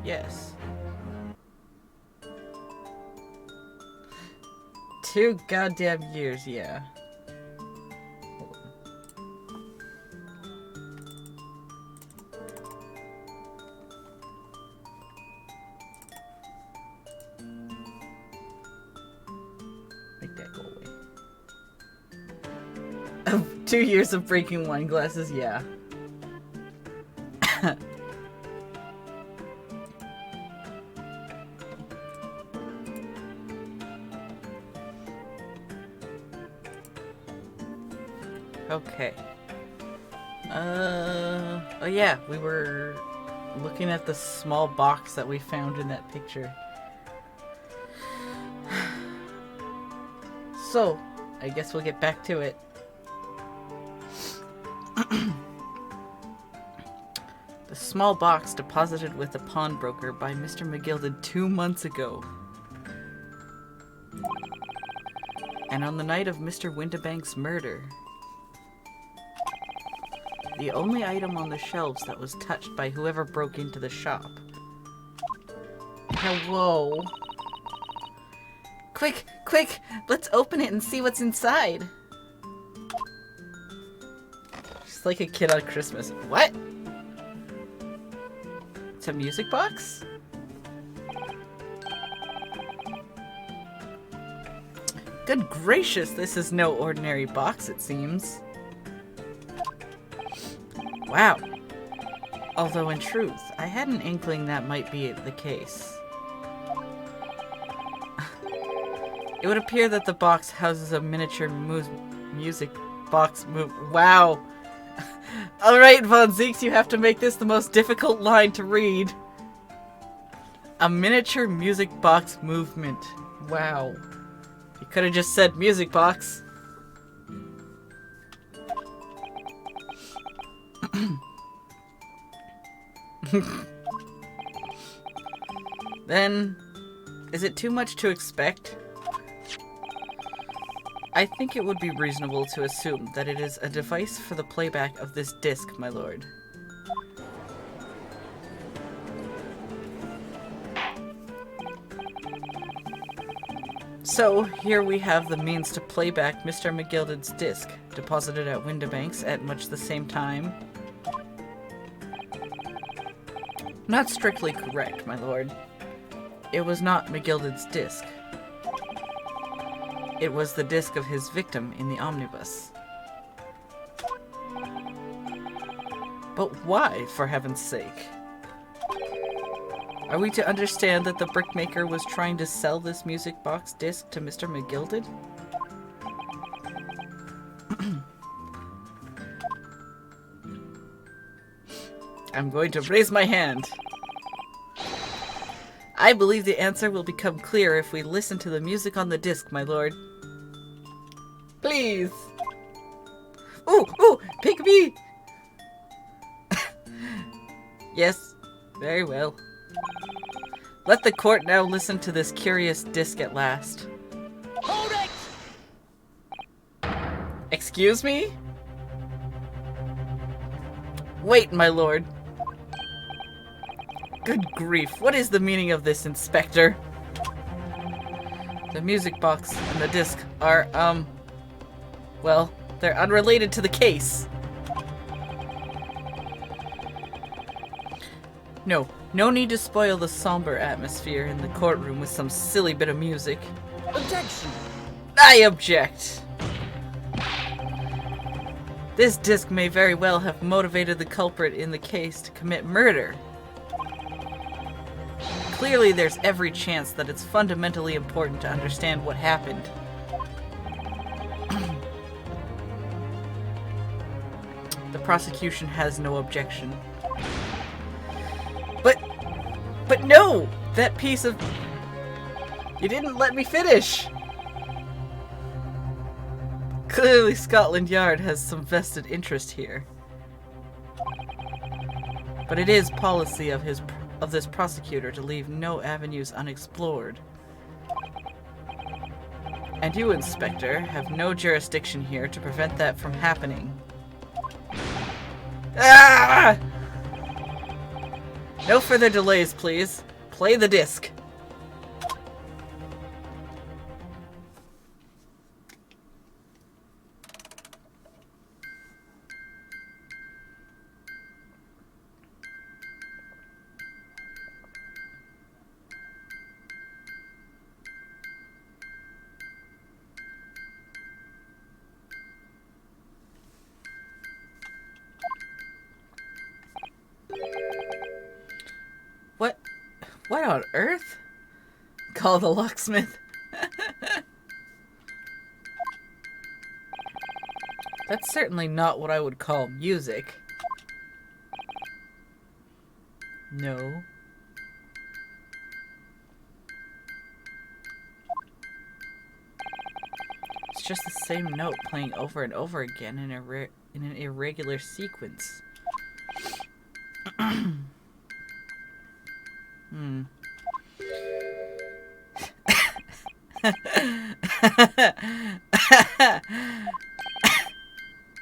Yes. 2 goddamn years, yeah. Hold on. Make that go away. 2 years of breaking wine glasses, yeah. Okay. Oh yeah, we were looking at the small box that we found in that picture. So, I guess we'll get back to it. The small box deposited with the pawnbroker by Mr. McGilded 2 months ago. And on the night of Mr. Windibank's murder. The only item on the shelves that was touched by whoever broke into the shop. Hello? Quick! Quick! Let's open it and see what's inside! Just like a kid on Christmas. What? It's a music box? Good gracious, this is no ordinary box, it seems. Wow. Although in truth, I had an inkling that might be the case. It would appear that the box houses a miniature music box Wow. Alright, Von Zeeks, you have to make this the most difficult line to read. A miniature music box movement. Wow. You could have just said music box. Then, is it too much to expect? I think it would be reasonable to assume that it is a device for the playback of this disc, my lord. So, here we have the means to play back Mr. McGilded's disc, deposited at Windibank's at much the same time. Not strictly correct, my lord. It was not McGilded's disc. It was the disc of his victim in the omnibus. But why, for heaven's sake? Are we to understand that the brickmaker was trying to sell this music box disc to Mr. McGilded? I'm going to raise my hand. I believe the answer will become clear if we listen to the music on the disc, my lord. Please. Ooh, ooh, pick me. Yes, very well. Let the court now listen to this curious disc at last. Hold it! Excuse me? Wait, my lord. Good grief, what is the meaning of this, Inspector? The music box and the disc are, well, they're unrelated to the case. No need to spoil the somber atmosphere in the courtroom with some silly bit of music. Objection! I object! This disc may very well have motivated the culprit in the case to commit murder. Clearly, there's every chance that it's fundamentally important to understand what happened. The prosecution has no objection. But no! That piece of... You didn't let me finish! Clearly, Scotland Yard has some vested interest here. But it is policy of this prosecutor to leave no avenues unexplored. And you, Inspector, have no jurisdiction here to prevent that from happening. Ah! No further delays, please. Play the disc. What? What on earth? Call the locksmith. That's certainly not what I would call music. No. It's just the same note playing over and over again in an irregular sequence.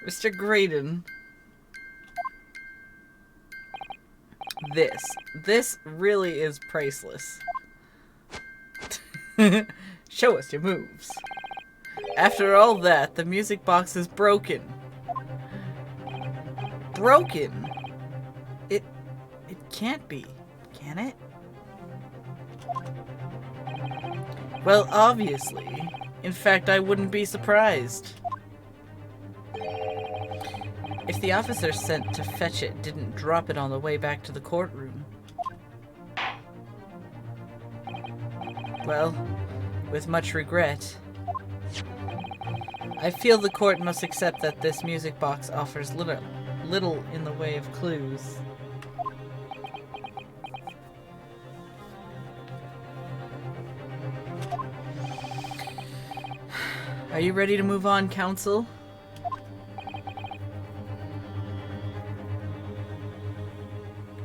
Mr. Graydon. This really is priceless. Show us your moves. After all that, the music box is broken. Broken? It can't be, can it? Well, obviously. In fact, I wouldn't be surprised. If the officer sent to fetch it didn't drop it on the way back to the courtroom. Well, with much regret, I feel the court must accept that this music box offers little in the way of clues. Are you ready to move on, counsel?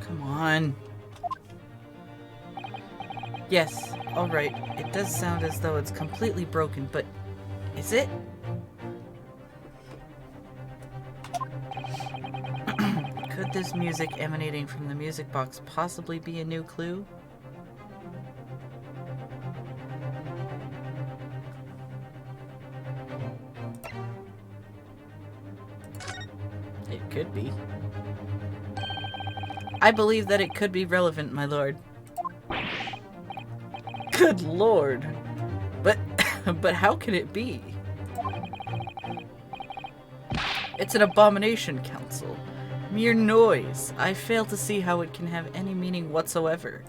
Come on. Yes, alright. It does sound as though it's completely broken, but is it? Could this music emanating from the music box possibly be a new clue? It could be. I believe that it could be relevant, my lord. Good lord. But how can it be? It's an abomination, counsel. Mere noise. I fail to see how it can have any meaning whatsoever.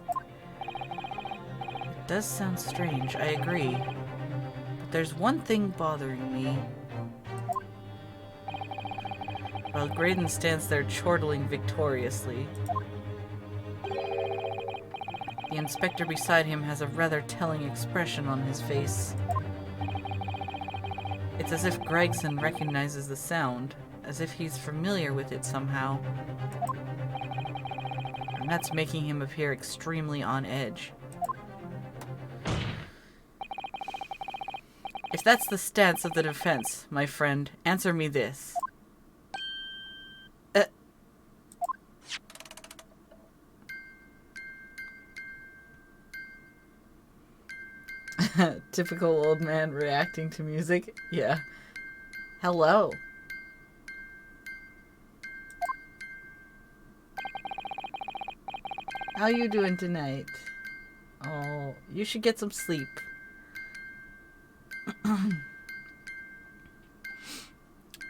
It does sound strange, I agree. But there's one thing bothering me. While Graydon stands there chortling victoriously, the inspector beside him has a rather telling expression on his face. It's as if Gregson recognizes the sound, as if he's familiar with it somehow. And that's making him appear extremely on edge. If that's the stance of the defense, my friend, answer me this. Typical old man reacting to music. Yeah. Hello. How you doing tonight? Oh, you should get some sleep.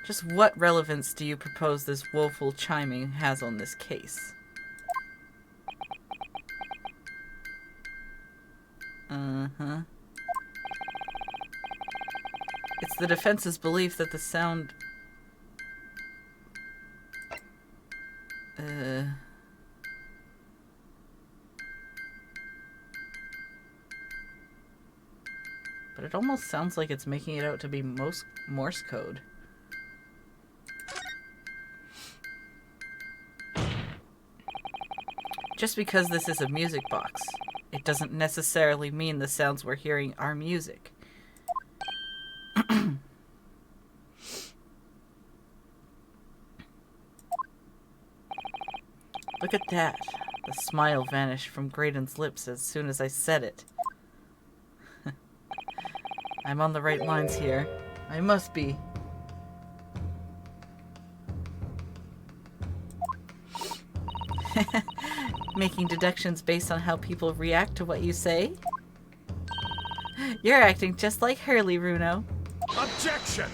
Just what relevance do you propose this woeful chiming has on this case? Uh-huh. It's the defense's belief that the sound... But it almost sounds like it's making it out to be Morse code. Just because this is a music box, it doesn't necessarily mean the sounds we're hearing are music. Look at that. The smile vanished from Graydon's lips as soon as I said it. I'm on the right lines here. I must be. Making deductions based on how people react to what you say? You're acting just like Hurley, Runo. Objection!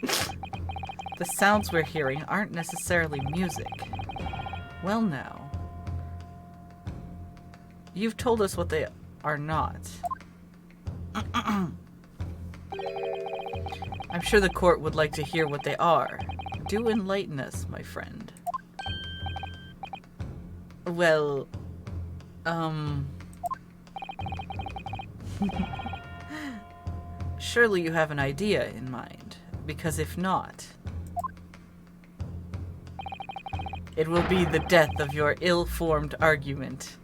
The sounds we're hearing aren't necessarily music. Well now. You've told us what they are not. I'm sure the court would like to hear what they are. Do enlighten us, my friend. Well, surely you have an idea in mind, because if not, it will be the death of your ill-formed argument.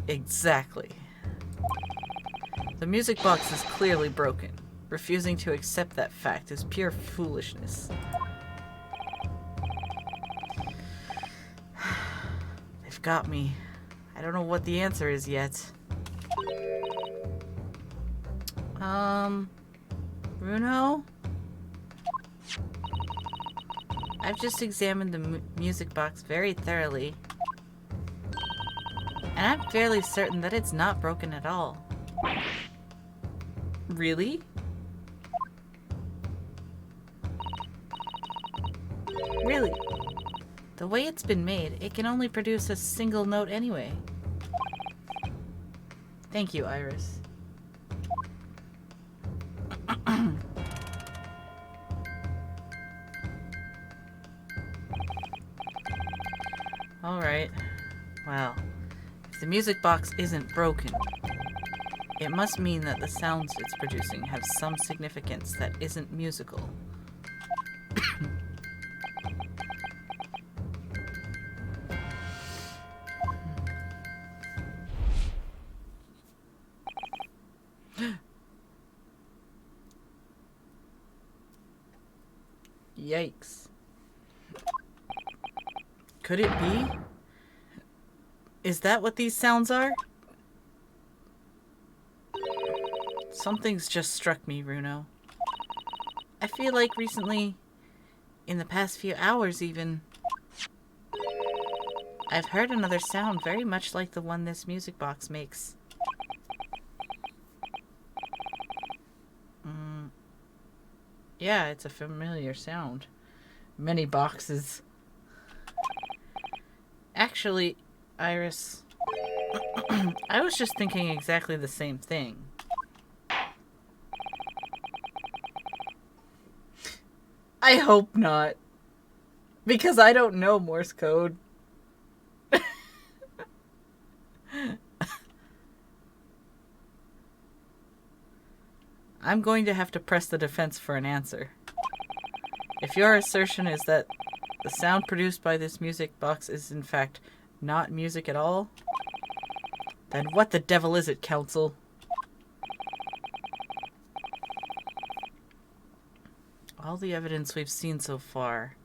Exactly. The music box is clearly broken. Refusing to accept that fact is pure foolishness. They've got me. I don't know what the answer is yet. Bruno? I've just examined the music box very thoroughly. And I'm fairly certain that it's not broken at all. Really? Really? The way it's been made, it can only produce a single note anyway. Thank you, Iris. Alright. Well, if the music box isn't broken, it must mean that the sounds it's producing have some significance that isn't musical. Yikes. Could it be? Is that what these sounds are? Something's just struck me, Runo. I feel like recently, in the past few hours even, I've heard another sound very much like the one this music box makes. Yeah, it's a familiar sound. Many boxes. Actually, Iris, I was just thinking exactly the same thing. I hope not. Because I don't know Morse code. I'm going to have to press the defense for an answer. If your assertion is that the sound produced by this music box is in fact not music at all, then what the devil is it, counsel? All the evidence we've seen so far,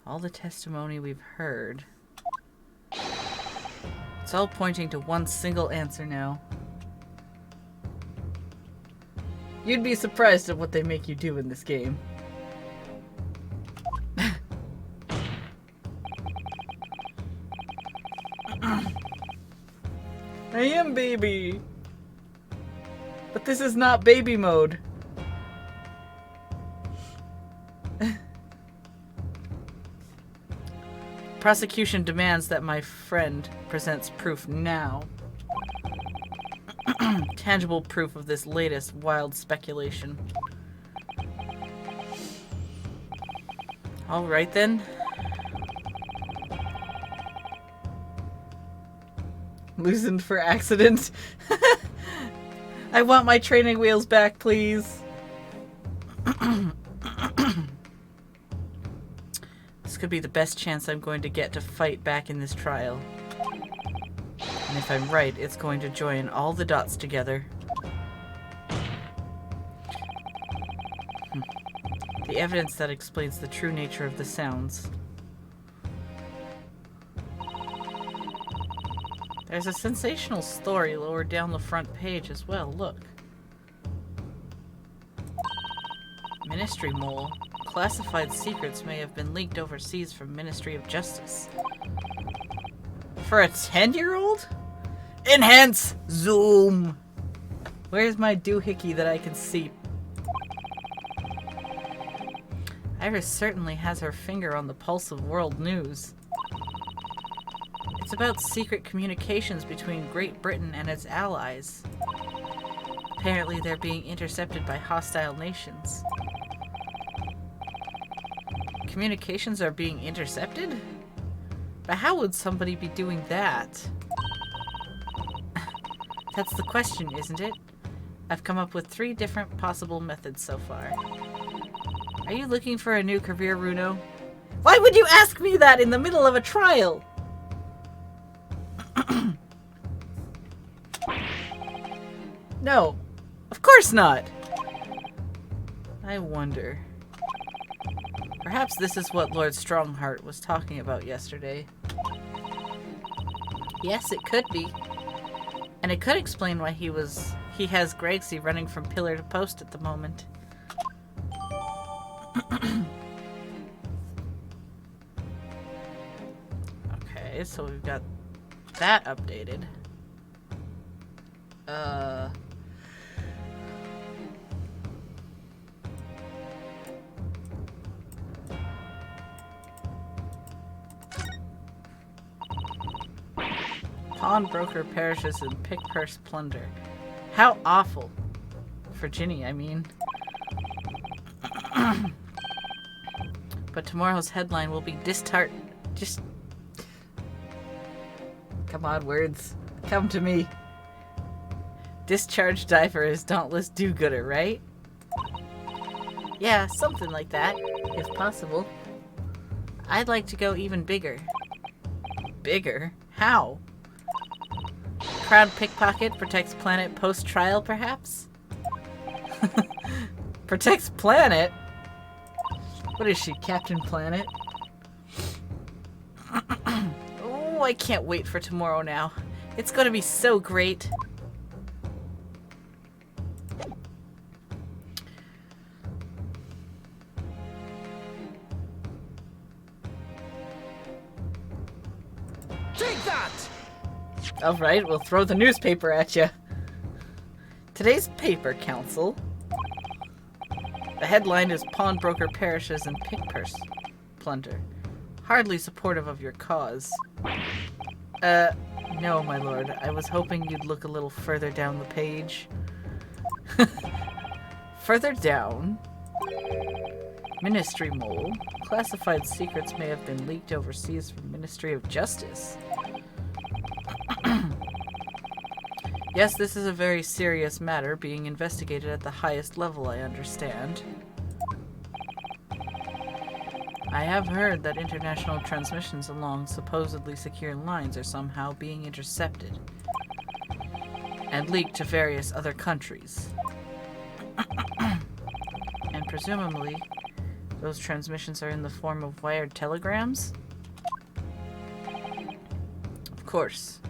all the testimony we've heard, it's all pointing to one single answer now. You'd be surprised at what they make you do in this game. I am baby. But this is not baby mode. Prosecution demands that my friend presents proof now. Tangible proof of this latest wild speculation. All right then. Loosened for accident. I want my training wheels back, please. This could be the best chance I'm going to get to fight back in this trial. And if I'm right, it's going to join all the dots together. The evidence that explains the true nature of the sounds. There's a sensational story lower down the front page as well. Look. Ministry Mole. Classified secrets may have been leaked overseas from Ministry of Justice. For a 10-year-old? Enhance! Zoom! Where's my doohickey that I can see? Iris certainly has her finger on the pulse of world news. It's about secret communications between Great Britain and its allies. Apparently they're being intercepted by hostile nations. Communications are being intercepted? But how would somebody be doing that? That's the question, isn't it? I've come up with 3 different possible methods so far. Are you looking for a new career, Runo? Why would you ask me that in the middle of a trial? No, of course not. I wonder. Perhaps this is what Lord Strongheart was talking about yesterday. Yes, it could be. And it could explain why he has Gregsy running from pillar to post at the moment. Okay, so we've got that updated. Pawnbroker perishes in pick purse plunder. How awful. For Ginny, I mean. But tomorrow's headline will be just... Come on, words. Come to me. Discharged diver is dauntless do-gooder, right? Yeah, something like that, if possible. I'd like to go even bigger. Bigger? How? Proud pickpocket protects planet post-trial, perhaps? Protects planet? What is she, Captain Planet? Oh, I can't wait for tomorrow now. It's gonna be so great. Take that! Alright, we'll throw the newspaper at you. Today's paper, Council. The headline is Pawnbroker Perishes in Pick Purse Plunder. Hardly supportive of your cause. No, my lord. I was hoping you'd look a little further down the page. Further down? Ministry Mole. Classified secrets may have been leaked overseas from Ministry of Justice. Yes, this is a very serious matter being investigated at the highest level, I understand. I have heard that international transmissions along supposedly secure lines are somehow being intercepted and leaked to various other countries. And presumably, those transmissions are in the form of wired telegrams? Of course.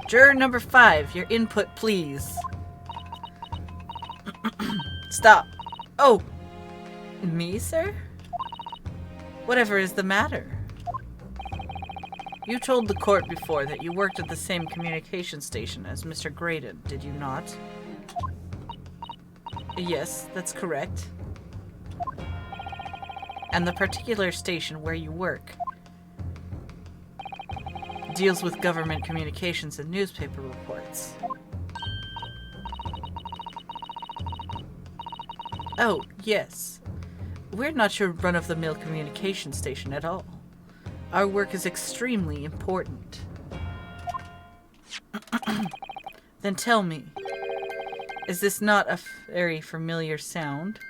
Juror number 5, your input, please. Stop. Oh! Me, sir? Whatever is the matter? You told the court before that you worked at the same communication station as Mr. Graydon, did you not? Yes, that's correct. And the particular station where you work deals with government communications and newspaper reports. Oh, yes. We're not your run-of-the-mill communication station at all. Our work is extremely important. Then tell me, is this not a very familiar sound?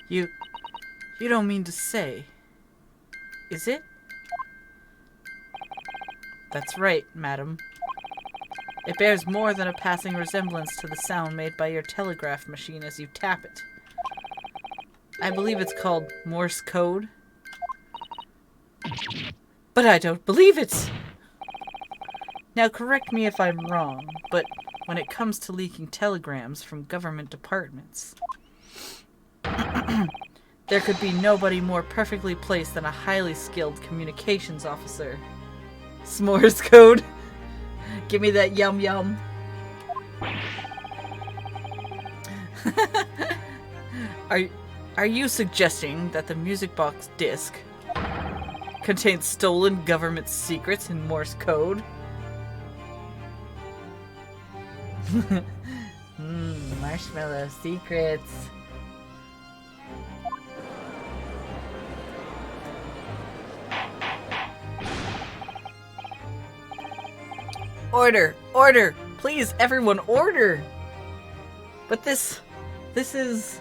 You don't mean to say, is it? That's right, madam. It bears more than a passing resemblance to the sound made by your telegraph machine as you tap it. I believe it's called Morse code. But I don't believe it! Now correct me if I'm wrong, but when it comes to leaking telegrams from government departments, there could be nobody more perfectly placed than a highly skilled communications officer. S'mores code. Give me that yum yum. Are you suggesting that the music box disc contains stolen government secrets in Morse code? Marshmallow secrets. Order! Order! Please, everyone, order! But this is...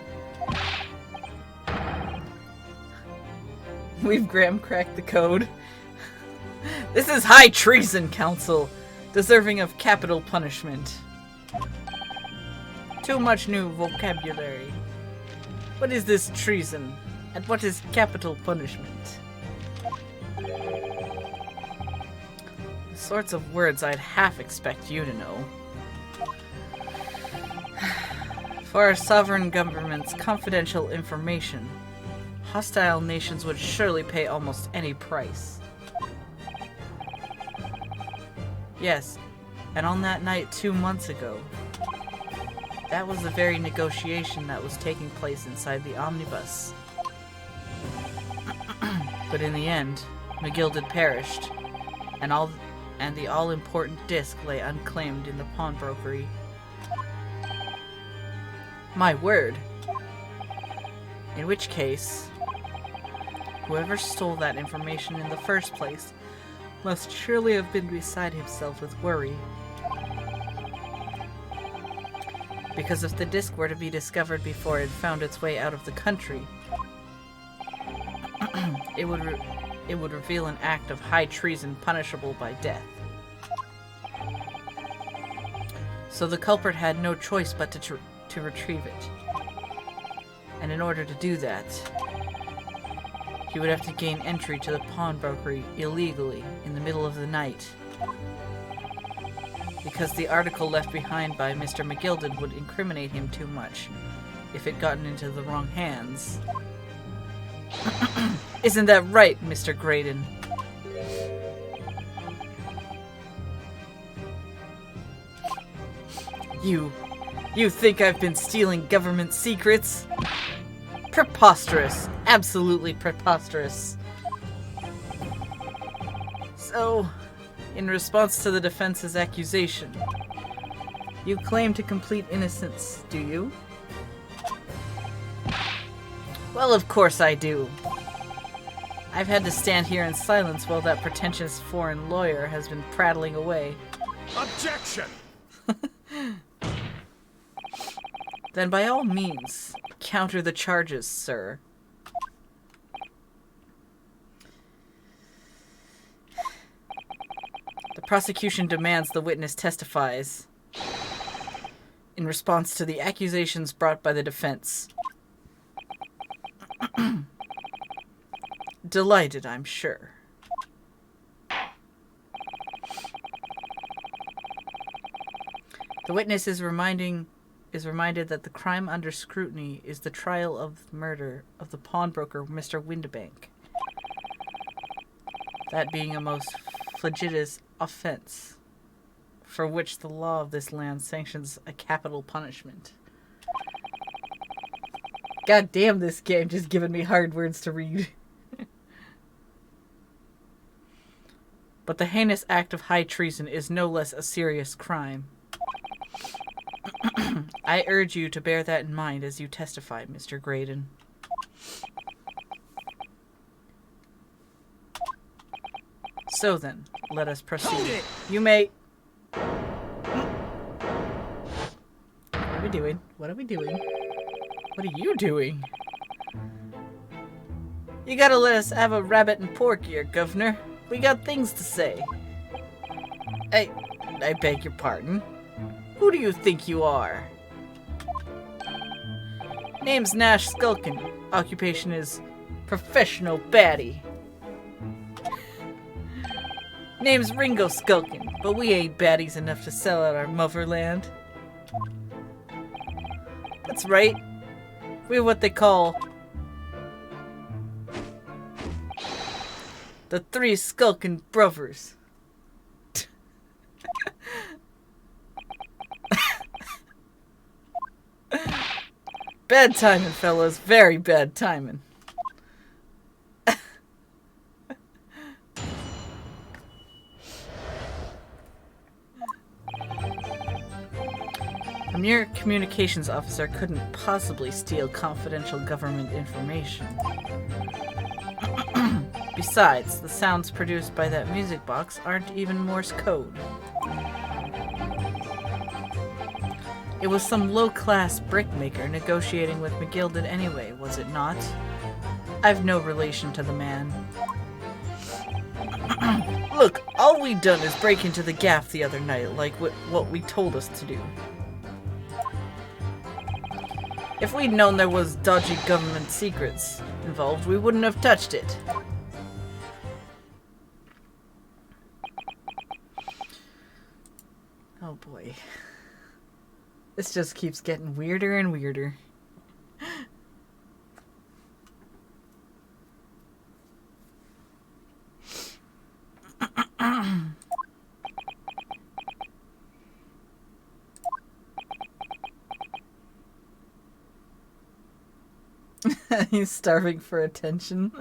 We've graham-cracked the code. This is high treason, Council, deserving of capital punishment. Too much new vocabulary. What is this treason? And what is capital punishment? The sorts of words I'd half expect you to know. For our sovereign government's confidential information, hostile nations would surely pay almost any price. Yes, and on that night 2 months ago, that was the very negotiation that was taking place inside the omnibus. But in the end, McGilded perished, and the all-important disc lay unclaimed in the pawnbrokery. My word! In which case, whoever stole that information in the first place must surely have been beside himself with worry. Because if the disc were to be discovered before it found its way out of the country, it would reveal an act of high treason punishable by death. So the culprit had no choice but to retrieve it. And in order to do that, he would have to gain entry to the pawnbrokery illegally in the middle of the night. Because the article left behind by Mr. McGilded would incriminate him too much if it gotten into the wrong hands. Isn't that right, Mr. Graydon? You think I've been stealing government secrets? Preposterous. Absolutely preposterous. So, in response to the defense's accusation, you claim to complete innocence, do you? Well, of course I do. I've had to stand here in silence while that pretentious foreign lawyer has been prattling away. Objection! Then by all means, counter the charges, sir. The prosecution demands the witness testifies in response to the accusations brought by the defense. Delighted, I'm sure. The witness is reminded that the crime under scrutiny is the trial of murder of the pawnbroker, Mr. Windibank. That being a most flagitious offense, for which the law of this land sanctions a capital punishment. God damn, this game just giving me hard words to read. But the heinous act of high treason is no less a serious crime. I urge you to bear that in mind as you testify, Mr. Graydon. So then, let us proceed. You may... What are we doing? What are we doing? What are you doing? You gotta let us have a rabbit and pork here, Governor. We got things to say. Hey, I beg your pardon? Who do you think you are? Name's Nash Skulkin. Occupation is professional baddie. Name's Ringo Skulkin, but we ain't baddies enough to sell out our motherland. That's right. We're what they call the Three Skulkin' Brothers. Bad timing, fellas. Very bad timing. A mere communications officer couldn't possibly steal confidential government information. Besides, the sounds produced by that music box aren't even Morse code. It was some low-class brickmaker negotiating with McGilded anyway, was it not? I've no relation to the man. Look, all we done is break into the gaff the other night, like what we told us to do. If we'd known there was dodgy government secrets involved, we wouldn't have touched it. Oh boy. This just keeps getting weirder and weirder. He's starving for attention.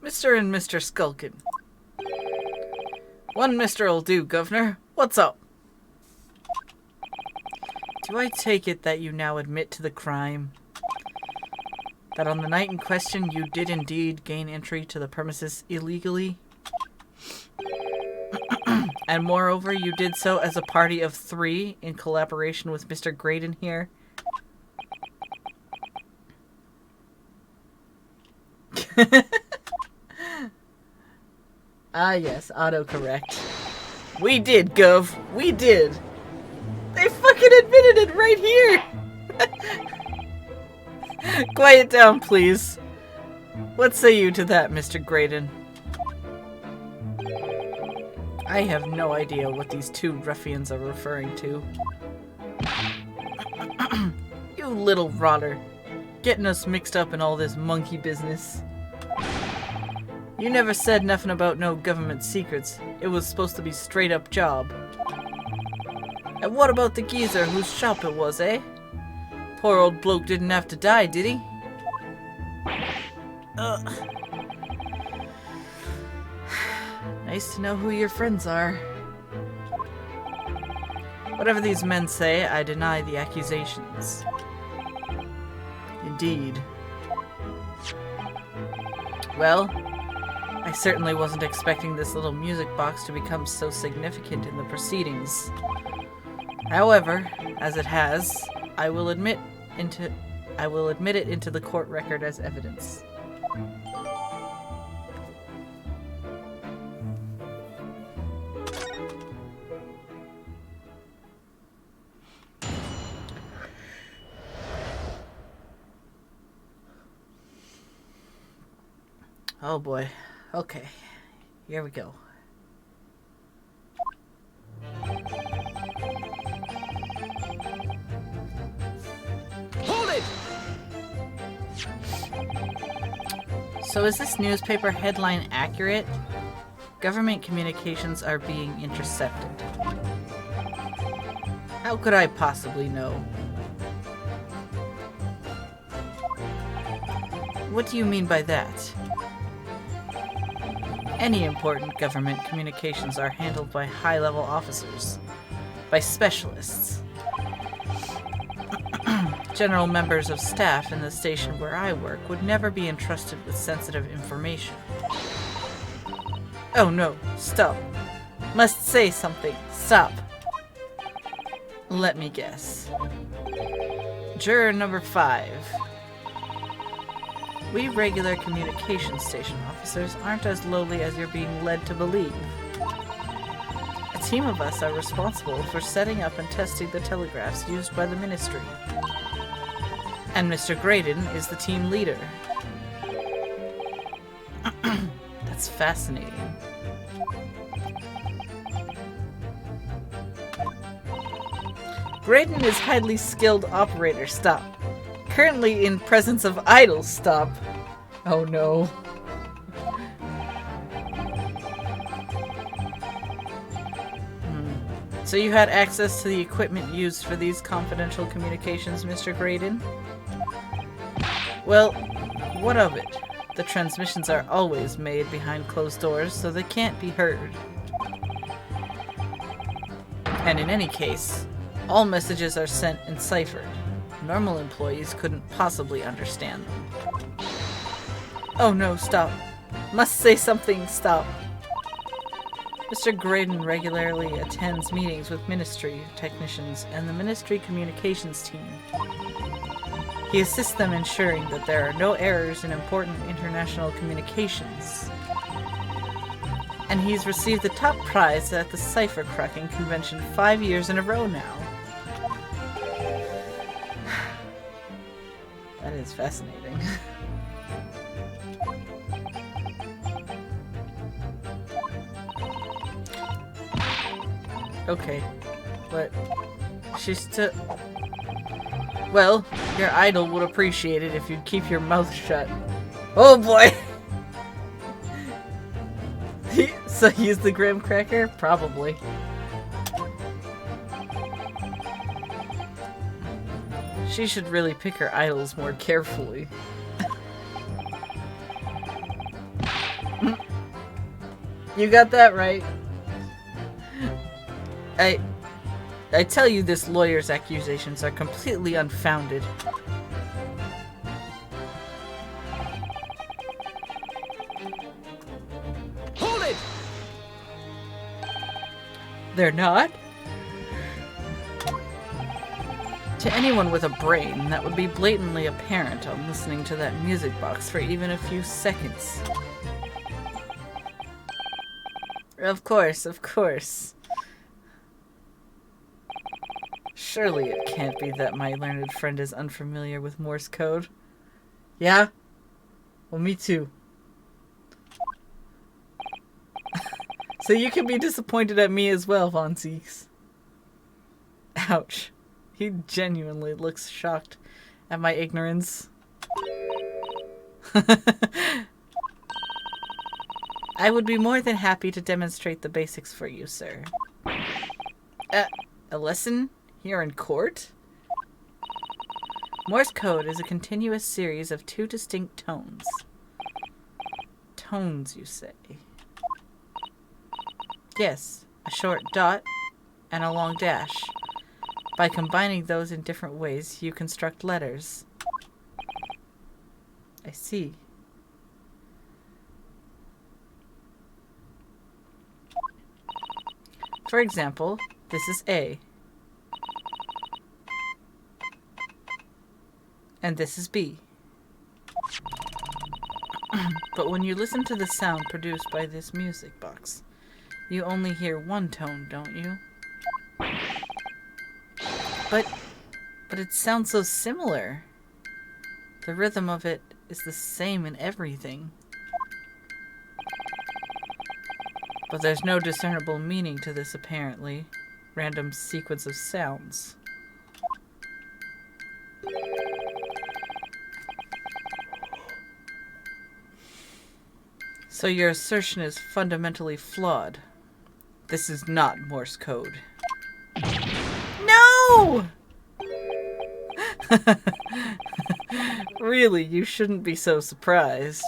Mr. and Mr. Skulkin. One Mr.'ll do, Governor. What's up? Do I take it that you now admit to the crime? That on the night in question you did indeed gain entry to the premises illegally? And moreover, you did so as a party of 3 in collaboration with Mr. Graydon here? Ah yes, autocorrect. We did, Gov. We did. They fucking admitted it right here. Quiet down, please. What say you to that, Mr. Graydon? I have no idea what these 2 ruffians are referring to. You little rotter. Getting us mixed up in all this monkey business. You never said nothing about no government secrets. It was supposed to be straight up job. And what about the geezer whose shop it was, eh? Poor old bloke didn't have to die, did he? Nice to know who your friends are. Whatever these men say, I deny the accusations. Indeed. Well, I certainly wasn't expecting this little music box to become so significant in the proceedings. However, as it has, I will admit it into the court record as evidence. Oh boy. Okay. Here we go. Hold it! So is this newspaper headline accurate? Government communications are being intercepted. How could I possibly know? What do you mean by that? Any important government communications are handled by high-level officers, by specialists. General members of staff in the station where I work would never be entrusted with sensitive information. Oh no, stop. Must say something. Stop. Let me guess. Juror number 5. We regular communication station officers aren't as lowly as you're being led to believe. A team of us are responsible for setting up and testing the telegraphs used by the Ministry. And Mr. Graydon is the team leader. That's fascinating. Graydon is highly skilled operator. Stop. Currently in presence of idols. Stop. Oh no. So you had access to the equipment used for these confidential communications, Mr. Graydon? Well, what of it? The transmissions are always made behind closed doors, so they can't be heard. And in any case, all messages are sent enciphered. Normal employees couldn't possibly understand them. Oh no, stop. Must say something, stop. Mr. Graydon regularly attends meetings with Ministry technicians and the Ministry communications team. He assists them ensuring that there are no errors in important international communications. And he's received the top prize at the cipher cracking convention 5 years in a row now. That is fascinating. Okay, but she's still... Well, your idol would appreciate it if you'd keep your mouth shut. Oh boy! So he's the graham cracker? Probably. She should really pick her idols more carefully. You got that right. I tell you, this lawyer's accusations are completely unfounded. Hold it! They're not? To anyone with a brain, that would be blatantly apparent on listening to that music box for even a few seconds. Of course, of course. Surely it can't be that my learned friend is unfamiliar with Morse code. Yeah? Well, me too. So you can be disappointed at me as well, Von Zeeks. Ouch. He genuinely looks shocked at my ignorance. I would be more than happy to demonstrate the basics for you, sir. A lesson? Here in court? Morse code is a continuous series of 2 distinct tones. Tones, you say? Yes, a short dot and a long dash. By combining those in different ways, you construct letters. I see. For example, this is A. And this is B. But when you listen to the sound produced by this music box, you only hear one tone, don't you? But it sounds so similar. The rhythm of it is the same in everything. But there's no discernible meaning to this, apparently. Random sequence of sounds. So your assertion is fundamentally flawed. This is not Morse code. No! Really, you shouldn't be so surprised.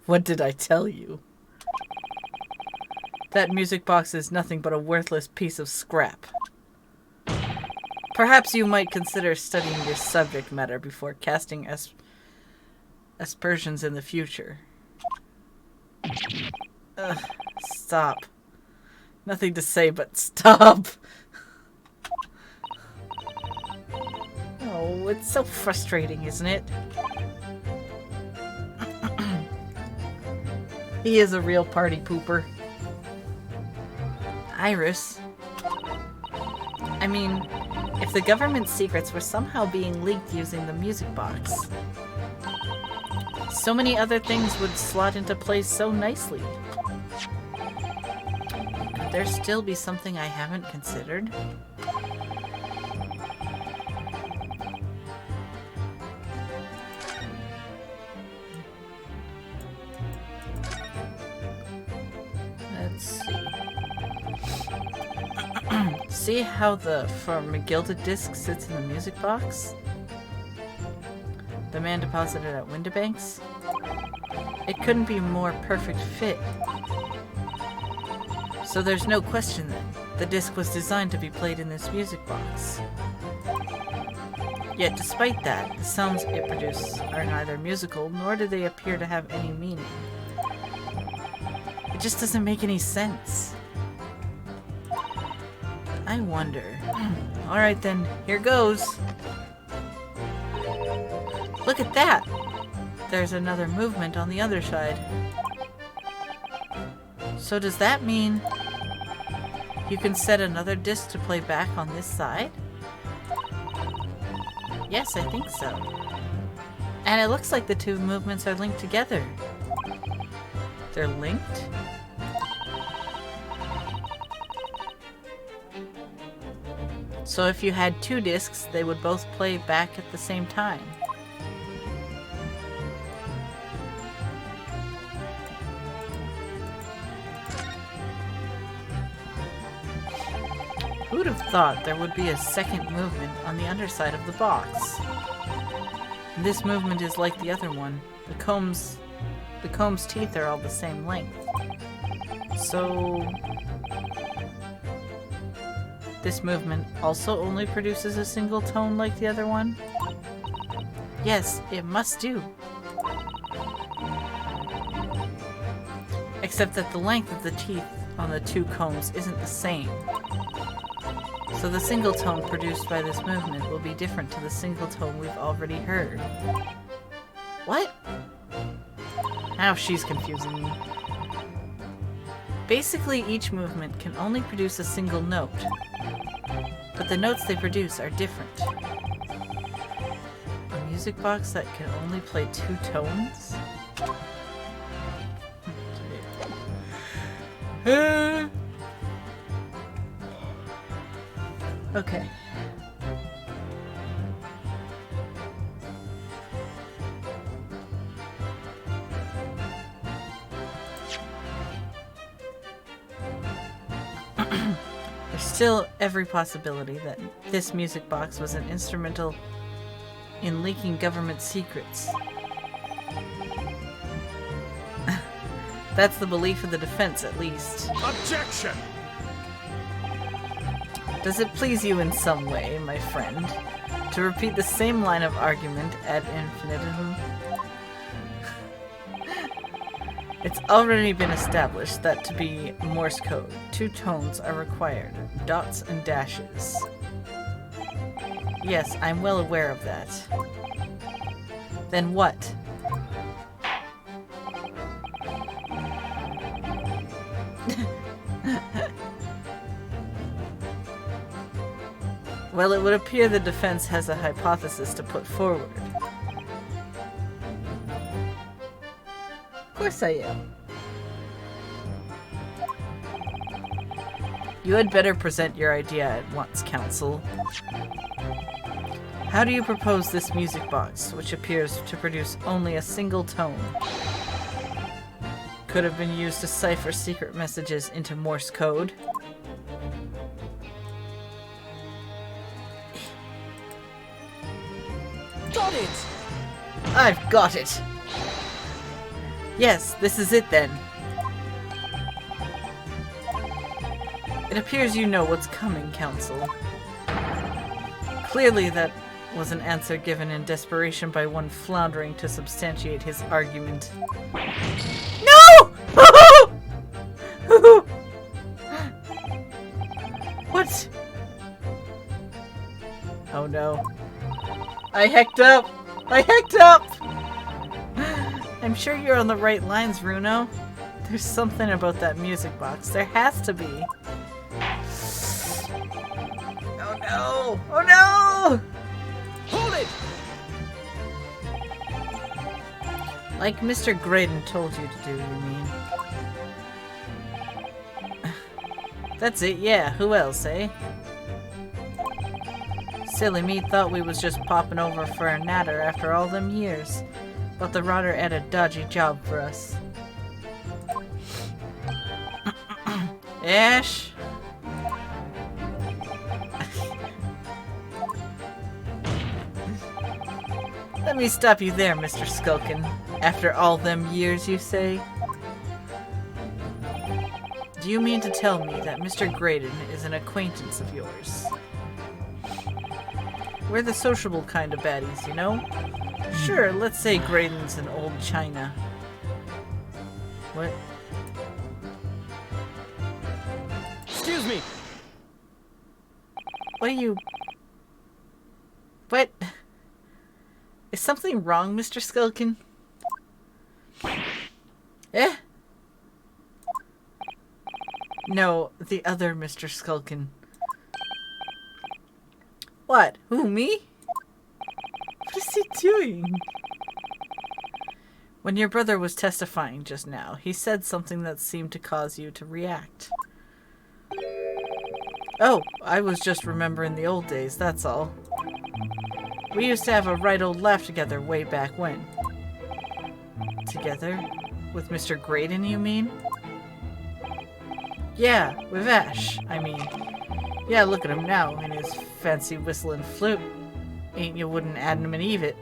What did I tell you? That music box is nothing but a worthless piece of scrap. Perhaps you might consider studying your subject matter before casting aspersions in the future. Ugh, stop. Nothing to say but stop. Oh Oh, it's so frustrating, isn't it? He is a real party pooper. Iris. I mean, if the government's secrets were somehow being leaked using the music box, so many other things would slot into place so nicely. Could there still be something I haven't considered? Let's see. See how the gilded disc sits in the music box? The man deposited at Windibanks? It couldn't be a more perfect fit. So there's no question then. The disc was designed to be played in this music box. Yet despite that, the sounds it produces are neither musical nor do they appear to have any meaning. It just doesn't make any sense. I wonder. Alright then, here goes. Look at that! There's another movement on the other side. So does that mean you can set another disc to play back on this side? Yes, I think so. And it looks like the two movements are linked together. They're linked? So if you had two discs, they would both play back at the same time. Who'd have thought there would be a second movement on the underside of the box? And this movement is like the other one. The comb's teeth are all the same length. So this movement also only produces a single tone like the other one? Yes, it must do. Except that the length of the teeth on the two combs isn't the same. So the single tone produced by this movement will be different to the single tone we've already heard. What? Now she's confusing me. Basically, each movement can only produce a single note, but the notes they produce are different. A music box that can only play two tones? Okay. There's still every possibility that this music box was an instrumental in leaking government secrets. That's the belief of the defense, at least. Objection! Does it please you in some way, my friend, to repeat the same line of argument ad infinitum? It's already been established that to be Morse code, two tones are required, dots and dashes. Yes, I'm well aware of that. Then what? Well, it would appear the defense has a hypothesis to put forward. Of course I am. You had better present your idea at once, counsel. How do you propose this music box, which appears to produce only a single tone, could have been used to cipher secret messages into Morse code? Got it! I've got it! Yes, this is it then. It appears you know what's coming, Counsel. Clearly that was an answer given in desperation by one floundering to substantiate his argument. No! What? Oh no. I hecked up! I hecked up! I'm sure you're on the right lines, Runo. There's something about that music box. There has to be. Oh no! Oh no! Hold it! Like Mr. Graydon told you to do, you mean? That's it, yeah. Who else, eh? Silly me thought we was just popping over for a natter after all them years. But the rotter had a dodgy job for us. Ash? Let me stop you there, Mr. Skulkin. After all them years, you say? Do you mean to tell me that Mr. Graydon is an acquaintance of yours? We're the sociable kind of baddies, you know? Sure, let's say Graydon's an old China. What? Excuse me! What are you... What? Is something wrong, Mr. Skulkin? Eh? No, the other Mr. Skulkin. What? Who, me? What is he doing? When your brother was testifying just now, he said something that seemed to cause you to react. Oh, I was just remembering the old days, that's all. We used to have a right old laugh together way back when. Together? With Mr. Graydon, you mean? Yeah, with Ash, I mean. Yeah, look at him now, in his fancy whistling flute. Ain't you wouldn't Adam and Eve it.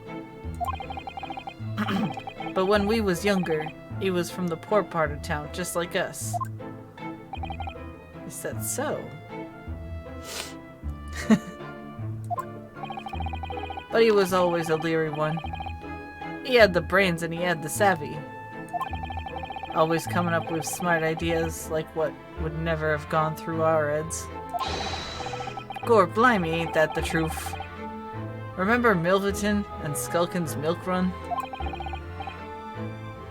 But when we was younger, he was from the poor part of town, just like us. Is that so? But he was always a leery one. He had the brains and he had the savvy. Always coming up with smart ideas like what would never have gone through our heads. Gor blimey, ain't that the truth? Remember Milverton and Skulkin's Milk Run?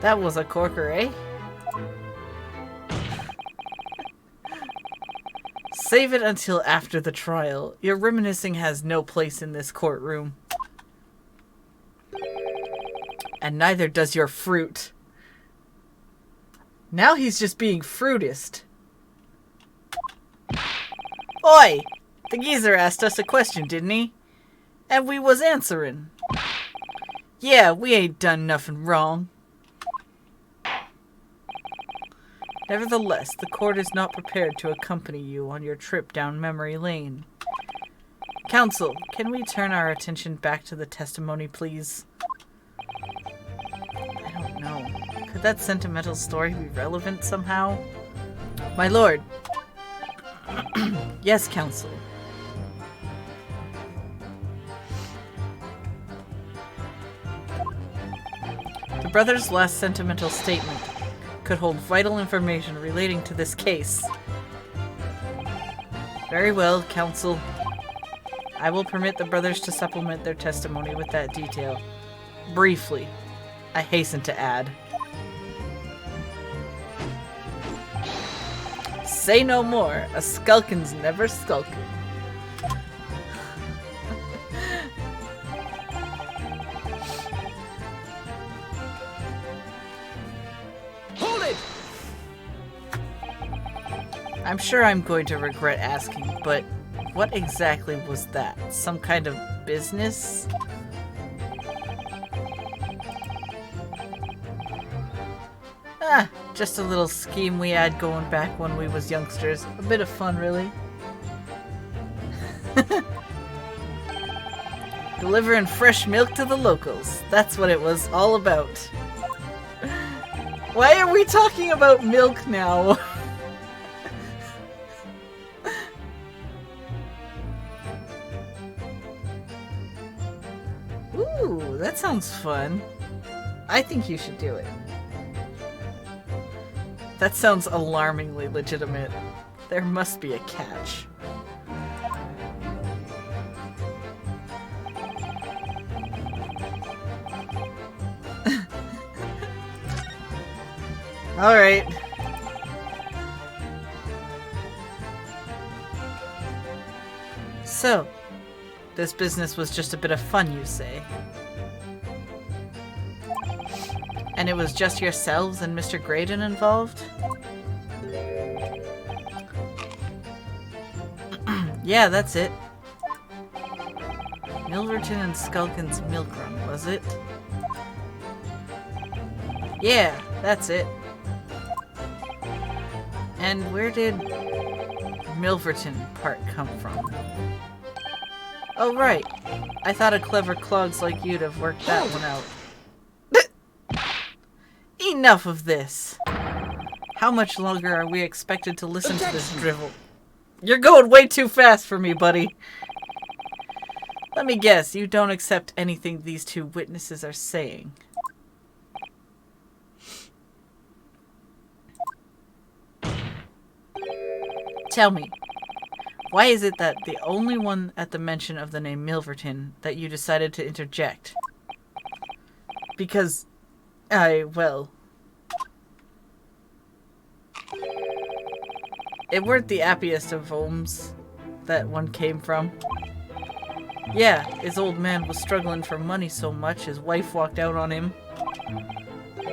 That was a corker, eh? Save it until after the trial. Your reminiscing has no place in this courtroom. And neither does your fruit. Now he's just being fruitist. Oi! The geezer asked us a question, didn't he? And we was answering. Yeah, we ain't done nothing wrong. Nevertheless, the court is not prepared to accompany you on your trip down memory lane. Counsel, can we turn our attention back to the testimony, please? I don't know. Could that sentimental story be relevant somehow? My lord. Yes, counsel. The brother's last sentimental statement could hold vital information relating to this case. Very well, counsel. I will permit the brothers to supplement their testimony with that detail. Briefly, I hasten to add. Say no more. A skulkin's never skulkin'. I'm sure I'm going to regret asking, but what exactly was that? Some kind of business? Ah, just a little scheme we had going back when we was youngsters. A bit of fun, really. Delivering fresh milk to the locals. That's what it was all about. Why are we talking about milk now? Ooh, that sounds fun. I think you should do it. That sounds alarmingly legitimate. There must be a catch. Alright. So, this business was just a bit of fun, you say? And it was just yourselves and Mr. Graydon involved? Yeah, that's it. Milverton and Skulkin's milk run, was it? Yeah, that's it. And where did Milverton part come from? Oh, right. I thought a clever clogs like you'd have worked that one out. Enough of this. How much longer are we expected to listen to this drivel? You're going way too fast for me, buddy. Let me guess, you don't accept anything these two witnesses are saying. Tell me, why is it that the only one at the mention of the name Milverton that you decided to interject? Because well... It weren't the happiest of homes that one came from. Yeah, his old man was struggling for money so much his wife walked out on him.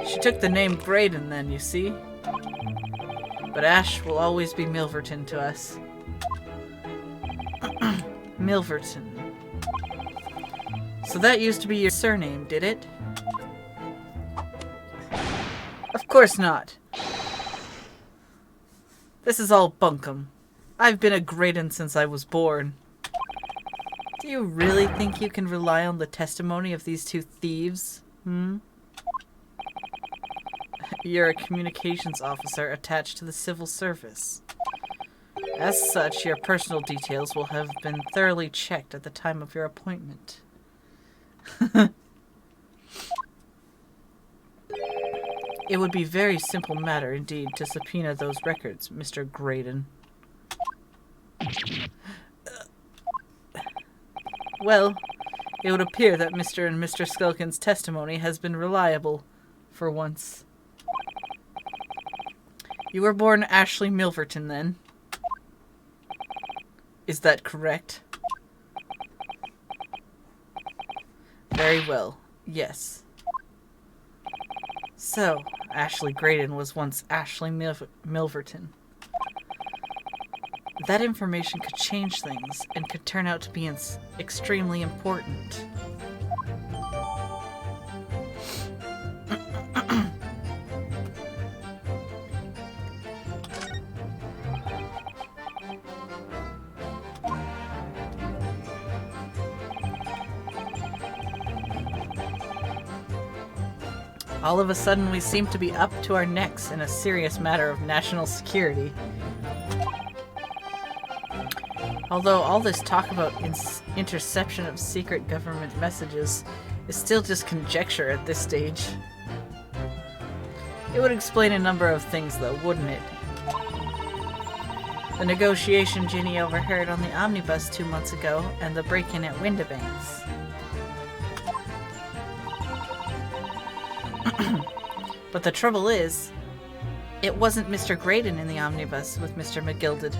She took the name Graydon then, you see? But Ash will always be Milverton to us. Milverton. So that used to be your surname, did it? Of course not. This is all bunkum. I've been a Graydon since I was born. Do you really think you can rely on the testimony of these two thieves? You're a communications officer attached to the civil service. As such, your personal details will have been thoroughly checked at the time of your appointment. It would be a very simple matter indeed to subpoena those records, Mr. Graydon. Well, it would appear that Mr. and Mr. Skulkin's testimony has been reliable, for once. You were born Ashley Milverton, then? Is that correct? Very well, yes. So, Ashley Graydon was once Ashley Milverton. That information could change things and could turn out to be extremely important. All of a sudden, we seem to be up to our necks in a serious matter of national security. Although all this talk about interception of secret government messages is still just conjecture at this stage. It would explain a number of things, though, wouldn't it? The negotiation Ginny overheard on the omnibus 2 months ago, and the break-in at Windibank's. But the trouble is, it wasn't Mr. Graydon in the omnibus with Mr. McGilded.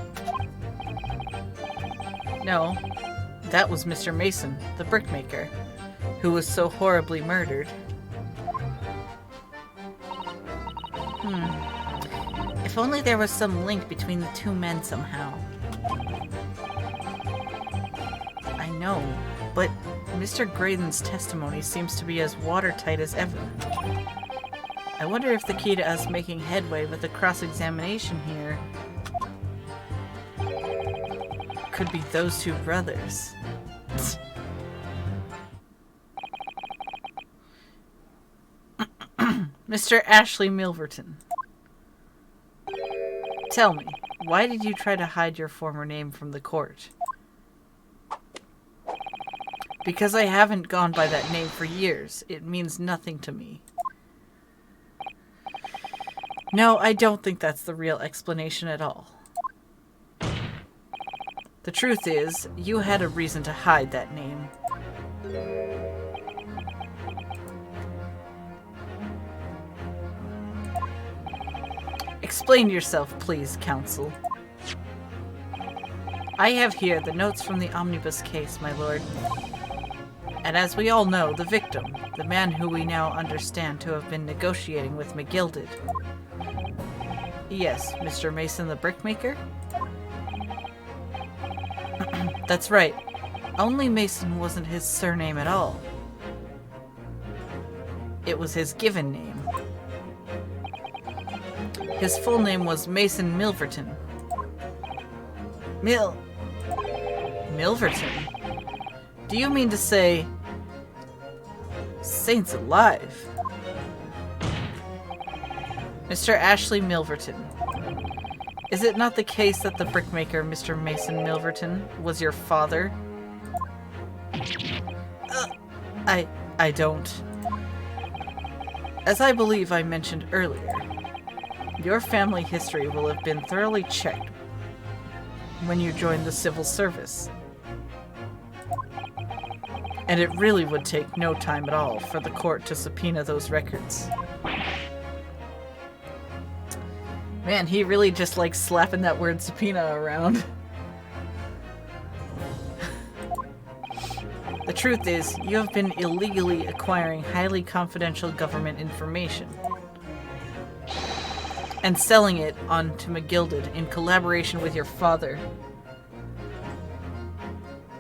No, that was Mr. Mason, the brickmaker, who was so horribly murdered. If only there was some link between the two men somehow. I know, but Mr. Graydon's testimony seems to be as watertight as ever. I wonder if the key to us making headway with the cross-examination here could be those two brothers. Mr. Ashley Milverton. Tell me, why did you try to hide your former name from the court? Because I haven't gone by that name for years. It means nothing to me. No, I don't think that's the real explanation at all. The truth is, you had a reason to hide that name. Explain yourself, please, counsel. I have here the notes from the omnibus case, my lord. And as we all know, the victim, the man who we now understand to have been negotiating with McGilded. Yes, Mr. Mason the brickmaker? That's right. Only Mason wasn't his surname at all. It was his given name. His full name was Mason Milverton. Milverton? Do you mean to say... Saints alive. Mr. Ashley Milverton. Is it not the case that the brickmaker, Mr. Mason Milverton, was your father? I don't. As I believe I mentioned earlier, your family history will have been thoroughly checked when you joined the civil service. And it really would take no time at all for the court to subpoena those records. Man, he really just likes slapping that word subpoena around. The truth is, you have been illegally acquiring highly confidential government information and selling it on to McGilded in collaboration with your father.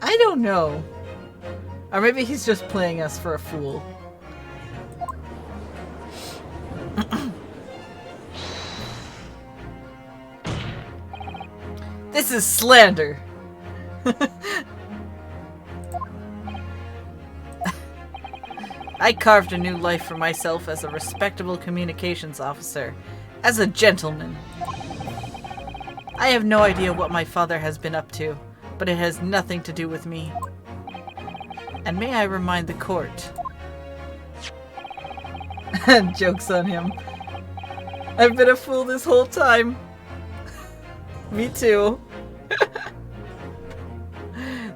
I don't know. Or maybe he's just playing us for a fool. This is slander! I carved a new life for myself as a respectable communications officer, as a gentleman. I have no idea what my father has been up to, but it has nothing to do with me. And may I remind the court... Joke's on him. I've been a fool this whole time. Me too.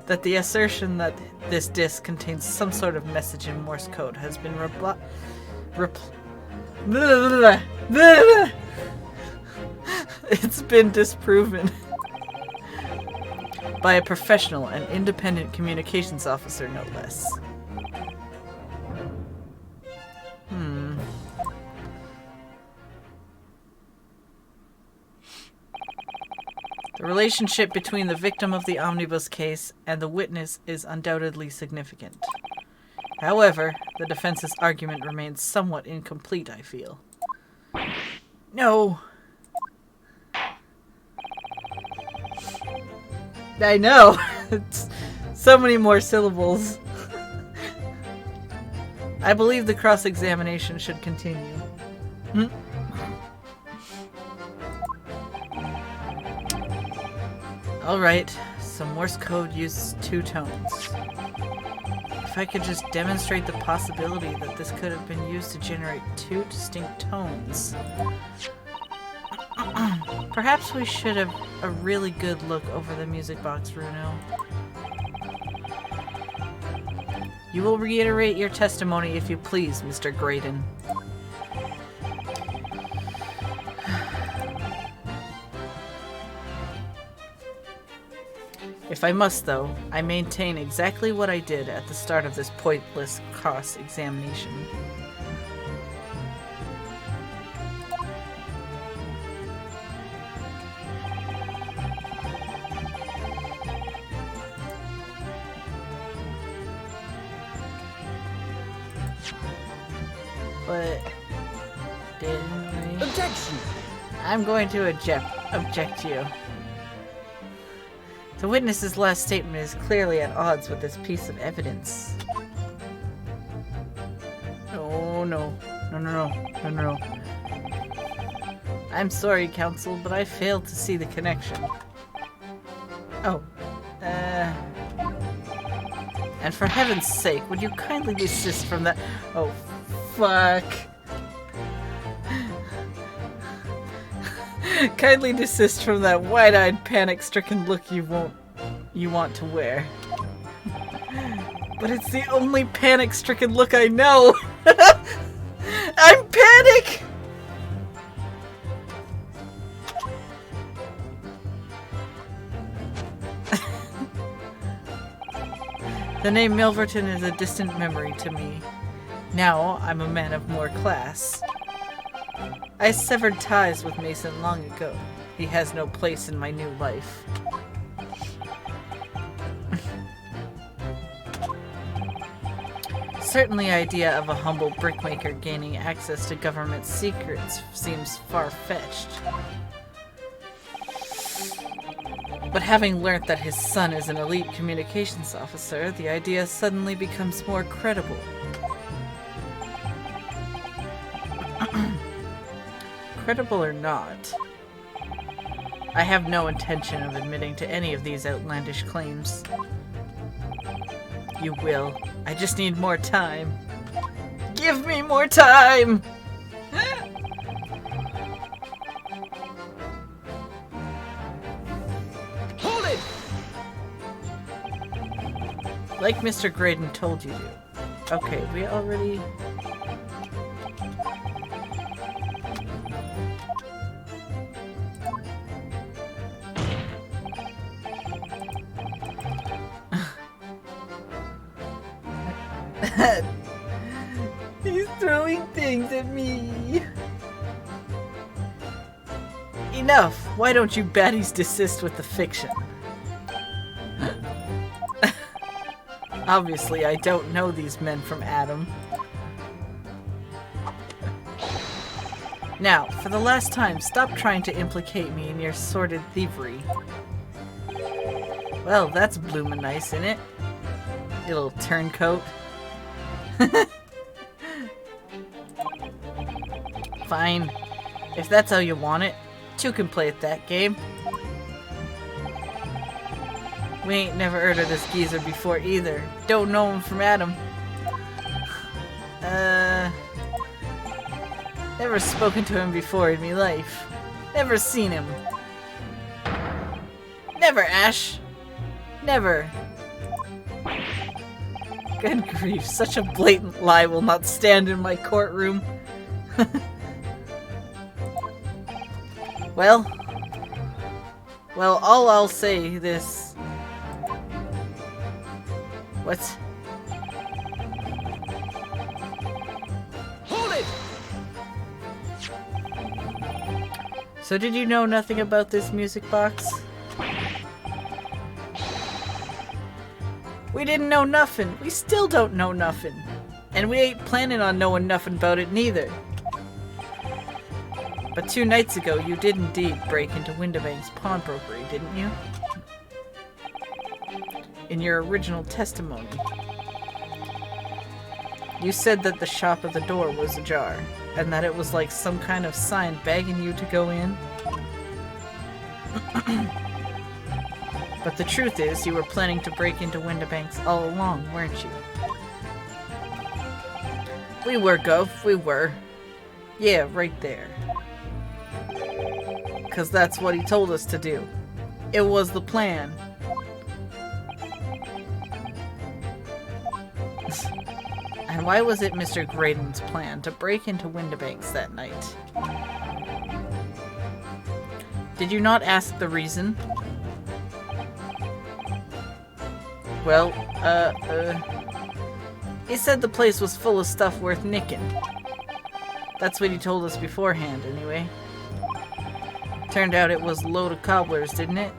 That the assertion that this disc contains some sort of message in Morse code has been it's been disproven by a professional and independent communications officer, no less. The relationship between the victim of the omnibus case and the witness is undoubtedly significant. However, the defense's argument remains somewhat incomplete, I feel. No. I know. It's so many more syllables. I believe the cross-examination should continue. Alright, so Morse code uses 2 tones. If I could just demonstrate the possibility that this could have been used to generate 2 distinct tones. Perhaps we should have a really good look over the music box, Bruno. You will reiterate your testimony if you please, Mr. Graydon. If I must, though, I maintain exactly what I did at the start of this pointless cross-examination. But... didn't we? Objection! I'm going to object you. The witness's last statement is clearly at odds with this piece of evidence. Oh, no. No. I'm sorry, counsel, but I failed to see the connection. Oh. And for heaven's sake, would you kindly desist from that? Oh, fuck. Kindly desist from that wide-eyed, panic-stricken look you want to wear. But it's the only panic-stricken look I know! I'm panic! The name Milverton is a distant memory to me. Now I'm a man of more class. I severed ties with Mason long ago. He has no place in my new life. Certainly the idea of a humble brickmaker gaining access to government secrets seems far-fetched. But having learnt that his son is an elite communications officer, the idea suddenly becomes more credible. Credible or not, I have no intention of admitting to any of these outlandish claims. You will. I just need more time. Give me more time! Hold it! Like Mr. Graydon told you to. Okay, we already... He's throwing things at me. Enough! Why don't you baddies desist with the fiction? Obviously, I don't know these men from Adam. Now, for the last time, stop trying to implicate me in your sordid thievery. Well, that's bloomin' nice, isn't it? You little turncoat. Fine. If that's how you want it, two can play at that game. We ain't never heard of this geezer before either. Don't know him from Adam. Never spoken to him before in me life. Never seen him. Never, Ash. Never. Good grief, such a blatant lie will not stand in my courtroom. Well, all I'll say this. What? Hold it! So did you know nothing about this music box? We didn't know nothing. We still don't know nothing. And we ain't planning on knowing nothing about it neither. But 2 nights ago, you did indeed break into Windibank's pawnbrokery, didn't you? In your original testimony, you said that the shop at the door was ajar, and that it was like some kind of sign begging you to go in. But the truth is, you were planning to break into Windibank's all along, weren't you? We were, Gov, we were. Yeah, right there. 'Cause that's what he told us to do. It was the plan. And why was it Mr. Graydon's plan to break into Windibank's that night? Did you not ask the reason? Well, he said the place was full of stuff worth nicking. That's what he told us beforehand, anyway. Turned out it was a load of cobblers, didn't it?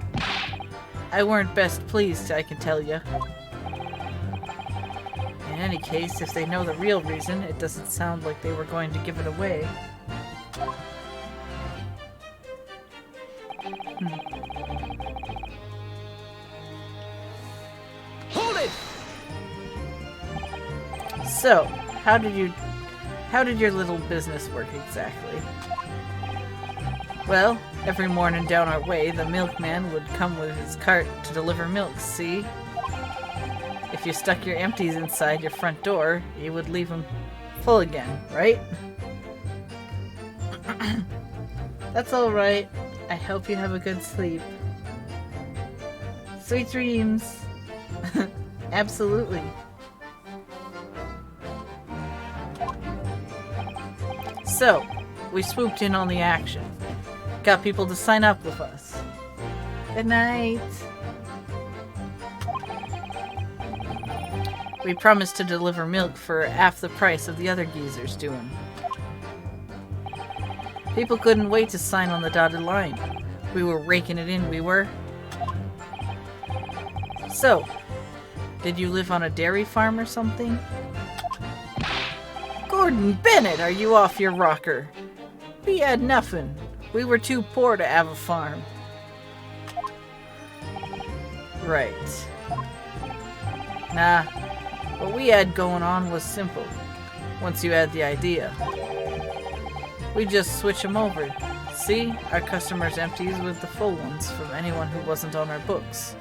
I weren't best pleased, I can tell ya. In any case, if they know the real reason, it doesn't sound like they were going to give it away. Hold it! So, how did your little business work exactly? Well, every morning down our way, the milkman would come with his cart to deliver milk, see? If you stuck your empties inside your front door, you would leave them full again, right? That's alright. I hope you have a good sleep. Sweet dreams! Absolutely. So, we swooped in on the action. Got people to sign up with us. Good night. We promised to deliver milk for half the price of the other geezers doing. People couldn't wait to sign on the dotted line. We were raking it in, we were. So, did you live on a dairy farm or something? Gordon Bennett, are you off your rocker? We had nothing. We were too poor to have a farm. Right. Nah, what we had going on was simple. Once you had the idea. We just switch them over. See? Our customers empties with the full ones from anyone who wasn't on our books.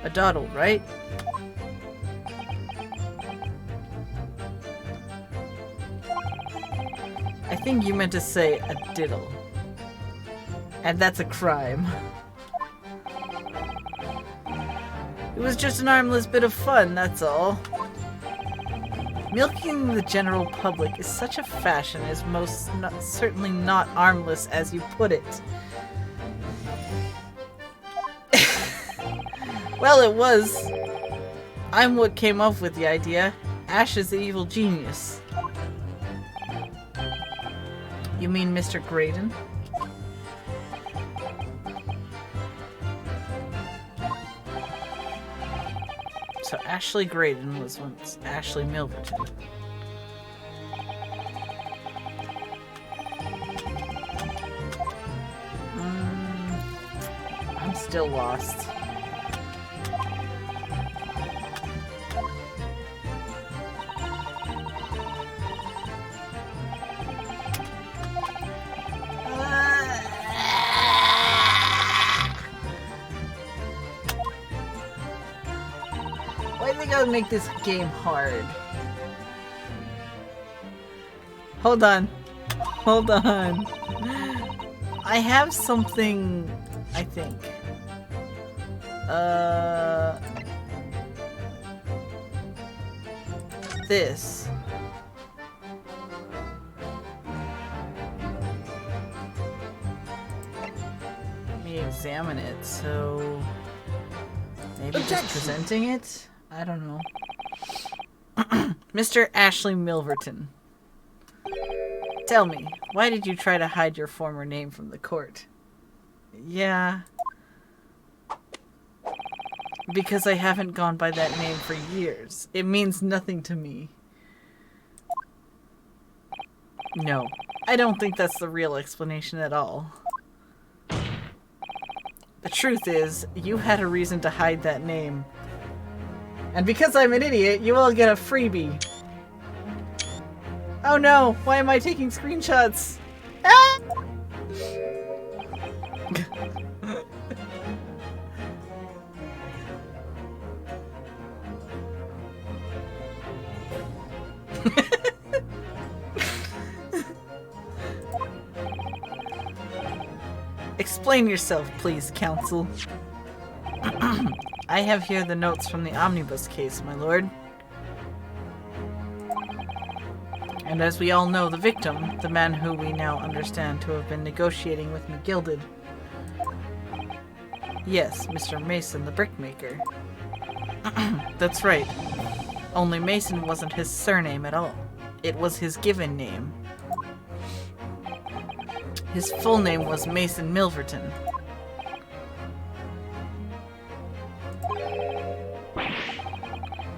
A dawdle, right? I think you meant to say a diddle. And that's a crime. It was just an armless bit of fun, that's all. Milking the general public is such a fashion is most certainly not armless as you put it. Well, it was. I'm what came up with the idea. Ash is the evil genius. You mean Mr. Graydon? So Ashley Graydon was once Ashley Milverton. I'm still lost. Why do they gotta make this game hard? Hold on. Hold on. I have something, I think. This. Let me examine it, so... Maybe just presenting it? I don't know. Mr. Ashley Milverton. Tell me, why did you try to hide your former name from the court? Yeah. Because I haven't gone by that name for years. It means nothing to me. No, I don't think that's the real explanation at all. The truth is, you had a reason to hide that name. And because I'm an idiot, you all get a freebie. Oh no, why am I taking screenshots? Ah! Explain yourself, please, counsel. I have here the notes from the omnibus case, my lord. And as we all know, the victim, the man who we now understand to have been negotiating with McGilded. Yes, Mr. Mason, the brickmaker. That's right. Only Mason wasn't his surname at all. It was his given name. His full name was Mason Milverton.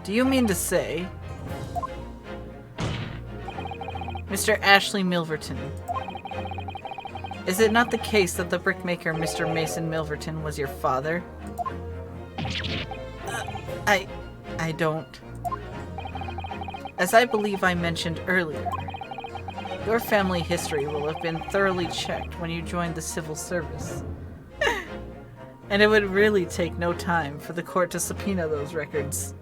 Do you mean to say... Mr. Ashley Milverton, is it not the case that the brickmaker Mr. Mason Milverton was your father? I don't. As I believe I mentioned earlier, your family history will have been thoroughly checked when you joined the civil service. And it would really take no time for the court to subpoena those records.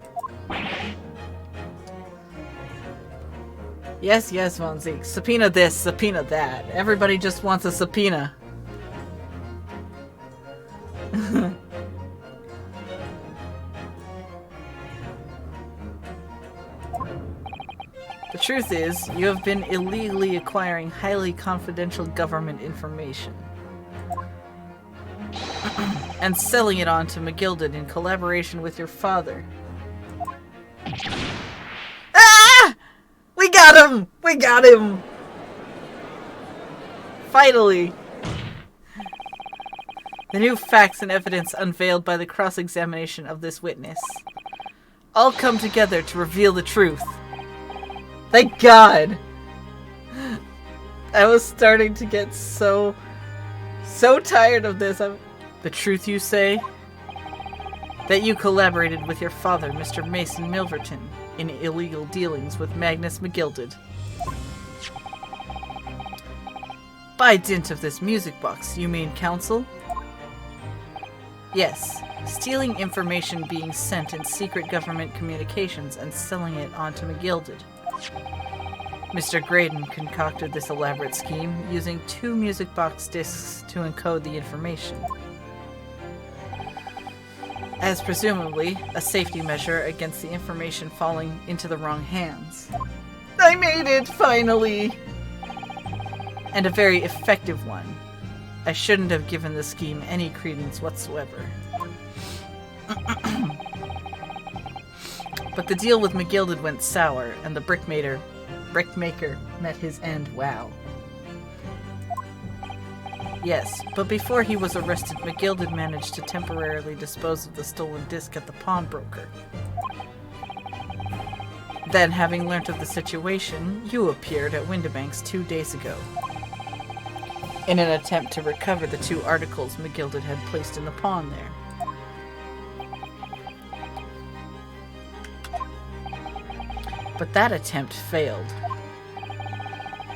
Yes, yes, Von Zeke. Subpoena this, subpoena that. Everybody just wants a subpoena. The truth is, you have been illegally acquiring highly confidential government information. And selling it on to McGilded in collaboration with your father, him! We got him! Finally! The new facts and evidence unveiled by the cross-examination of this witness all come together to reveal the truth. Thank God! I was starting to get so tired of this. The truth, you say? That you collaborated with your father, Mr. Mason Milverton, in illegal dealings with Magnus McGilded. By dint of this music box, you mean counsel? Yes, stealing information being sent in secret government communications and selling it onto McGilded. Mr. Graydon concocted this elaborate scheme using 2 music box discs to encode the information, as presumably a safety measure against the information falling into the wrong hands. I made it, finally! And a very effective one. I shouldn't have given the scheme any credence whatsoever. But the deal with McGilded went sour, and the brickmaker met his end. Wow. Yes, but before he was arrested, McGilded managed to temporarily dispose of the stolen disc at the pawnbroker. Then, having learnt of the situation, you appeared at Windibank's 2 days ago, in an attempt to recover the 2 articles McGilded had placed in the pawn there. But that attempt failed.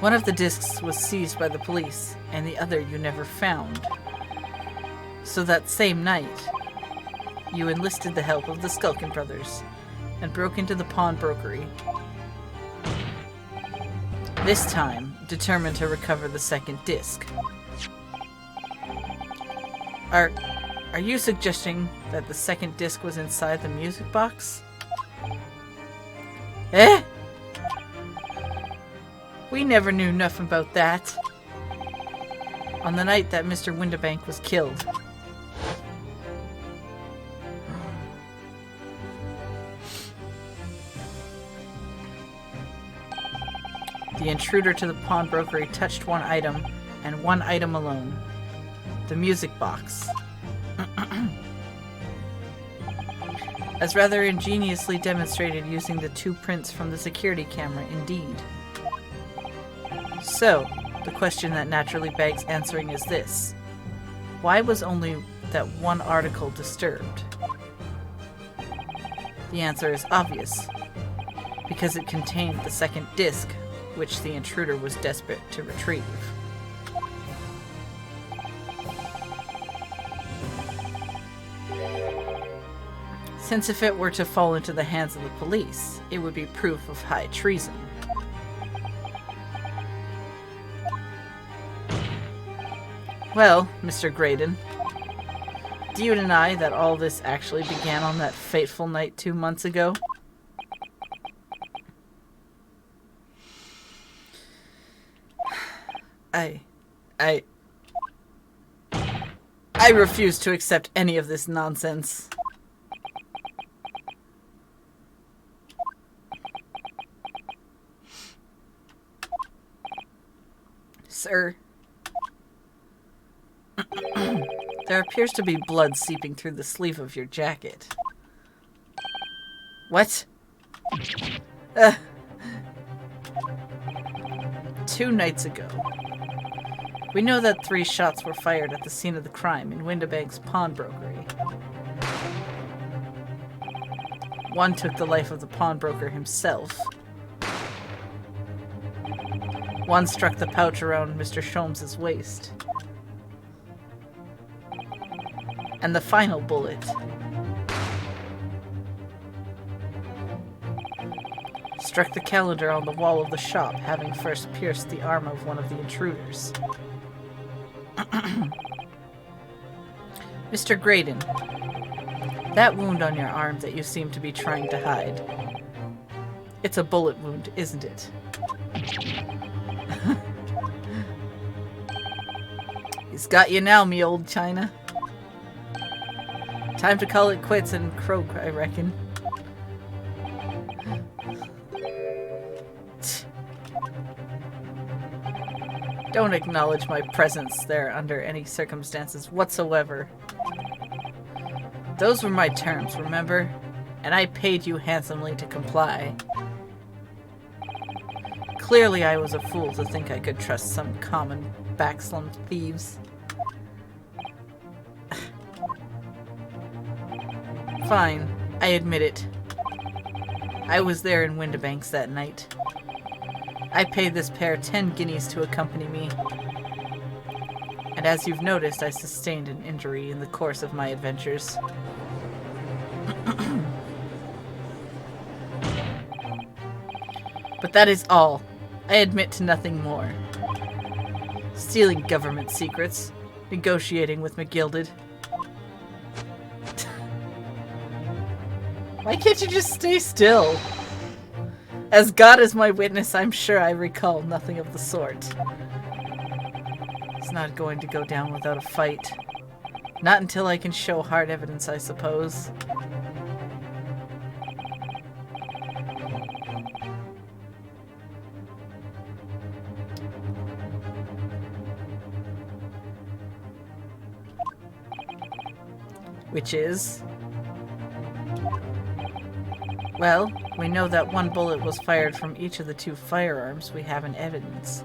One of the discs was seized by the police, and the other you never found. So that same night, you enlisted the help of the Skulkin brothers, and broke into the pawnbrokery. This time, determined to recover the second disc. Are you suggesting that the second disc was inside the music box? Eh? We never knew nothing about that. On the night that Mr. Windibank was killed. The intruder to the pawnbrokery touched one item, and one item alone. The music box. As rather ingeniously demonstrated using the 2 prints from the security camera, indeed. So, the question that naturally begs answering is this. Why was only that one article disturbed? The answer is obvious. Because it contained the second disc, which the intruder was desperate to retrieve. Since if it were to fall into the hands of the police, it would be proof of high treason. Well, Mr. Graydon, do you deny that all this actually began on that fateful night 2 months ago? I refuse to accept any of this nonsense. Sir, there appears to be blood seeping through the sleeve of your jacket. What? 2 nights ago. We know that 3 shots were fired at the scene of the crime in Windibank's pawnbrokery. 1 took the life of the pawnbroker himself. 1 struck the pouch around Mr. Sholmes's waist. And the final bullet struck the calendar on the wall of the shop, having first pierced the arm of one of the intruders. Mr. Graydon, that wound on your arm that you seem to be trying to hide, it's a bullet wound, isn't it? He's got you now, me old China. Time to call it quits and croak, I reckon. Don't acknowledge my presence there under any circumstances whatsoever. Those were my terms, remember? And I paid you handsomely to comply. Clearly I was a fool to think I could trust some common backslum thieves. Fine, I admit it. I was there in Windibanks that night. I paid this pair 10 guineas to accompany me. And as you've noticed, I sustained an injury in the course of my adventures. But that is all. I admit to nothing more. Stealing government secrets, negotiating with McGilded. Why can't you just stay still? As God is my witness, I'm sure I recall nothing of the sort. It's not going to go down without a fight. Not until I can show hard evidence, I suppose. Which is... Well, we know that one bullet was fired from each of the 2 firearms we have in evidence.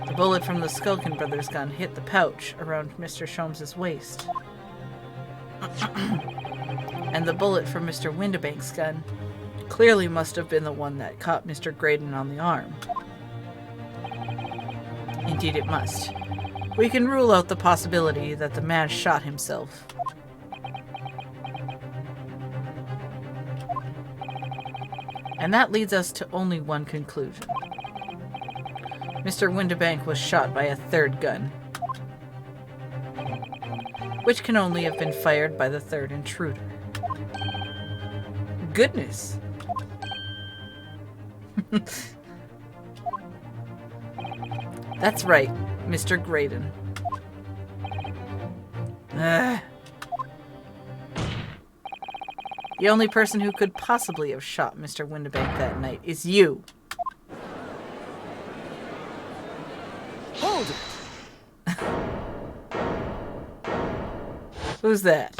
The bullet from the Skulkin brothers' gun hit the pouch around Mr. Sholmes' waist. And the bullet from Mr. Windibank's gun clearly must have been the one that caught Mr. Graydon on the arm. Indeed it must. We can rule out the possibility that the man shot himself. And that leads us to only one conclusion. Mr. Windibank was shot by a 3rd gun, which can only have been fired by the 3rd intruder. Goodness! That's right, Mr. Graydon. The only person who could possibly have shot Mr. Windibank that night is you. Hold it! Who's that?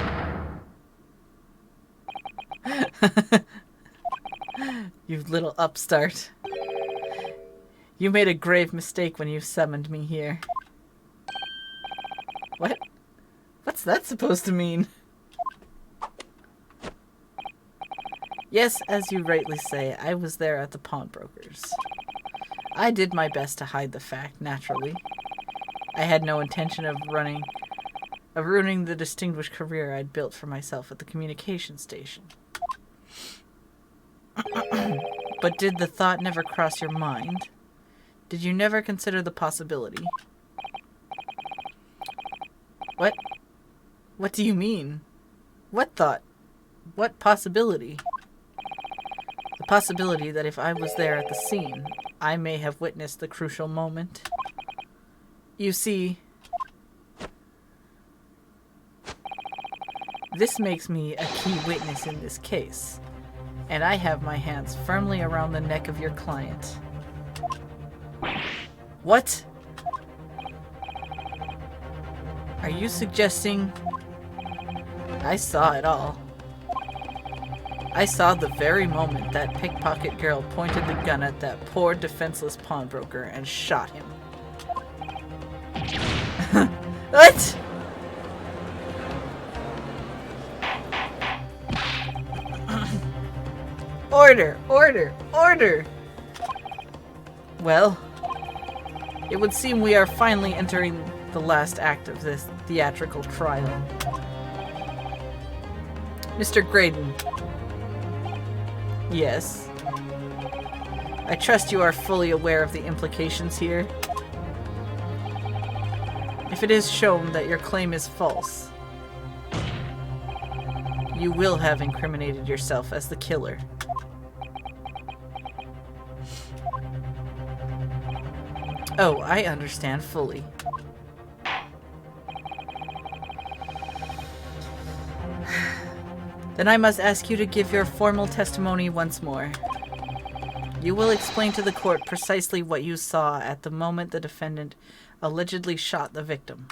You little upstart. You made a grave mistake when you summoned me here. What? What's that supposed to mean? Yes, as you rightly say, I was there at the pawnbroker's. I did my best to hide the fact, naturally. I had no intention of ruining the distinguished career I'd built for myself at the communication station. But did the thought never cross your mind? Did you never consider the possibility? What? What do you mean? What thought? What possibility? The possibility that if I was there at the scene, I may have witnessed the crucial moment. You see, this makes me a key witness in this case, and I have my hands firmly around the neck of your client. What? Are you suggesting... I saw it all. I saw the very moment that pickpocket girl pointed the gun at that poor defenseless pawnbroker and shot him. What? Order! Order! Order! Well, it would seem we are finally entering the last act of this theatrical trial. Mr. Graydon. Yes. I trust you are fully aware of the implications here. If it is shown that your claim is false, you will have incriminated yourself as the killer. Oh, I understand fully. Then I must ask you to give your formal testimony once more. You will explain to the court precisely what you saw at the moment the defendant allegedly shot the victim.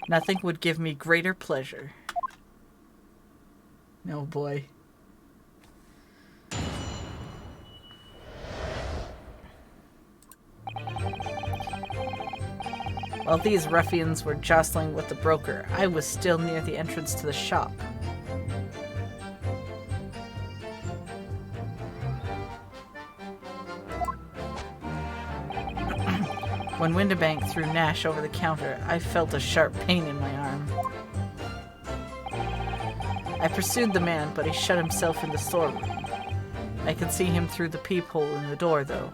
Nothing would give me greater pleasure. Oh boy. While these ruffians were jostling with the broker, I was still near the entrance to the shop. When Windibank threw Nash over the counter, I felt a sharp pain in my arm. I pursued the man, but he shut himself in the storeroom. I could see him through the peephole in the door, though.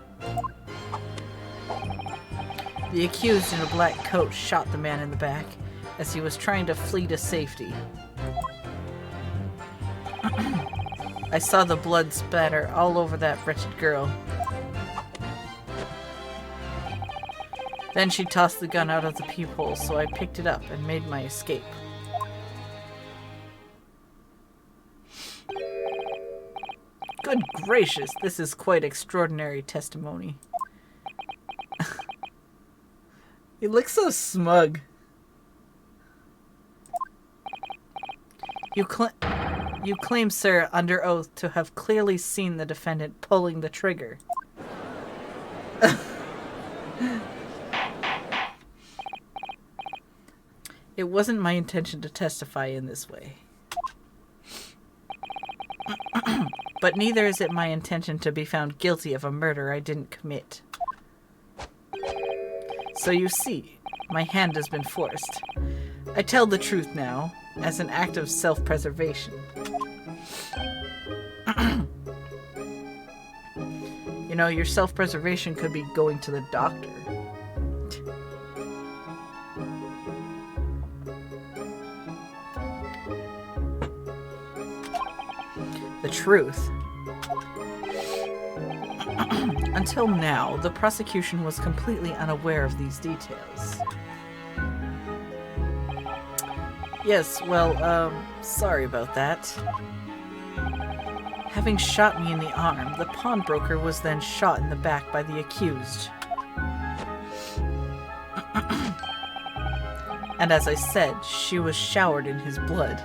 The accused in a black coat shot the man in the back as he was trying to flee to safety. I saw the blood spatter all over that wretched girl. Then she tossed the gun out of the peephole, so I picked it up and made my escape. Good gracious, this is quite extraordinary testimony. He looks so smug. You claim, sir, under oath, to have clearly seen the defendant pulling the trigger. It wasn't my intention to testify in this way. But neither is it my intention to be found guilty of a murder I didn't commit. So you see, my hand has been forced. I tell the truth now, as an act of self-preservation. You know, your self-preservation could be going to the doctor. The truth. Until now, the prosecution was completely unaware of these details. Yes, well, sorry about that. Having shot me in the arm, the pawnbroker was then shot in the back by the accused. And as I said, she was showered in his blood.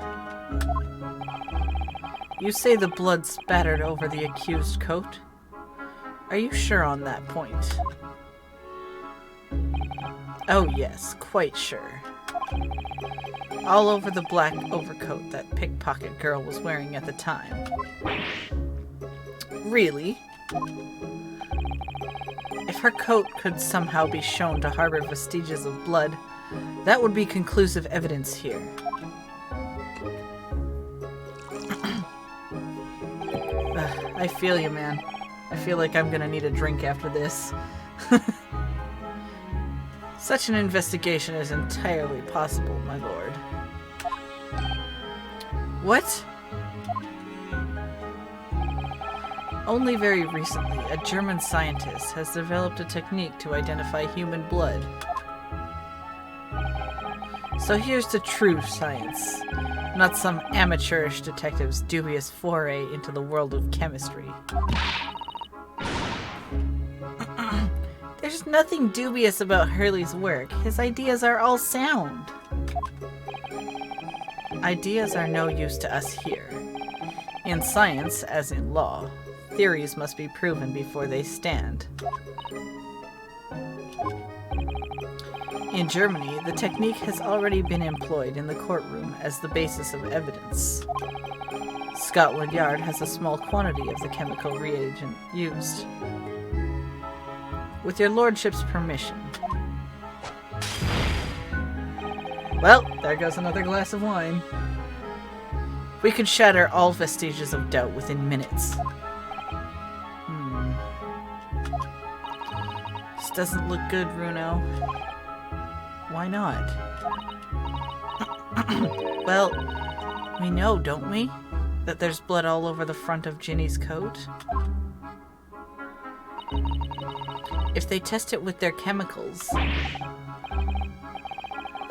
You say the blood spattered over the accused coat? Are you sure on that point? Oh yes, quite sure. All over the black overcoat that pickpocket girl was wearing at the time. Really? If her coat could somehow be shown to harbor vestiges of blood, that would be conclusive evidence here. I feel you, man. I feel like I'm gonna need a drink after this. Such an investigation is entirely possible, my lord. What? Only very recently, a German scientist has developed a technique to identify human blood. So here's to true science, not some amateurish detective's dubious foray into the world of chemistry. There's nothing dubious about Hurley's work. His ideas are all sound. Ideas are no use to us here. In science, as in law, theories must be proven before they stand. In Germany, the technique has already been employed in the courtroom as the basis of evidence. Scotland Yard has a small quantity of the chemical reagent used. With your lordship's permission. Well, there goes another glass of wine. We could shatter all vestiges of doubt within minutes. This doesn't look good, Runo. Why not? Well, we know, don't we? That there's blood all over the front of Ginny's coat? If they test it with their chemicals...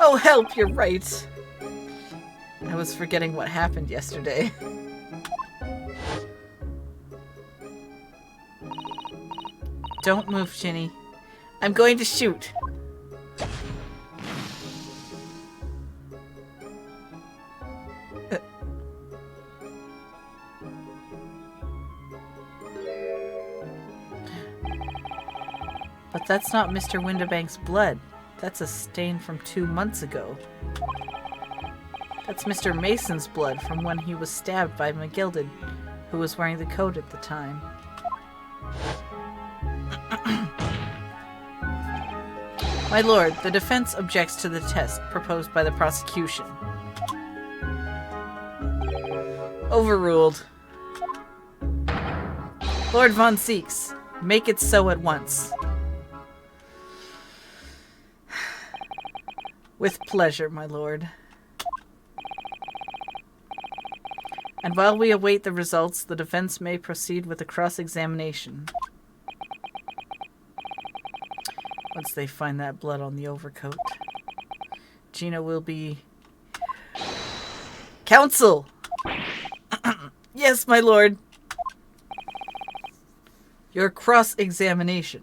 Oh, help! You're right! I was forgetting what happened yesterday. Don't move, Ginny. I'm going to shoot. But that's not Mr. Windibank's blood. That's a stain from 2 months ago. That's Mr. Mason's blood from when he was stabbed by McGilded, who was wearing the coat at the time. My lord, the defense objects to the test proposed by the prosecution. Overruled. Lord Von Seeks, make it so at once. With pleasure, my lord. And while we await the results, the defense may proceed with the cross-examination. Once they find that blood on the overcoat, Gina will be... Counsel! Yes, my lord. Your cross-examination.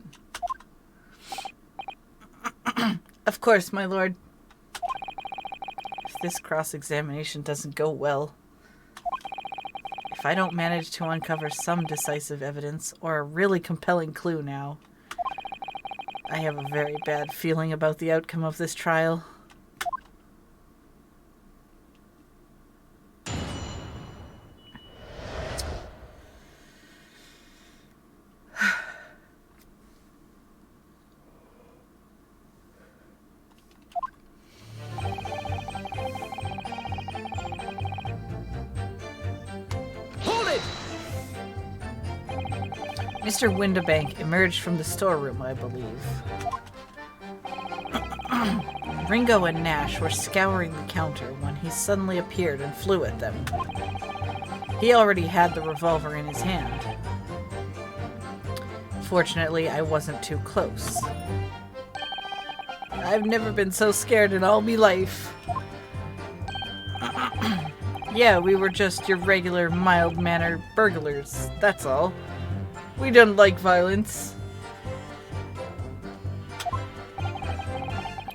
Of course, my lord. If this cross-examination doesn't go well, if I don't manage to uncover some decisive evidence or a really compelling clue now, I have a very bad feeling about the outcome of this trial. Mr. Windibank emerged from the storeroom, I believe. Ringo and Nash were scouring the counter when he suddenly appeared and flew at them. He already had the revolver in his hand. Fortunately, I wasn't too close. I've never been so scared in all me life. Yeah, we were just your regular mild-mannered burglars, that's all. We don't like violence.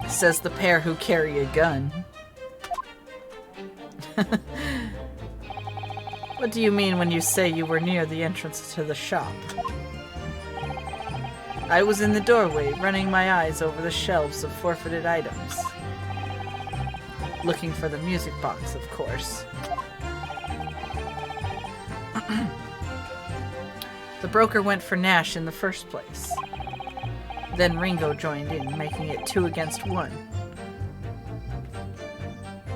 Says the pair who carry a gun. What do you mean when you say you were near the entrance to the shop? I was in the doorway, running my eyes over the shelves of forfeited items. Looking for the music box, of course. The broker went for Nash in the first place. Then Ringo joined in, making it 2 against 1.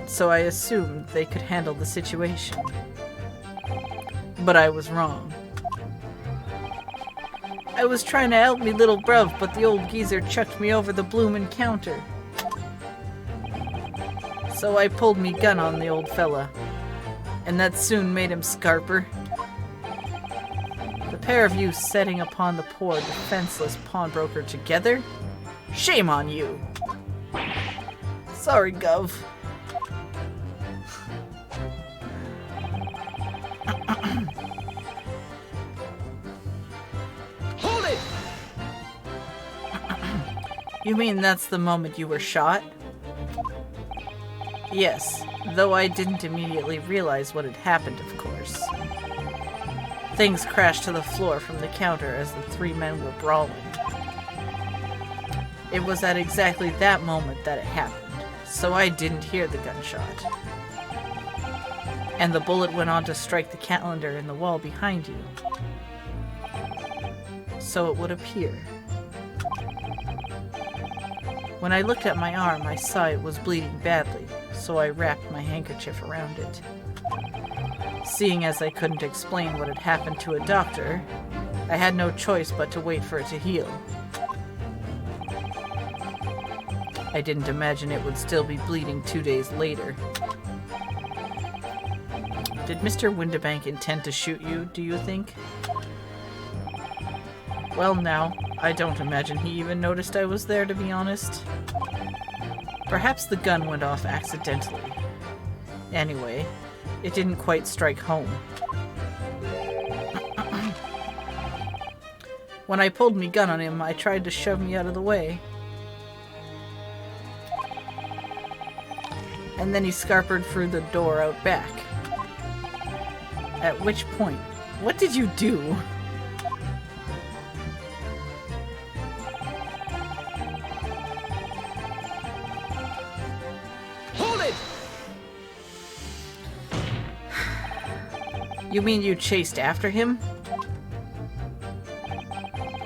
So I assumed they could handle the situation. But I was wrong. I was trying to help me little bruv, but the old geezer chucked me over the bloomin' counter. So I pulled me gun on the old fella, and that soon made him scarper. The pair of you setting upon the poor, defenseless pawnbroker together? Shame on you! Sorry, Gov. Hold it! You mean that's the moment you were shot? Yes, though I didn't immediately realize what had happened, of course. Things crashed to the floor from the counter as the 3 men were brawling. It was at exactly that moment that it happened, so I didn't hear the gunshot. And the bullet went on to strike the calendar in the wall behind you. So it would appear. When I looked at my arm, I saw it was bleeding badly, so I wrapped my handkerchief around it. Seeing as I couldn't explain what had happened to a doctor, I had no choice but to wait for it to heal. I didn't imagine it would still be bleeding 2 days later. Did Mr. Windibank intend to shoot you, do you think? Well now, I don't imagine he even noticed I was there, to be honest. Perhaps the gun went off accidentally. Anyway, it didn't quite strike home. When I pulled me gun on him, I tried to shove me out of the way. And then he scarpered through the door out back. At which point, what did you do? Hold it! You mean you chased after him?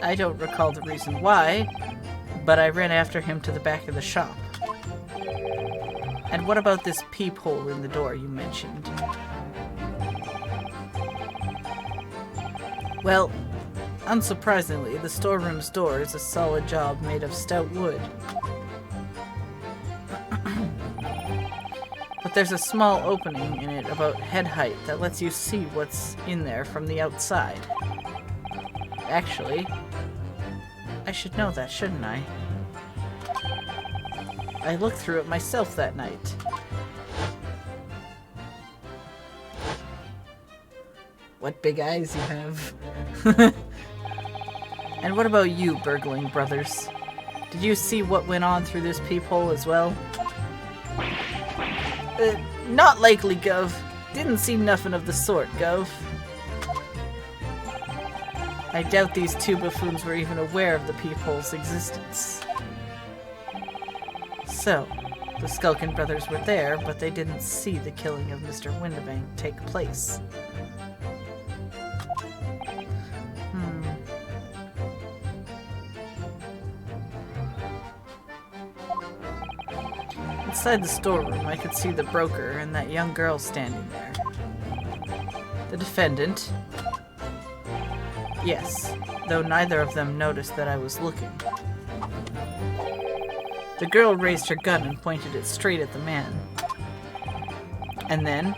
I don't recall the reason why, but I ran after him to the back of the shop. And what about this peephole in the door you mentioned? Well, unsurprisingly, the storeroom's door is a solid job made of stout wood. But there's a small opening in it about head height that lets you see what's in there from the outside. Actually, I should know that, shouldn't I? I looked through it myself that night. What big eyes you have. And what about you, burgling brothers? Did you see what went on through this peephole as well? Not likely, Gov. Didn't see nothing of the sort, Gov. I doubt these two buffoons were even aware of the peephole's existence. So, the Skulkin brothers were there, but they didn't see the killing of Mr. Windibank take place. Inside the storeroom, I could see the broker and that young girl standing there. The defendant. Yes, though neither of them noticed that I was looking. The girl raised her gun and pointed it straight at the man. And then,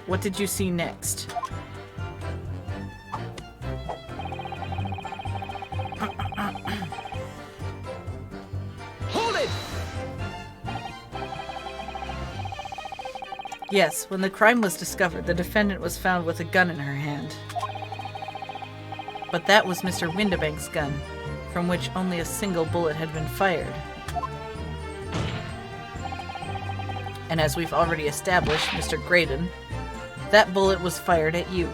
what did you see next? Hold it! Yes, when the crime was discovered, the defendant was found with a gun in her hand. But that was Mr. Windibank's gun, from which only a single bullet had been fired. And as we've already established, Mr. Graydon, that bullet was fired at you.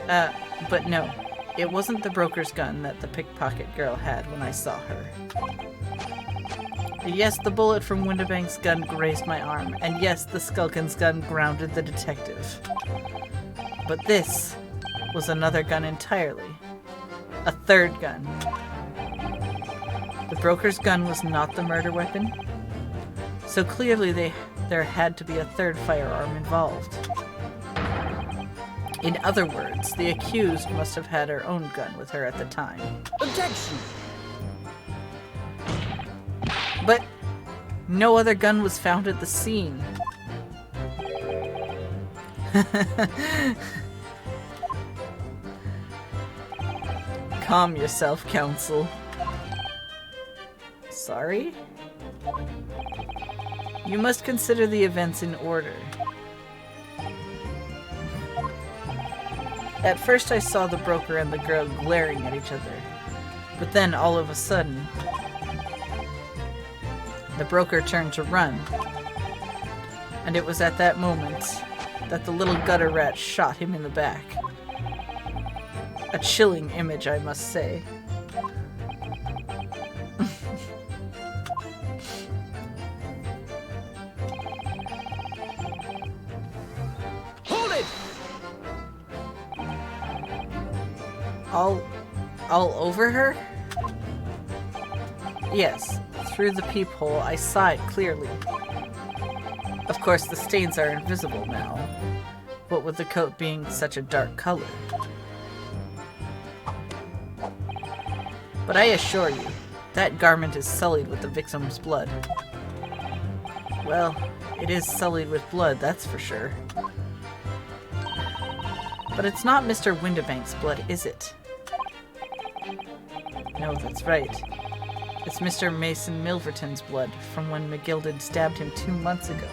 But no, it wasn't the broker's gun that the pickpocket girl had when I saw her. Yes, the bullet from Windibank's gun grazed my arm, and yes, the Skulkin's gun grounded the detective. But this was another gun entirely. A third gun. The broker's gun was not the murder weapon, so clearly there had to be a third firearm involved. In other words, the accused must have had her own gun with her at the time. Objection! But no other gun was found at the scene. Calm yourself, counsel. Sorry? You must consider the events in order. At first I saw the broker and the girl glaring at each other, but then all of a sudden, the broker turned to run, and it was at that moment that the little gutter rat shot him in the back. A chilling image, I must say. Hold it! All over her? Yes, through the peephole I saw it clearly. Of course, the stains are invisible now, what with the coat being such a dark color. But I assure you, that garment is sullied with the victim's blood. Well, it is sullied with blood, that's for sure. But it's not Mr. Windibank's blood, is it? No, that's right. It's Mr. Mason Milverton's blood from when McGilded stabbed him 2 months ago.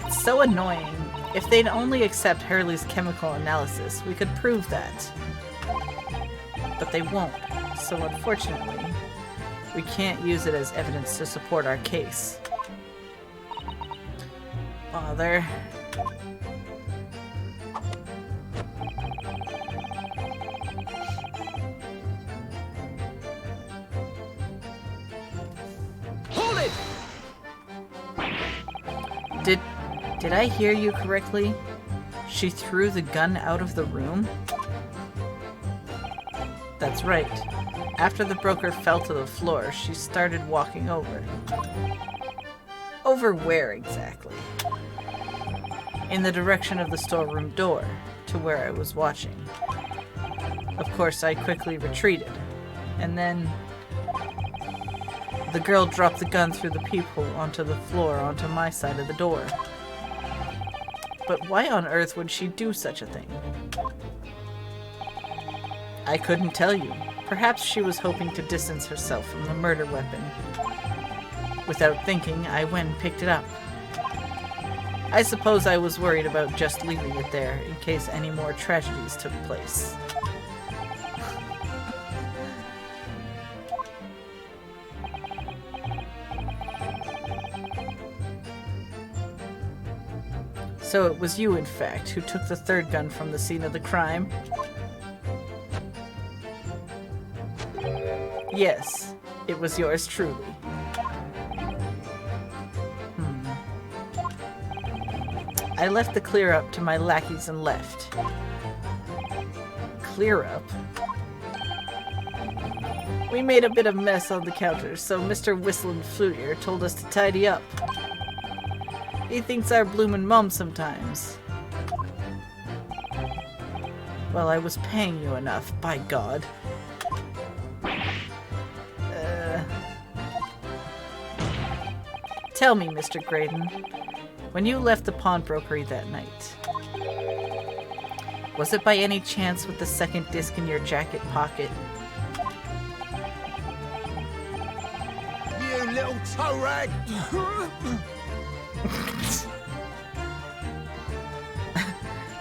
It's so annoying If they'd only accept Hurley's chemical analysis, we could prove that. But they won't, so unfortunately, we can't use it as evidence to support our case. Bother. Hold it! Did I hear you correctly? She threw the gun out of the room? That's right. After the broker fell to the floor, she started walking over. Over where exactly? In the direction of the storeroom door, to where I was watching. Of course, I quickly retreated. And then the girl dropped the gun through the peephole onto the floor onto my side of the door. But why on earth would she do such a thing? I couldn't tell you. Perhaps she was hoping to distance herself from the murder weapon. Without thinking, I went and picked it up. I suppose I was worried about just leaving it there in case any more tragedies took place. So it was you, in fact, who took the third gun from the scene of the crime? Yes, it was yours truly. I left the clear up to my lackeys and left. Clear up? We made a bit of mess on the counter, so Mr. Whistling Flutier told us to tidy up. He thinks our bloomin' mum sometimes. Well, I was paying you enough, by God. Tell me, Mr. Graydon, when you left the pawnbrokery that night, was it by any chance with the second disc in your jacket pocket? You little toe rag!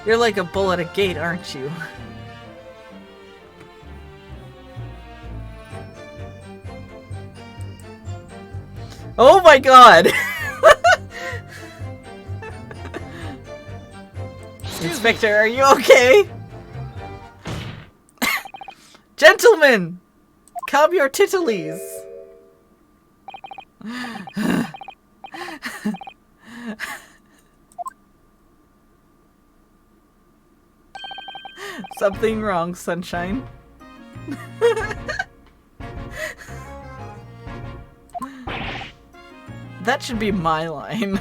You're like a bull at a gate, aren't you? Oh my God! Inspector, are you okay? Gentlemen! Calm your titties! Something wrong, sunshine. That should be my line.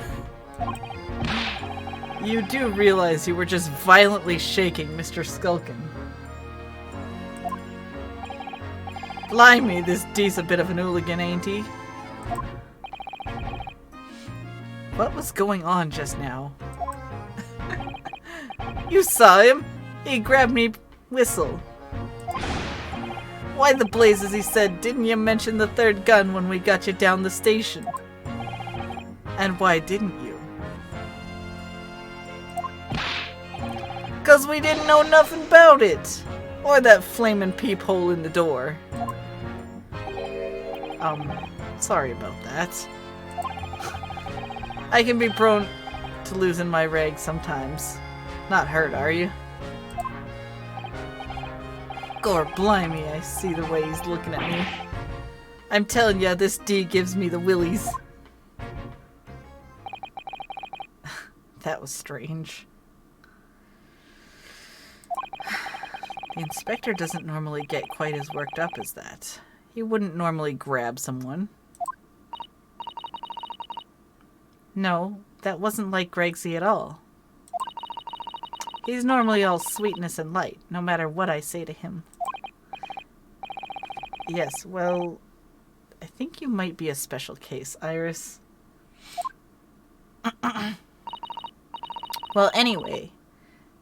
You do realize you were just violently shaking Mr. Skulkin. Blimey, this D's a bit of an hooligan, ain't he? What was going on just now? You saw him? He grabbed me whistle. Why the blazes, he said, didn't you mention the third gun when we got you down the station? And why didn't you? 'Cause we didn't know nothing about it! Or that flamin' peephole in the door. Sorry about that. I can be prone to losing my rag sometimes. Not hurt, are you? Gore blimey, I see the way he's looking at me. I'm telling ya, this D gives me the willies. That was strange. The inspector doesn't normally get quite as worked up as that. He wouldn't normally grab someone. No, that wasn't like Gregsy at all. He's normally all sweetness and light, no matter what I say to him. Yes, well, I think you might be a special case, Iris. Well, anyway,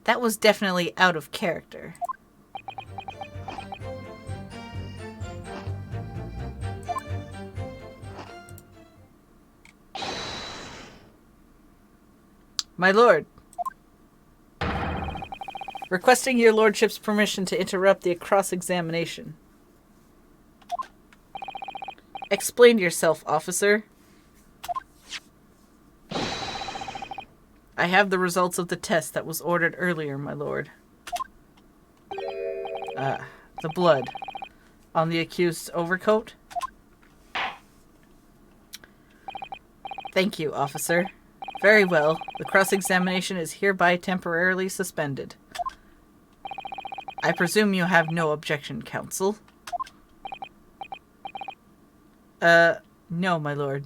that was definitely out of character. My lord, Requesting your lordship's permission to interrupt the cross-examination. Explain yourself, officer. I have the results of the test that was ordered earlier, my lord. The blood. On the accused's overcoat? Thank you, officer. Very well. The cross-examination is hereby temporarily suspended. I presume you have no objection, counsel? No, my lord.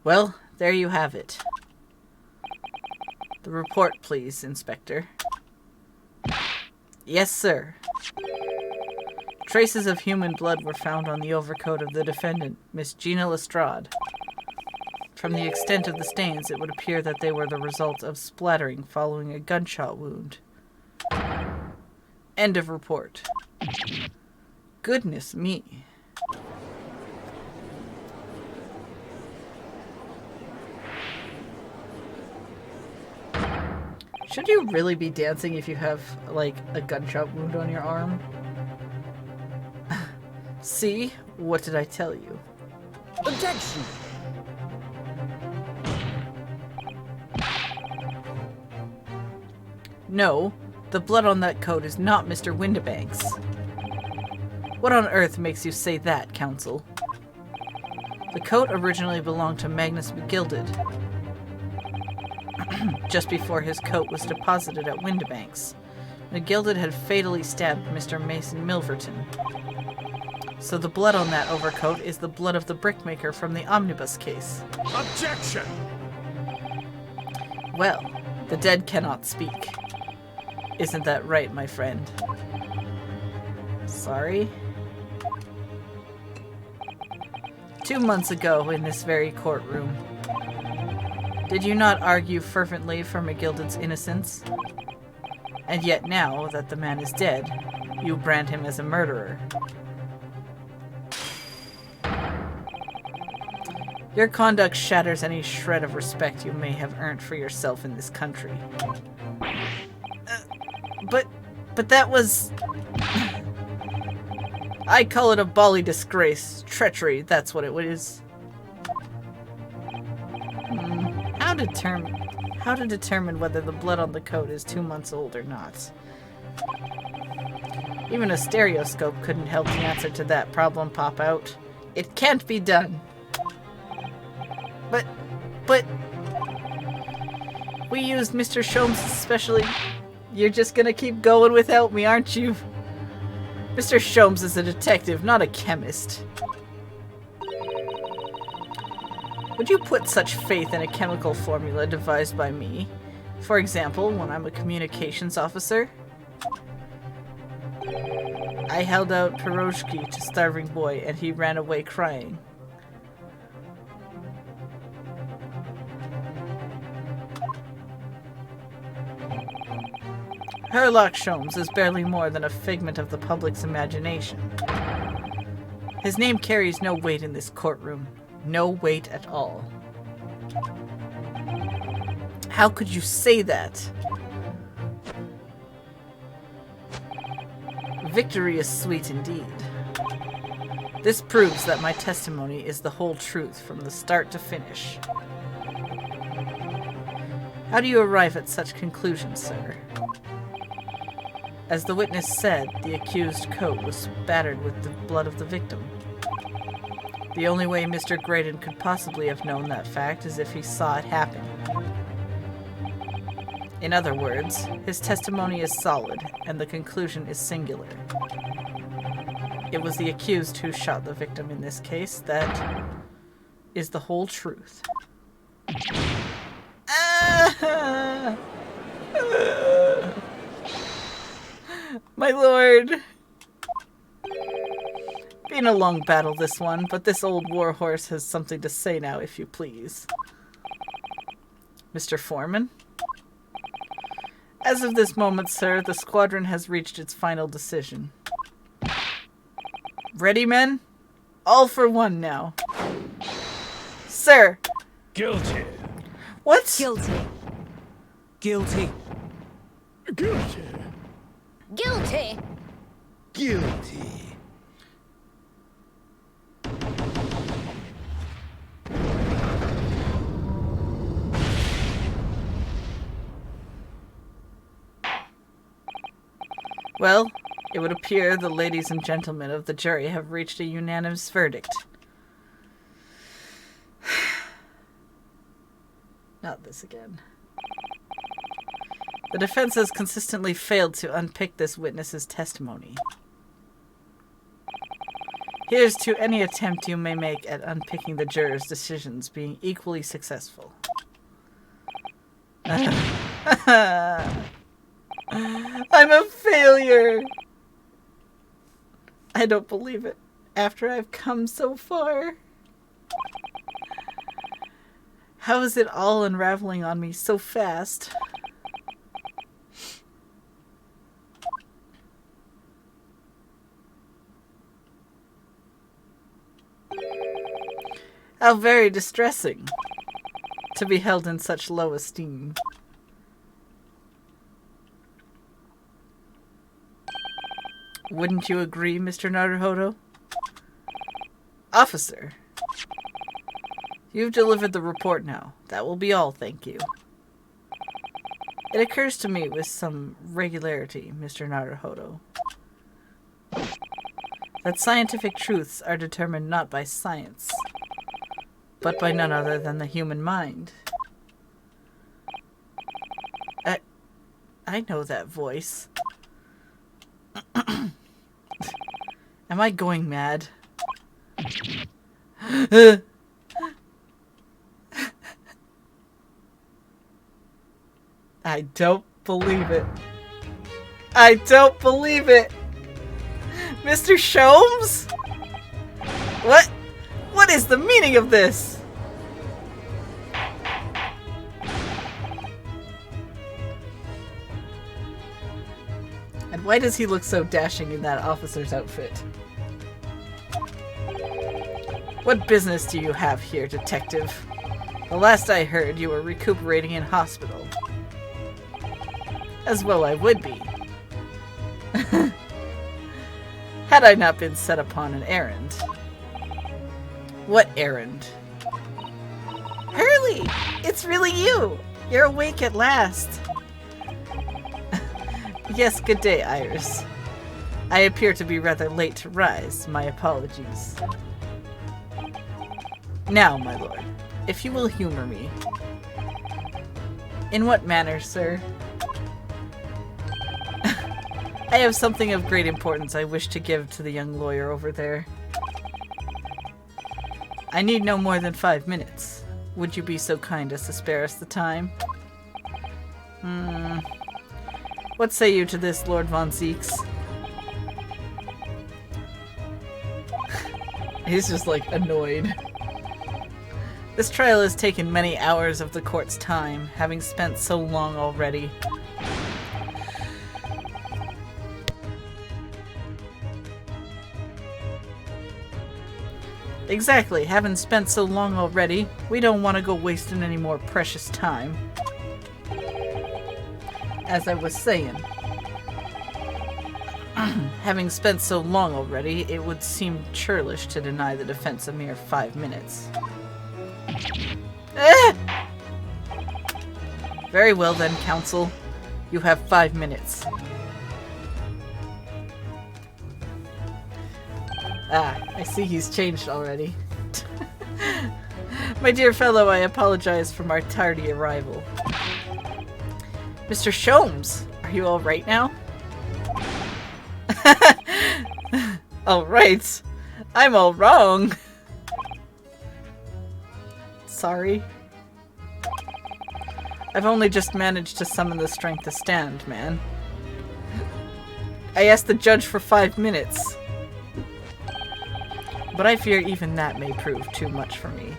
Well, there you have it. The report, please, Inspector. Yes, sir. Traces of human blood were found on the overcoat of the defendant, Miss Gina Lestrade. From the extent of the stains, it would appear that they were the result of splattering following a gunshot wound. End of report. Goodness me. Should you really be dancing if you have, like, a gunshot wound on your arm? See? What did I tell you? Objection! No, the blood on that coat is not Mr. Windibank's. What on earth makes you say that, counsel? The coat originally belonged to Magnus McGilded, just before his coat was deposited at Windibank's. McGilded had fatally stabbed Mr. Mason Milverton. So the blood on that overcoat is the blood of the brickmaker from the omnibus case. Objection! Well, the dead cannot speak. Isn't that right, my friend? Sorry? 2 months ago, in this very courtroom, did you not argue fervently for McGilded's innocence? And yet now that the man is dead, you brand him as a murderer. Your conduct shatters any shred of respect you may have earned for yourself in this country. But that was... I call it a bally disgrace. Treachery, that's what it is. How to determine whether the blood on the coat is 2 months old or not? Even a stereoscope couldn't help the answer to that problem pop out. It can't be done. But... We used Mr. Sholmes especially... You're just gonna keep going without me, aren't you? Mr. Sholmes is a detective, not a chemist. Would you put such faith in a chemical formula devised by me? For example, when I'm a communications officer? I held out pierogi to starving boy and he ran away crying. Herlock Sholmes is barely more than a figment of the public's imagination. His name carries no weight in this courtroom. No weight at all. How could you say that? Victory is sweet indeed. This proves that my testimony is the whole truth from the start to finish. How do you arrive at such conclusions, sir? As the witness said, the accused coat was spattered with the blood of the victim. The only way Mr. Graydon could possibly have known that fact is if he saw it happen. In other words, his testimony is solid, and the conclusion is singular. It was the accused who shot the victim in this case. That is the whole truth. My lord. Been a long battle, this one, but this old warhorse has something to say now, if you please. Mr. Foreman? As of this moment, sir, the squadron has reached its final decision. Ready, men? All for one now. Sir! Guilty. What? Guilty. Guilty. Guilty. Guilty. Guilty. Well, it would appear the ladies and gentlemen of the jury have reached a unanimous verdict. Not this again. The defense has consistently failed to unpick this witness's testimony. Here's to any attempt you may make at unpicking the jurors' decisions being equally successful. I'm a failure! I don't believe it, after I've come so far. How is it all unraveling on me so fast? How very distressing to be held in such low esteem. Wouldn't you agree, Mr. Naruhodo? Officer, you've delivered the report now. That will be all, thank you. It occurs to me with some regularity, Mr. Naruhodo, that scientific truths are determined not by science, but by none other than the human mind. I know that voice. Am I going mad? I don't believe it. I don't believe it! Mr. Sholmes? What is the meaning of this? And why does he look so dashing in that officer's outfit? What business do you have here, detective? The last I heard, you were recuperating in hospital. As well I would be. Had I not been set upon an errand. What errand? Hurley! It's really you! You're awake at last. Yes, good day, Iris. I appear to be rather late to rise. My apologies. Now, my lord, if you will humor me. In what manner, sir? I have something of great importance I wish to give to the young lawyer over there. I need no more than 5 minutes. Would you be so kind as to spare us the time? What say you to this, Lord Von Zieks? He's just, like, annoyed. This trial has taken many hours of the court's time, having spent so long already. Exactly, having spent so long already, we don't want to go wasting any more precious time. As I was saying, having spent so long already, it would seem churlish to deny the defense a mere 5 minutes. Very well then, counsel. You have 5 minutes. Ah, I see he's changed already. My dear fellow, I apologize for my tardy arrival. Mr. Sholmes, are you alright now? Alright. I'm all wrong. Sorry. I've only just managed to summon the strength to stand, man. I asked the judge for 5 minutes. But I fear even that may prove too much for me.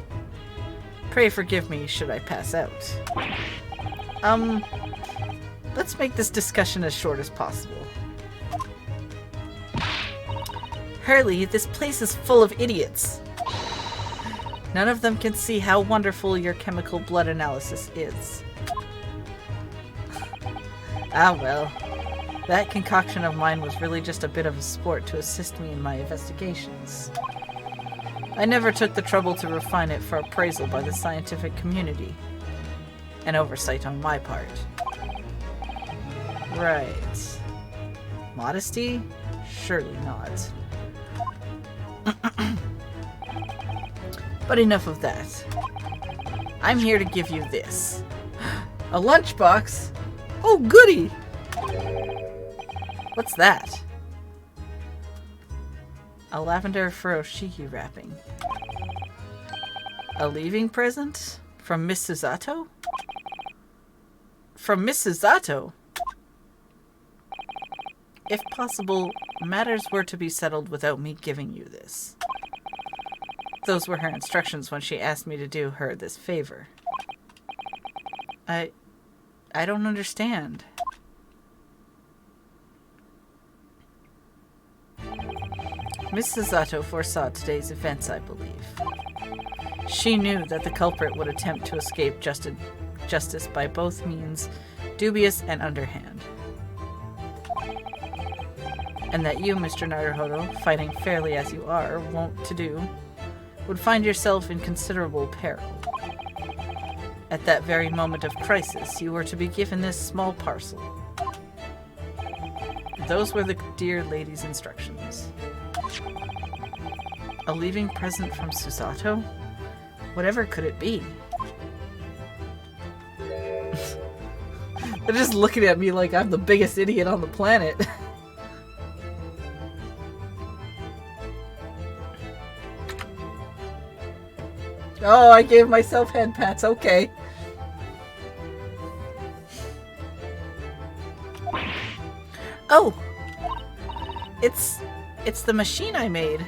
Pray forgive me should I pass out. Let's make this discussion as short as possible. Hurley, this place is full of idiots. None of them can see how wonderful your chemical blood analysis is. Ah well. That concoction of mine was really just a bit of a sport to assist me in my investigations. I never took the trouble to refine it for appraisal by the scientific community. An oversight on my part. Right. Modesty? Surely not. But enough of that. I'm here to give you this. A lunchbox? Oh, goody! What's that? A lavender furoshiki wrapping. A leaving present? From Miss Susato? From Miss Susato? If possible, matters were to be settled without me giving you this. Those were her instructions when she asked me to do her this favor. I don't understand. Miss Susato foresaw today's events, I believe. She knew that the culprit would attempt to escape justice by both means, dubious and underhand. And that you, Mr. Naruhodo, fighting fairly as you are, wont to do, would find yourself in considerable peril. At that very moment of crisis, you were to be given this small parcel. Those were the dear lady's instructions. A leaving present from Susato? Whatever could it be? They're just looking at me like I'm the biggest idiot on the planet. Oh, I gave myself head pats, okay. Oh! It's the machine I made.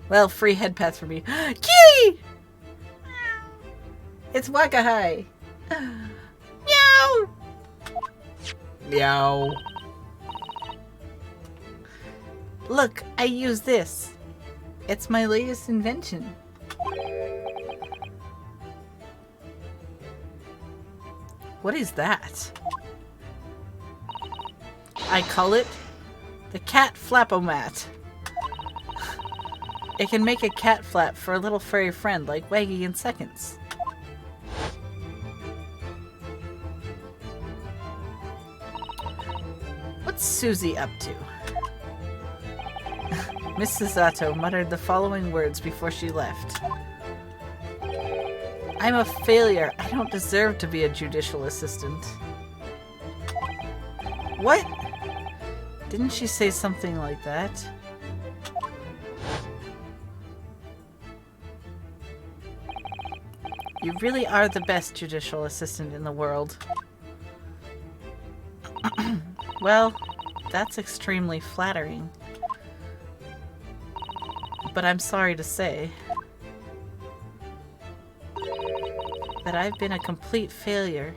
Well, free head pats for me. Kitty! It's Wakahai. Meow! Meow. Look, I use this. It's my latest invention. What is that? I call it the cat flapomat. It can make a cat flap for a little furry friend like Waggy in seconds. What's Susie up to? Miss Susato muttered the following words before she left. I'm a failure. I don't deserve to be a judicial assistant. What? Didn't she say something like that? You really are the best judicial assistant in the world. Well, that's extremely flattering. But I'm sorry to say that I've been a complete failure.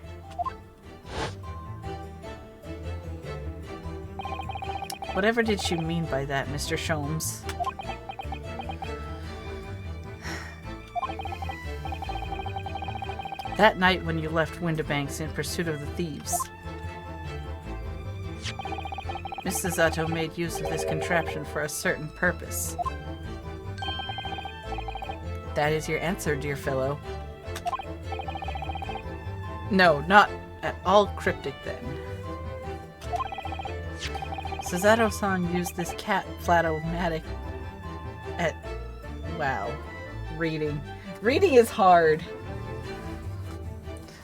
Whatever did you mean by that, Mr. Sholmes? That night when you left Windibanks in pursuit of the thieves, Miss Susato made use of this contraption for a certain purpose. That is your answer, dear fellow. No, not at all cryptic then. Susato-san used this cat flatomatic at... Wow. Reading. Reading is hard.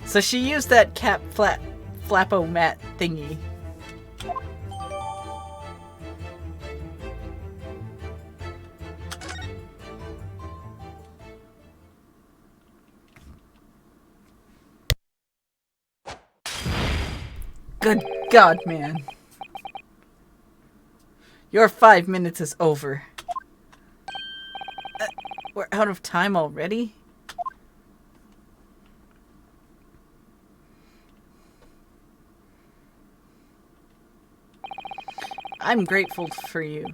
So she used that cat flapomat thingy. Good God, man. Your 5 minutes is over. We're out of time already? I'm grateful for you.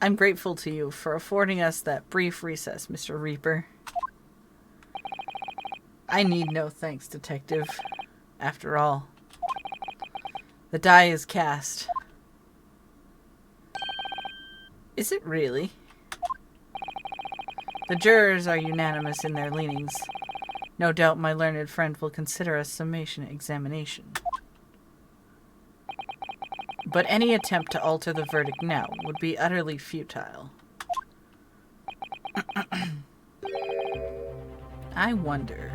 I'm grateful to you for affording us that brief recess, Mr. Reaper. I need no thanks, Detective. After all, the die is cast. Is it really? The jurors are unanimous in their leanings. No doubt my learned friend will consider a summation examination. But any attempt to alter the verdict now would be utterly futile. I wonder...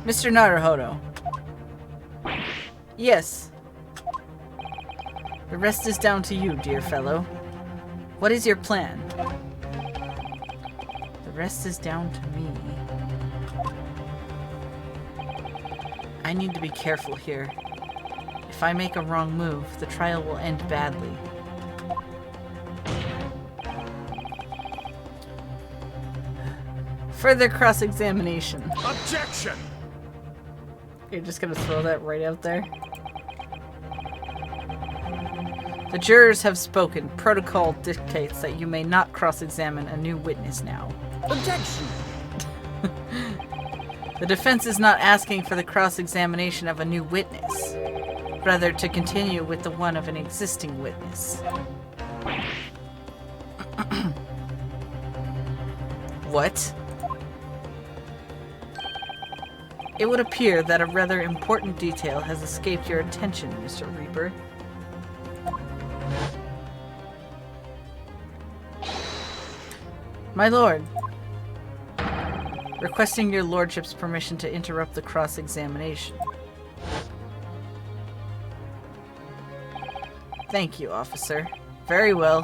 Mr. Naruhodo. Yes. The rest is down to you, dear fellow. What is your plan? The rest is down to me. I need to be careful here. If I make a wrong move, the trial will end badly. Further cross-examination. Objection! You're just gonna throw that right out there? The jurors have spoken. Protocol dictates that you may not cross-examine a new witness now. Objection! The defense is not asking for the cross-examination of a new witness, rather to continue with the one of an existing witness. What? It would appear that a rather important detail has escaped your attention, Mr. Reaper. My lord, requesting your lordship's permission to interrupt the cross-examination. Thank you, officer. Very well.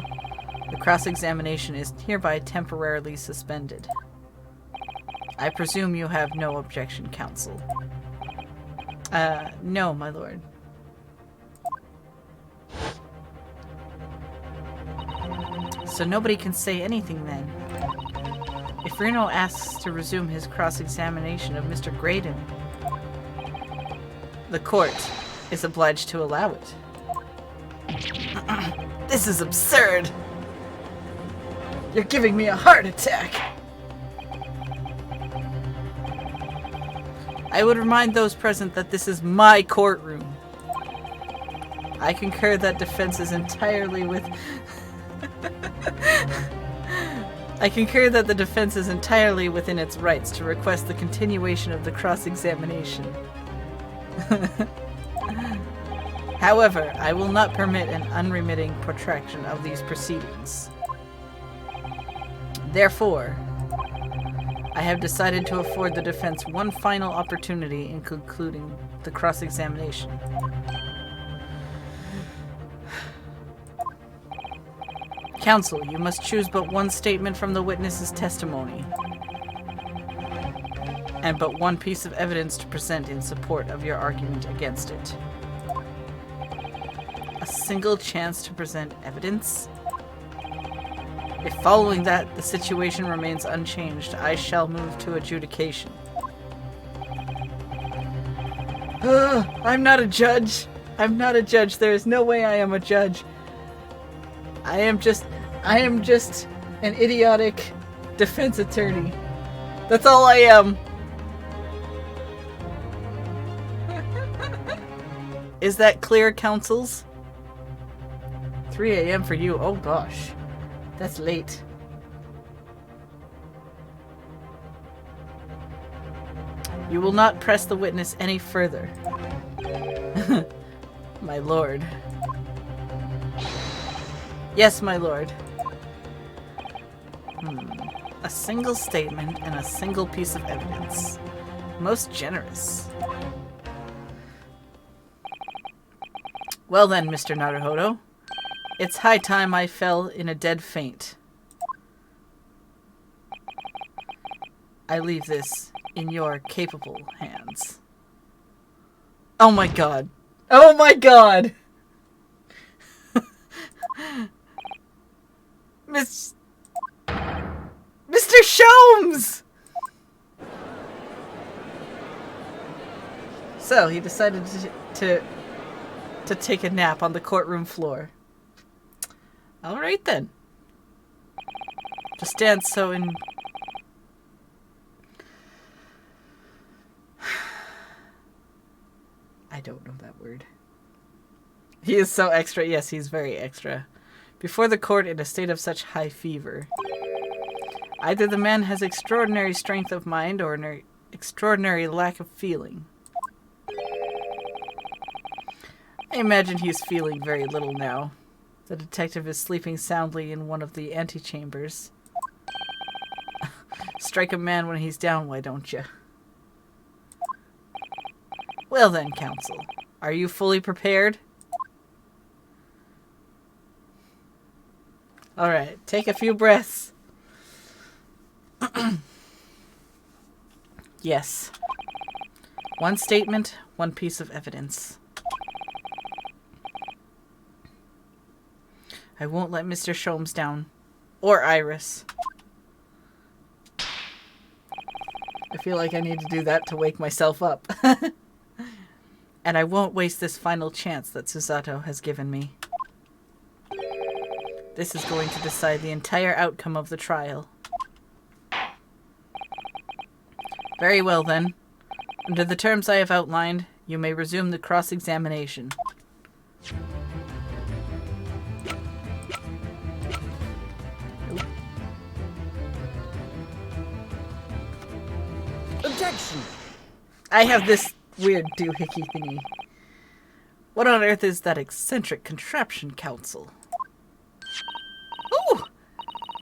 The cross-examination is hereby temporarily suspended. I presume you have no objection, counsel. No, my lord. So nobody can say anything then. If Reno asks to resume his cross-examination of Mr. Graydon, the court is obliged to allow it. This is absurd! You're giving me a heart attack! I would remind those present that this is my courtroom. I concur that defense is entirely with... I concur that the defense is entirely within its rights to request the continuation of the cross-examination. However, I will not permit an unremitting protraction of these proceedings. Therefore, I have decided to afford the defense one final opportunity in concluding the cross-examination. Counsel, you must choose but one statement from the witness's testimony, and but one piece of evidence to present in support of your argument against it. A single chance to present evidence? If following that, the situation remains unchanged, I shall move to adjudication. I'm not a judge. I'm not a judge. There is no way I am a judge. I am just an idiotic defense attorney. That's all I am. Is that clear, counsels? 3 a.m. for you. Oh gosh. That's late. You will not press the witness any further. My lord. Yes, my lord. A single statement and a single piece of evidence. Most generous. Well then, Mr. Naruhodo. It's high time I fell in a dead faint. I leave this in your capable hands. Oh my god. Oh my god! Mr. Sholmes! So, he decided to to take a nap on the courtroom floor. All right then. To stand so in... I don't know that word. He is so extra. Yes, he's very extra. Before the court in a state of such high fever. Either the man has extraordinary strength of mind or an extraordinary lack of feeling. I imagine he's feeling very little now. The detective is sleeping soundly in one of the antechambers. Strike a man when he's down, why don't you? Well then, counsel, are you fully prepared? Alright, take a few breaths. Yes. One statement, one piece of evidence. I won't let Mr. Sholmes down. Or Iris. I feel like I need to do that to wake myself up. And I won't waste this final chance that Susato has given me. This is going to decide the entire outcome of the trial. Very well then. Under the terms I have outlined, you may resume the cross-examination. Objection! I have this weird doohickey thingy. What on earth is that eccentric contraption, counsel? Ooh!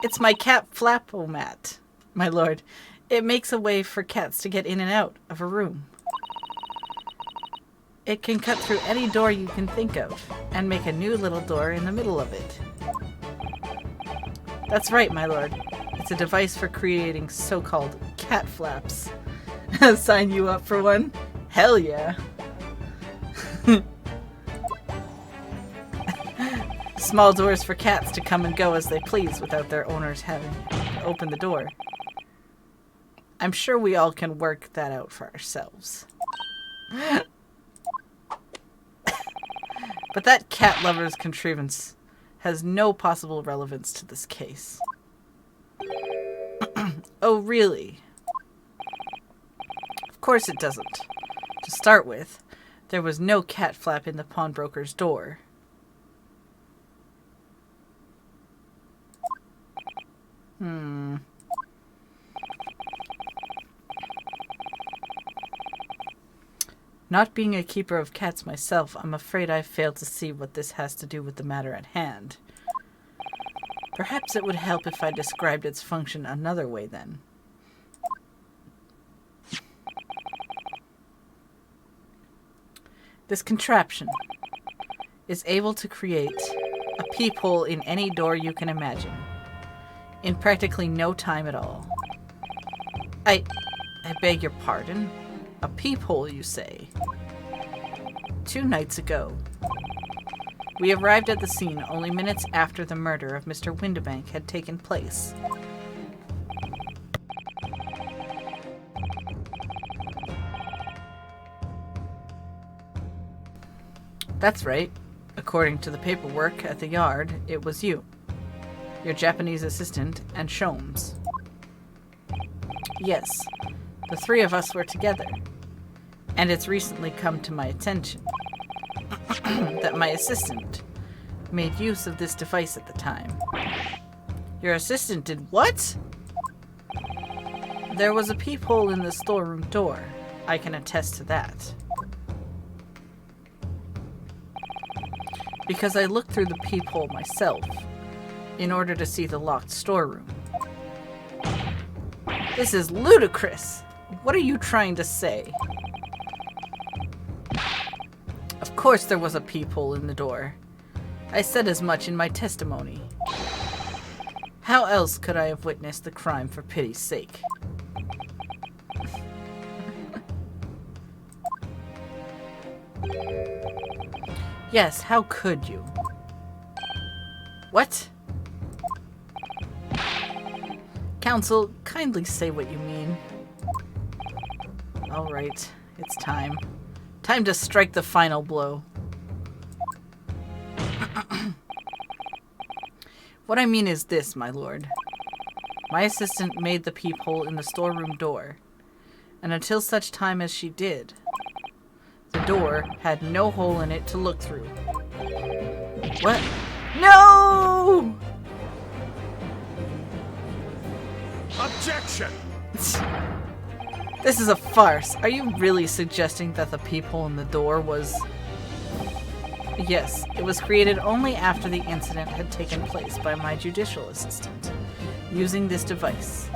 It's my cat flapomat, my lord. It makes a way for cats to get in and out of a room. It can cut through any door you can think of, and make a new little door in the middle of it. That's right, my lord. It's a device for creating so-called cat flaps. Sign you up for one? Hell yeah. Small doors for cats to come and go as they please without their owners having to open the door. I'm sure we all can work that out for ourselves. But that cat lover's contrivance has no possible relevance to this case. Oh, really? Of course it doesn't. To start with, there was no cat flap in the pawnbroker's door. Not being a keeper of cats myself, I'm afraid I've failed to see what this has to do with the matter at hand. Perhaps it would help if I described its function another way then. This contraption is able to create a peephole in any door you can imagine, in practically no time at all. I beg your pardon? A peephole, you say? 2 nights ago, we arrived at the scene only minutes after the murder of Mr. Windibank had taken place. That's right. According to the paperwork at the yard, it was you, your Japanese assistant, and Sholmes. Yes, the 3 of us were together, and it's recently come to my attention that my assistant made use of this device at the time. Your assistant did what? There was a peephole in the storeroom door. I can attest to that. Because I looked through the peephole myself in order to see the locked storeroom. This is ludicrous! What are you trying to say? Of course there was a peephole in the door. I said as much in my testimony. How else could I have witnessed the crime for pity's sake? Yes, how could you? What? Counsel, kindly say what you mean. Alright, it's time. Time to strike the final blow. What I mean is this, my lord. My assistant made the peephole in the storeroom door, and until such time as she did, the door had no hole in it to look through. What? No! Objection! This is a farce. Are you really suggesting that the peephole in the door was... Yes, it was created only after the incident had taken place by my judicial assistant, using this device.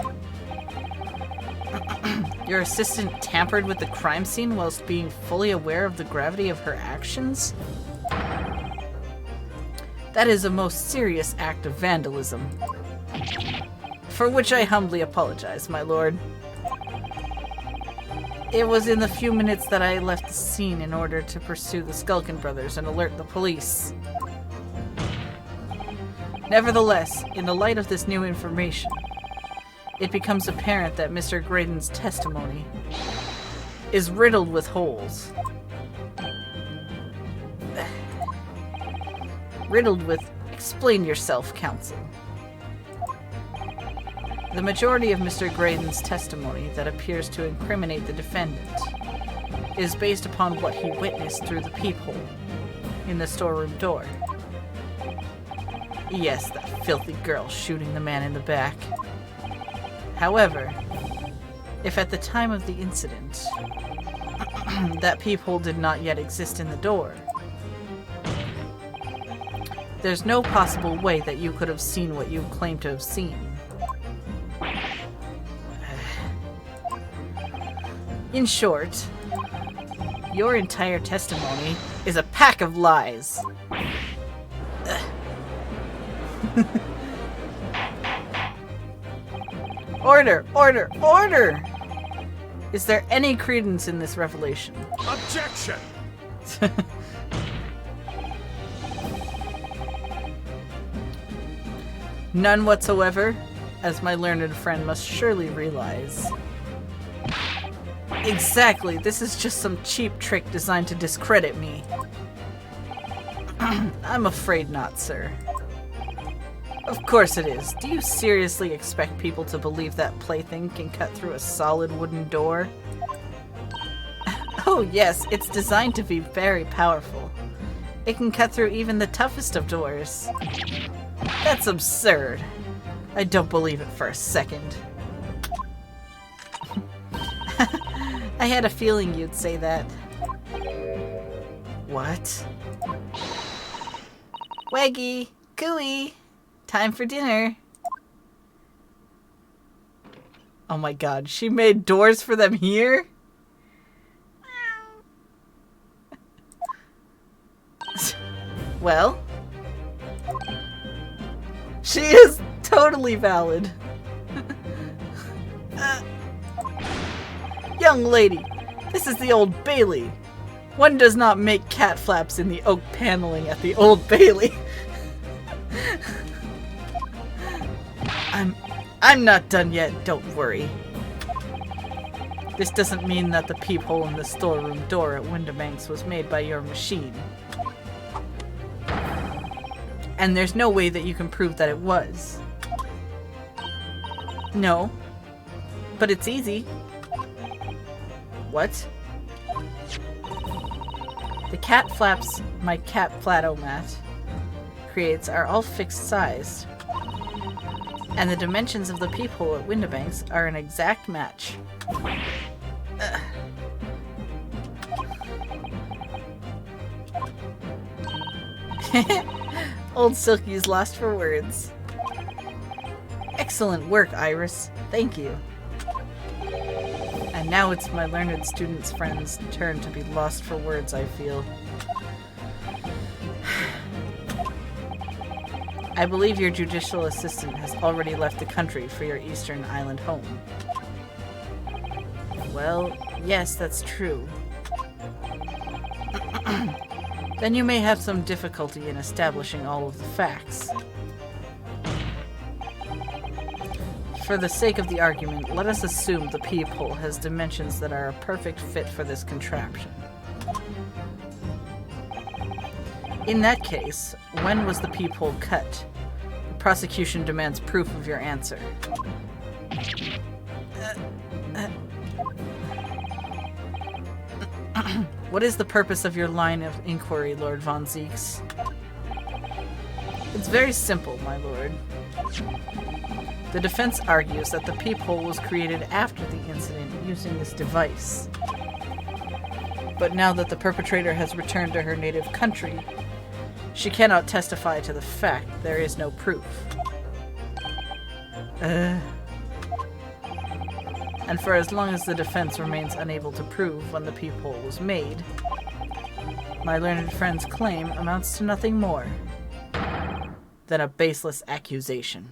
Your assistant tampered with the crime scene whilst being fully aware of the gravity of her actions? That is a most serious act of vandalism. For which I humbly apologize, my lord. It was in the few minutes that I left the scene in order to pursue the Skulkin brothers and alert the police. Nevertheless, in the light of this new information, it becomes apparent that Mr. Graydon's testimony is riddled with holes. Riddled with explain yourself counsel. The majority of Mr. Graydon's testimony that appears to incriminate the defendant is based upon what he witnessed through the peephole in the storeroom door. Yes, that filthy girl shooting the man in the back. However, if at the time of the incident that peephole did not yet exist in the door, there's no possible way that you could have seen what you claim to have seen. In short, your entire testimony is a pack of lies. Order! Order! Order! Is there any credence in this revelation? Objection! None whatsoever, as my learned friend must surely realize. Exactly, this is just some cheap trick designed to discredit me. I'm afraid not, sir. Of course it is. Do you seriously expect people to believe that plaything can cut through a solid wooden door? Oh yes, it's designed to be very powerful. It can cut through even the toughest of doors. That's absurd. I don't believe it for a second. I had a feeling you'd say that. What? Waggy! Cooey! Time for dinner! Oh my god, she made doors for them here? Well? She is totally valid. Young lady, this is the Old Bailey. One does not make cat flaps in the oak paneling at the Old Bailey. I'm not done yet, don't worry. This doesn't mean that the peephole in the storeroom door at Windibanks was made by your machine. And there's no way that you can prove that it was. No. But it's easy. What? The cat flaps my cat flatomat creates are all fixed sized. And the dimensions of the peephole at Windibanks are an exact match. Old Silky's lost for words. Excellent work, Iris. Thank you. And now it's my learned student's friend's turn to be lost for words, I feel. I believe your judicial assistant has already left the country for your Eastern Island home. Well, yes, that's true. Then you may have some difficulty in establishing all of the facts. For the sake of the argument, let us assume the peephole has dimensions that are a perfect fit for this contraption. In that case, when was the peephole cut? The Prosecution demands proof of your answer. What is the purpose of your line of inquiry, Lord Von Zieks? It's very simple, my lord. The defense argues that the peephole was created after the incident using this device. But now that the perpetrator has returned to her native country, she cannot testify to the fact. There is no proof. And for as long as the defense remains unable to prove when the peephole was made, my learned friend's claim amounts to nothing more than a baseless accusation.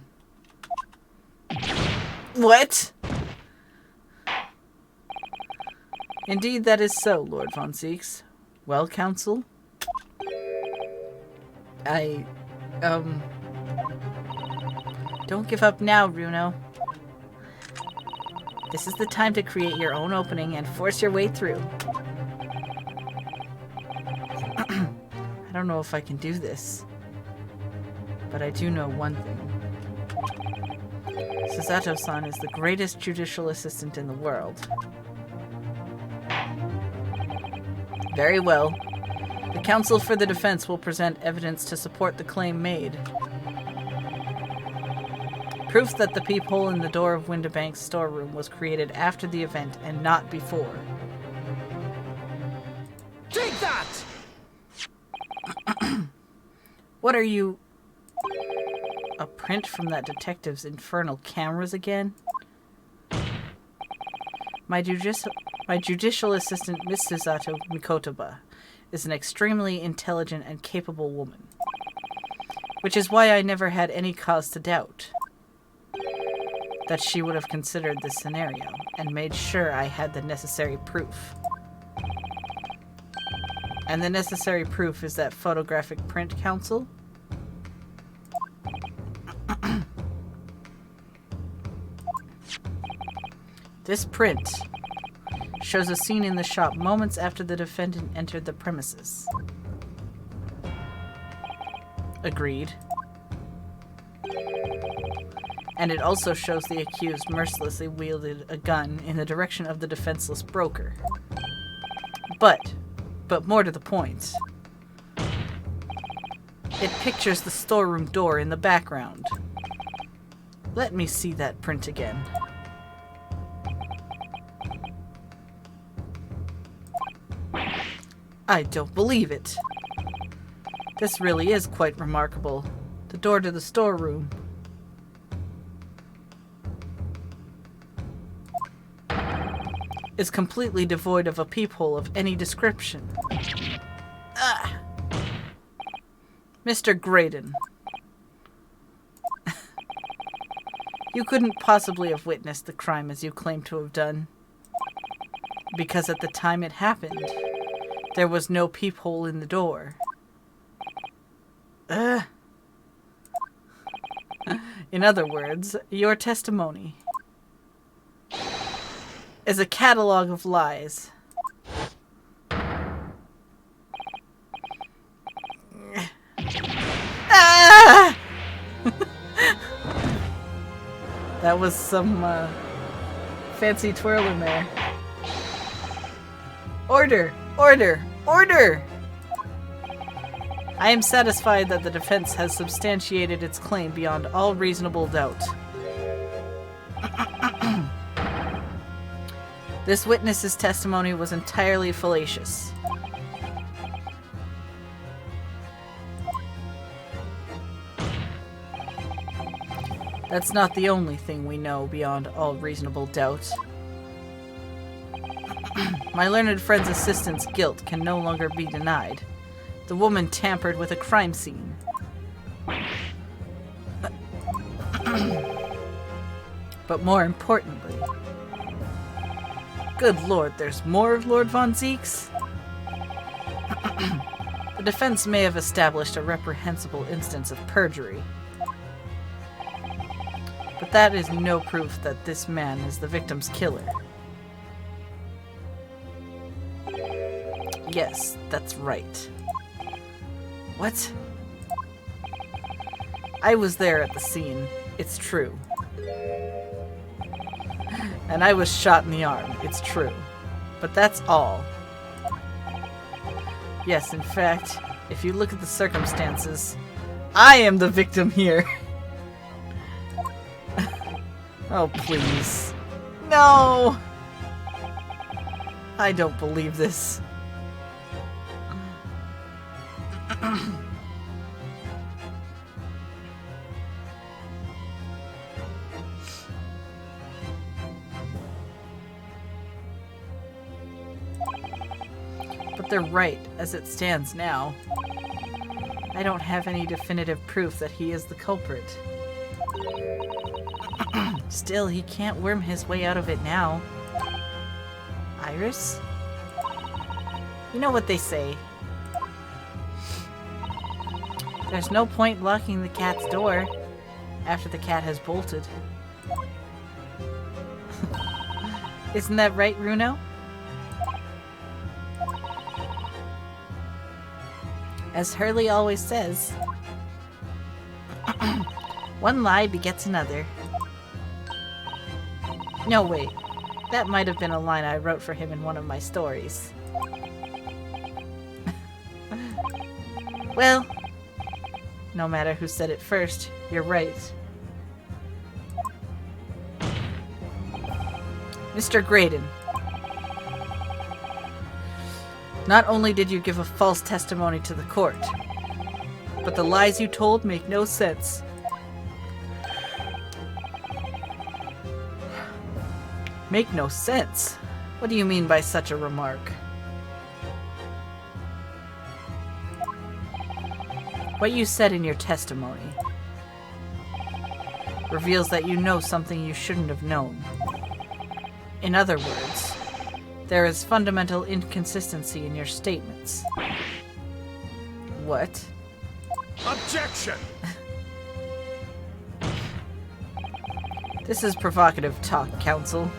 What? Indeed, that is so, Lord Von Zieks. Well, counsel? Don't give up now, Runo. This is the time to create your own opening and force your way through. I don't know if I can do this, but I do know one thing. Susato-san is the greatest judicial assistant in the world. Very well. The counsel for the defense will present evidence to support the claim made. Proof that the peephole in the door of Windibank's storeroom was created after the event and not before. Take that! What are you... A print from that detective's infernal cameras again? My judicial assistant, Miss Susato Mikotoba, is an extremely intelligent and capable woman. Which is why I never had any cause to doubt that she would have considered this scenario and made sure I had the necessary proof. And the necessary proof is that photographic print, counsel? This print shows a scene in the shop moments after the defendant entered the premises. Agreed. And it also shows the accused mercilessly wielded a gun in the direction of the defenseless broker. But more to the point, it pictures the storeroom door in the background. Let me see that print again. I don't believe it. This really is quite remarkable. The door to the storeroom. Is completely devoid of a peephole of any description. Ah. Mr. Graydon. You couldn't possibly have witnessed the crime as you claim to have done. Because at the time it happened, there was no peephole in the door. In other words, your testimony is a catalog of lies. Ah! That was some fancy twirl in there. Order! Order! Order! I am satisfied that the defense has substantiated its claim beyond all reasonable doubt. This witness's testimony was entirely fallacious. That's not the only thing we know beyond all reasonable doubt. My learned friend's assistant's guilt can no longer be denied. The woman tampered with a crime scene. But more importantly... Good lord, there's more of Lord Von Zieks? The defense may have established a reprehensible instance of perjury. But that is no proof that this man is the victim's killer. Yes, that's right. What? I was there at the scene. It's true. And I was shot in the arm. It's true. But that's all. Yes, in fact, if you look at the circumstances, I am the victim here. Oh, please. No! I don't believe this. But they're right, as it stands now. I don't have any definitive proof that he is the culprit. Still, he can't worm his way out of it now. Iris? You know what they say. There's no point locking the cat's door after the cat has bolted. Isn't that right, Runo? As Hurley always says, one lie begets another. No, wait. That might have been a line I wrote for him in one of my stories. Well, no matter who said it first, you're right. Mr. Graydon. Not only did you give a false testimony to the court, but the lies you told make no sense. Make no sense? What do you mean by such a remark? What you said in your testimony reveals that you know something you shouldn't have known. In other words, there is fundamental inconsistency in your statements. What? Objection! This is provocative talk, counsel.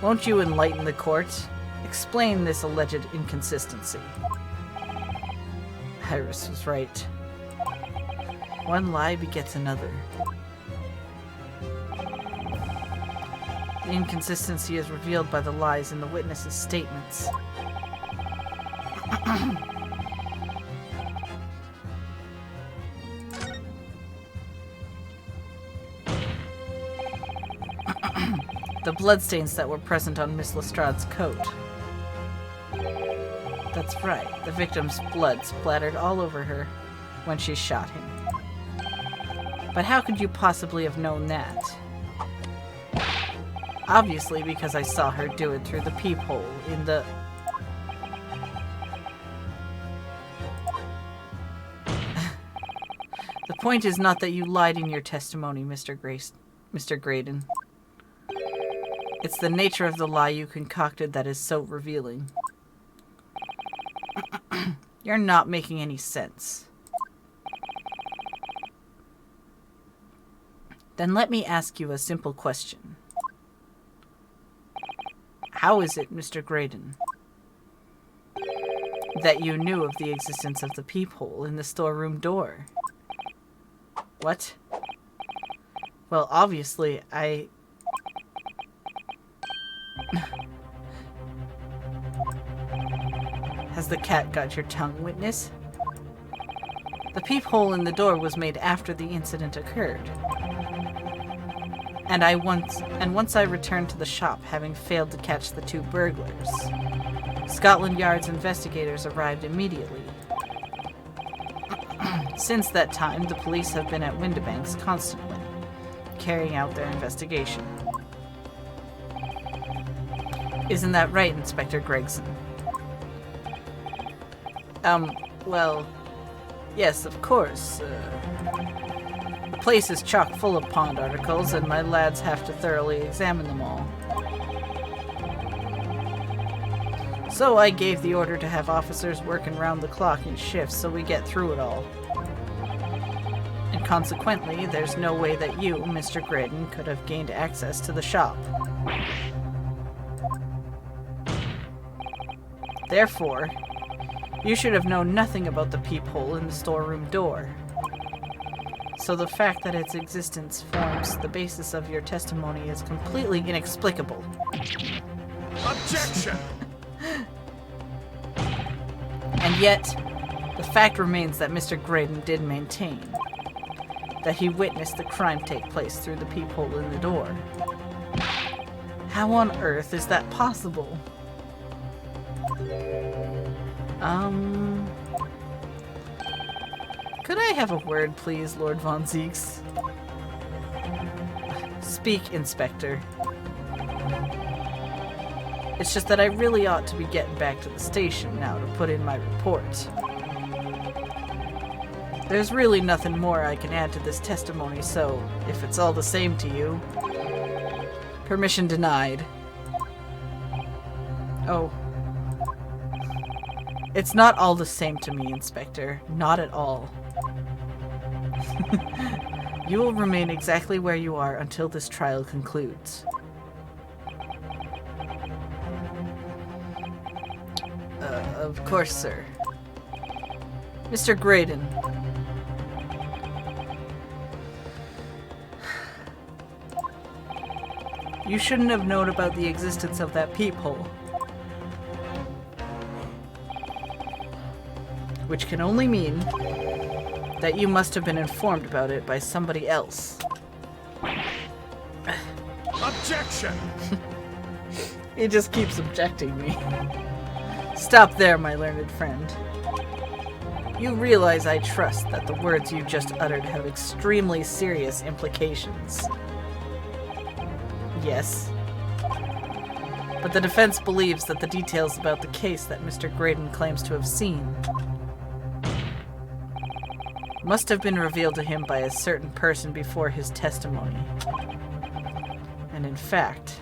Won't you enlighten the court? Explain this alleged inconsistency. Iris was right. One lie begets another. The inconsistency is revealed by the lies in the witnesses' statements. The bloodstains that were present on Miss Lestrade's coat. That's right, the victim's blood splattered all over her when she shot him. But how could you possibly have known that? Obviously because I saw her do it through the peephole in the... The point is not that you lied in your testimony, Mr. Graydon. It's the nature of the lie you concocted that is so revealing. You're not making any sense. Then let me ask you a simple question. How is it, Mr. Graydon, that you knew of the existence of the peephole in the storeroom door? What? Well, obviously, Has the cat got your tongue, witness? The peephole in the door was made after the incident occurred. And once I returned to the shop, having failed to catch the two burglars, Scotland Yard's investigators arrived immediately. Since that time, the police have been at Windibanks constantly, carrying out their investigation. Isn't that right, Inspector Gregson? Well, yes, of course. The place is chock full of pawned articles, and my lads have to thoroughly examine them all. So I gave the order to have officers working round the clock in shifts so we get through it all. And consequently, there's no way that you, Mr. Graydon, could have gained access to the shop. Therefore, you should have known nothing about the peephole in the storeroom door. So the fact that its existence forms the basis of your testimony is completely inexplicable. Objection! And yet, the fact remains that Mr. Graydon did maintain that he witnessed the crime take place through the peephole in the door. How on earth is that possible? Could I have a word, please, Lord Von Zieks? Speak, Inspector. It's just that I really ought to be getting back to the station now to put in my report. There's really nothing more I can add to this testimony, so if it's all the same to you... Permission denied. Oh. It's not all the same to me, Inspector. Not at all. You will remain exactly where you are until this trial concludes. Of course, sir. Mr. Graydon. You shouldn't have known about the existence of that peephole. Which can only mean that you must have been informed about it by somebody else. Objection! He just keeps objecting me. Stop there, my learned friend. You realize, I trust, that the words you just uttered have extremely serious implications. Yes. But the defense believes that the details about the case that Mr. Graydon claims to have seen must have been revealed to him by a certain person before his testimony. And in fact,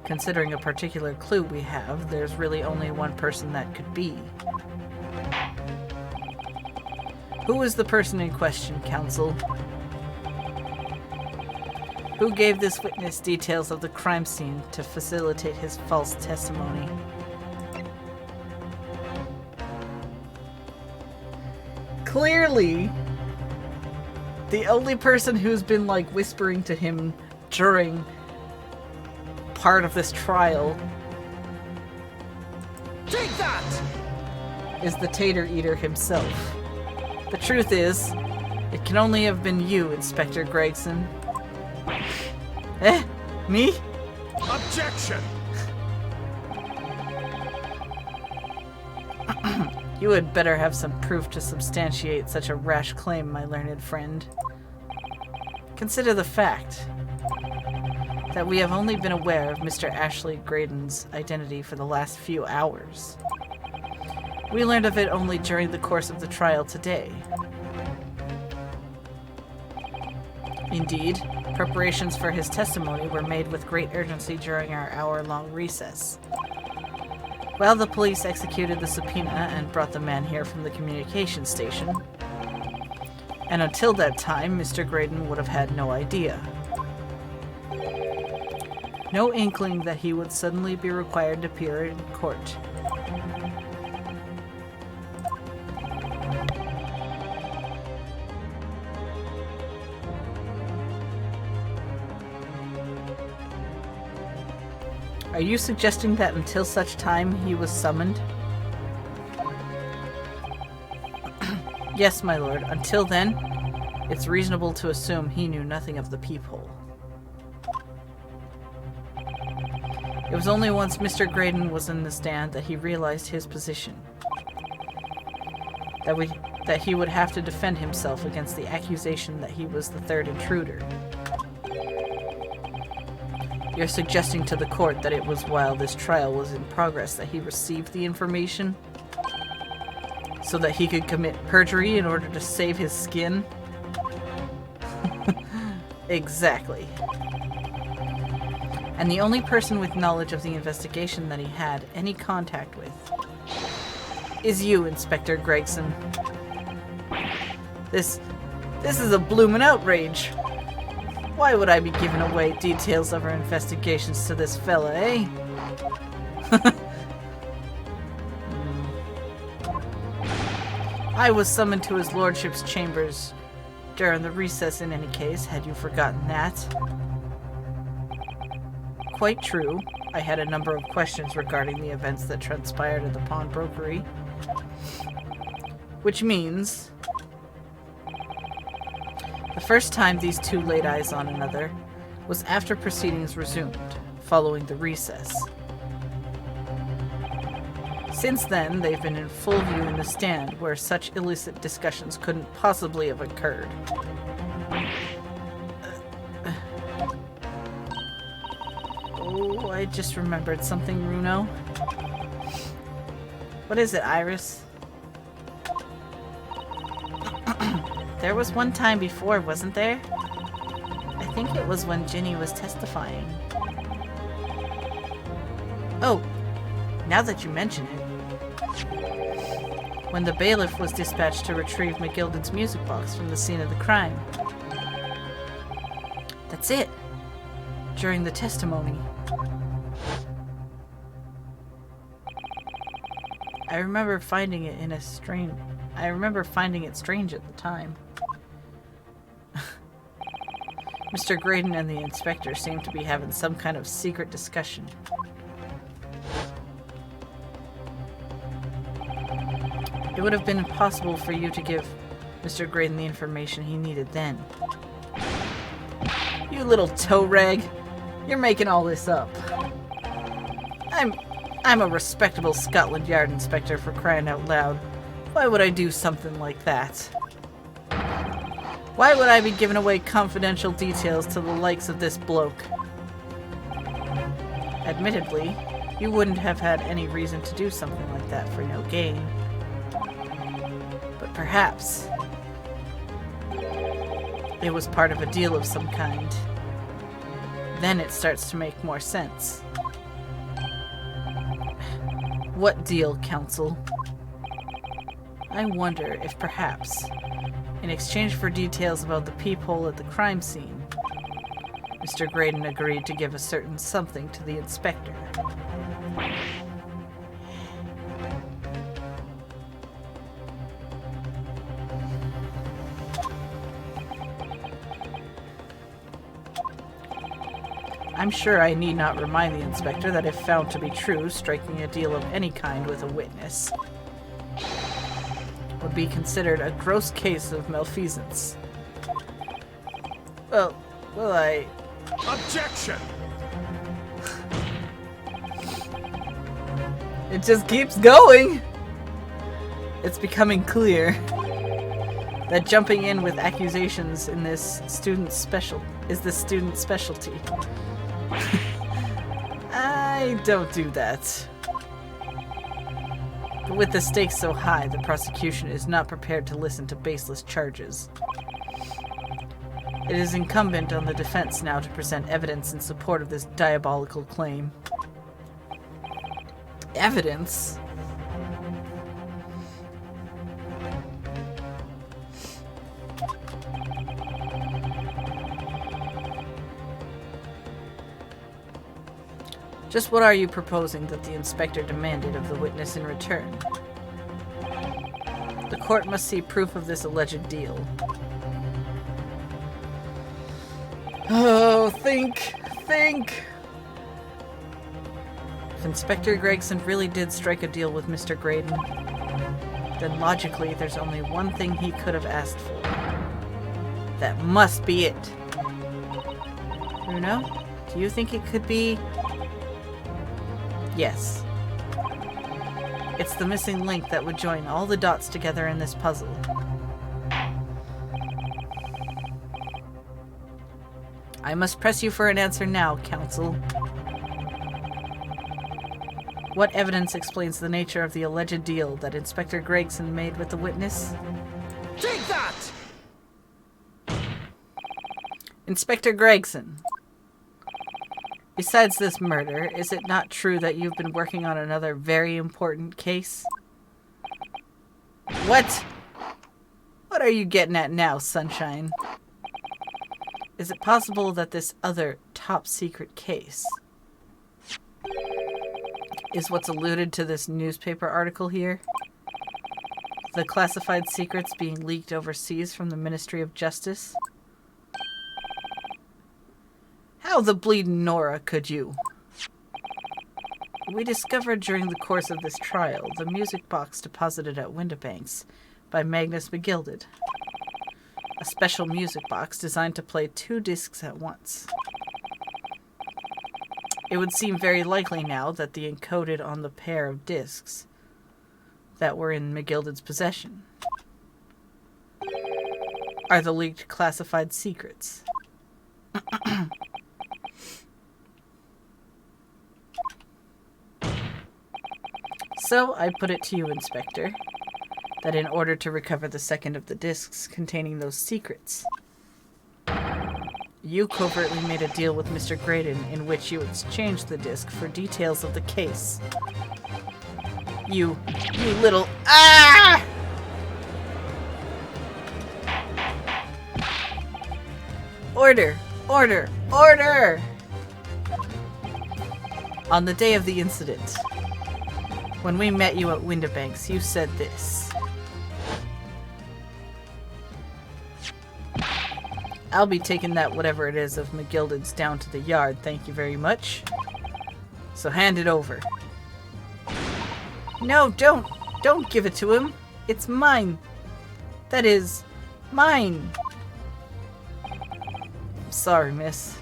considering a particular clue we have, there's really only one person that could be. Who is the person in question, counsel? Who gave this witness details of the crime scene to facilitate his false testimony? Clearly, the only person who's been, like, whispering to him during part of this trial Take that! is the Tater Eater himself. The truth is, it can only have been you, Inspector Gregson. Eh? Me? Objection! You had better have some proof to substantiate such a rash claim, my learned friend. Consider the fact that we have only been aware of Mr. Ashley Graydon's identity for the last few hours. We learned of it only during the course of the trial today. Indeed, preparations for his testimony were made with great urgency during our hour-long recess. While the police executed the subpoena and brought the man here from the communication station. And until that time, Mr. Graydon would have had no idea. No inkling that he would suddenly be required to appear in court. Are you suggesting that until such time he was summoned? Yes, my lord. Until then, it's reasonable to assume he knew nothing of the peephole. It was only once Mr. Graydon was in the stand that he realized his position. That he would have to defend himself against the accusation that he was the third intruder. You're suggesting to the court that it was while this trial was in progress that he received the information? So that he could commit perjury in order to save his skin? Exactly. And the only person with knowledge of the investigation that he had any contact with is you, Inspector Gregson. This is a bloomin' outrage. Why would I be giving away details of our investigations to this fella, eh? I was summoned to his lordship's chambers during the recess in any case. Had you forgotten that? Quite true. I had a number of questions regarding the events that transpired at the pawnbrokery. Which means... the first time these two laid eyes on another was after proceedings resumed, following the recess. Since then, they've been in full view in the stand, where such illicit discussions couldn't possibly have occurred. Oh, I just remembered something, Runo. What is it, Iris? There was one time before, wasn't there? I think it was when Ginny was testifying. Oh, now that you mention it. When the bailiff was dispatched to retrieve McGilden's music box from the scene of the crime. That's it. During the testimony. I remember finding it strange at the time. Mr. Graydon and the inspector seemed to be having some kind of secret discussion. It would have been impossible for you to give Mr. Graydon the information he needed then. You little toe rag. You're making all this up. I'm a respectable Scotland Yard inspector, for crying out loud. Why would I do something like that? Why would I be giving away confidential details to the likes of this bloke? Admittedly, you wouldn't have had any reason to do something like that for no gain. But perhaps it was part of a deal of some kind. Then it starts to make more sense. What deal, counsel? I wonder if perhaps, in exchange for details about the peephole at the crime scene, Mr. Graydon agreed to give a certain something to the inspector. I'm sure I need not remind the inspector that if found to be true, striking a deal of any kind with a witness would be considered a gross case of malfeasance. Well, I... Objection! It just keeps going! It's becoming clear that jumping in with accusations in this student's specialty. I don't do that. But with the stakes so high, the prosecution is not prepared to listen to baseless charges. It is incumbent on the defense now to present evidence in support of this diabolical claim. Evidence? Just what are you proposing that the inspector demanded of the witness in return? The court must see proof of this alleged deal. Oh, think! If Inspector Gregson really did strike a deal with Mr. Graydon, then logically there's only one thing he could have asked for. That must be it. Bruno, do you think it could be... Yes. It's the missing link that would join all the dots together in this puzzle. I must press you for an answer now, counsel. What evidence explains the nature of the alleged deal that Inspector Gregson made with the witness? Take that! Inspector Gregson. Besides this murder, is it not true that you've been working on another very important case? What? What are you getting at now, Sunshine? Is it possible that this other top-secret case is what's alluded to this newspaper article here? The classified secrets being leaked overseas from the Ministry of Justice? How the bleeding Nora could you? We discovered during the course of this trial the music box deposited at Windibanks by Magnus McGilded. A special music box designed to play 2 discs at once. It would seem very likely now that the encoded on the pair of discs that were in McGilded's possession are the leaked classified secrets. So, I put it to you, Inspector, that in order to recover the second of the discs containing those secrets, you covertly made a deal with Mr. Graydon in which you exchanged the disc for details of the case. You little... Ah! Order! Order! Order! On the day of the incident, when we met you at Windibanks, you said this. I'll be taking that whatever it is of McGilded's down to the yard, thank you very much. So hand it over. No, don't! Don't give it to him! It's mine! That is, mine! I'm sorry, miss.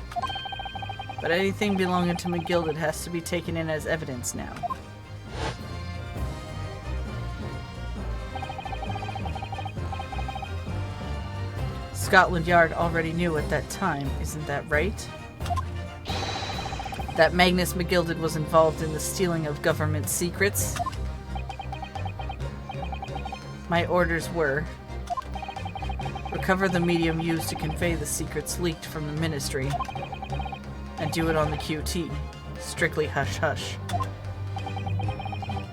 But anything belonging to McGilded has to be taken in as evidence now. Scotland Yard already knew at that time, isn't that right? That Magnus McGilded was involved in the stealing of government secrets? My orders were: recover the medium used to convey the secrets leaked from the ministry, and do it on the QT. Strictly hush-hush.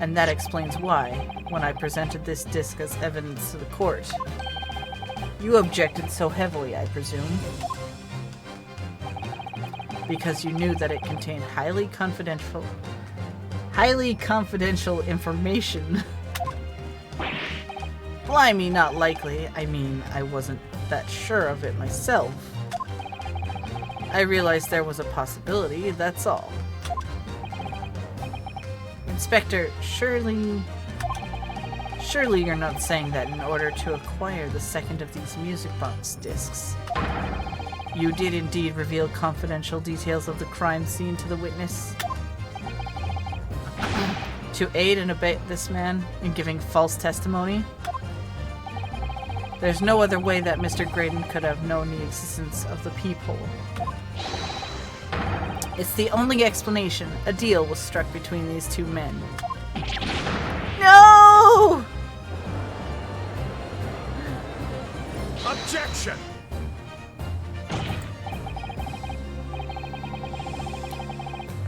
And that explains why, when I presented this disc as evidence to the court, you objected so heavily, I presume. Because you knew that it contained highly confidential information. Blimey, not likely. I mean, I wasn't that sure of it myself. I realized there was a possibility, that's all. Inspector, surely you're not saying that in order to acquire the second of these music box discs, you did indeed reveal confidential details of the crime scene to the witness? To aid and abet this man in giving false testimony? There's no other way that Mr. Graydon could have known the existence of the peephole. It's the only explanation. A deal was struck between these two men. No! Objection!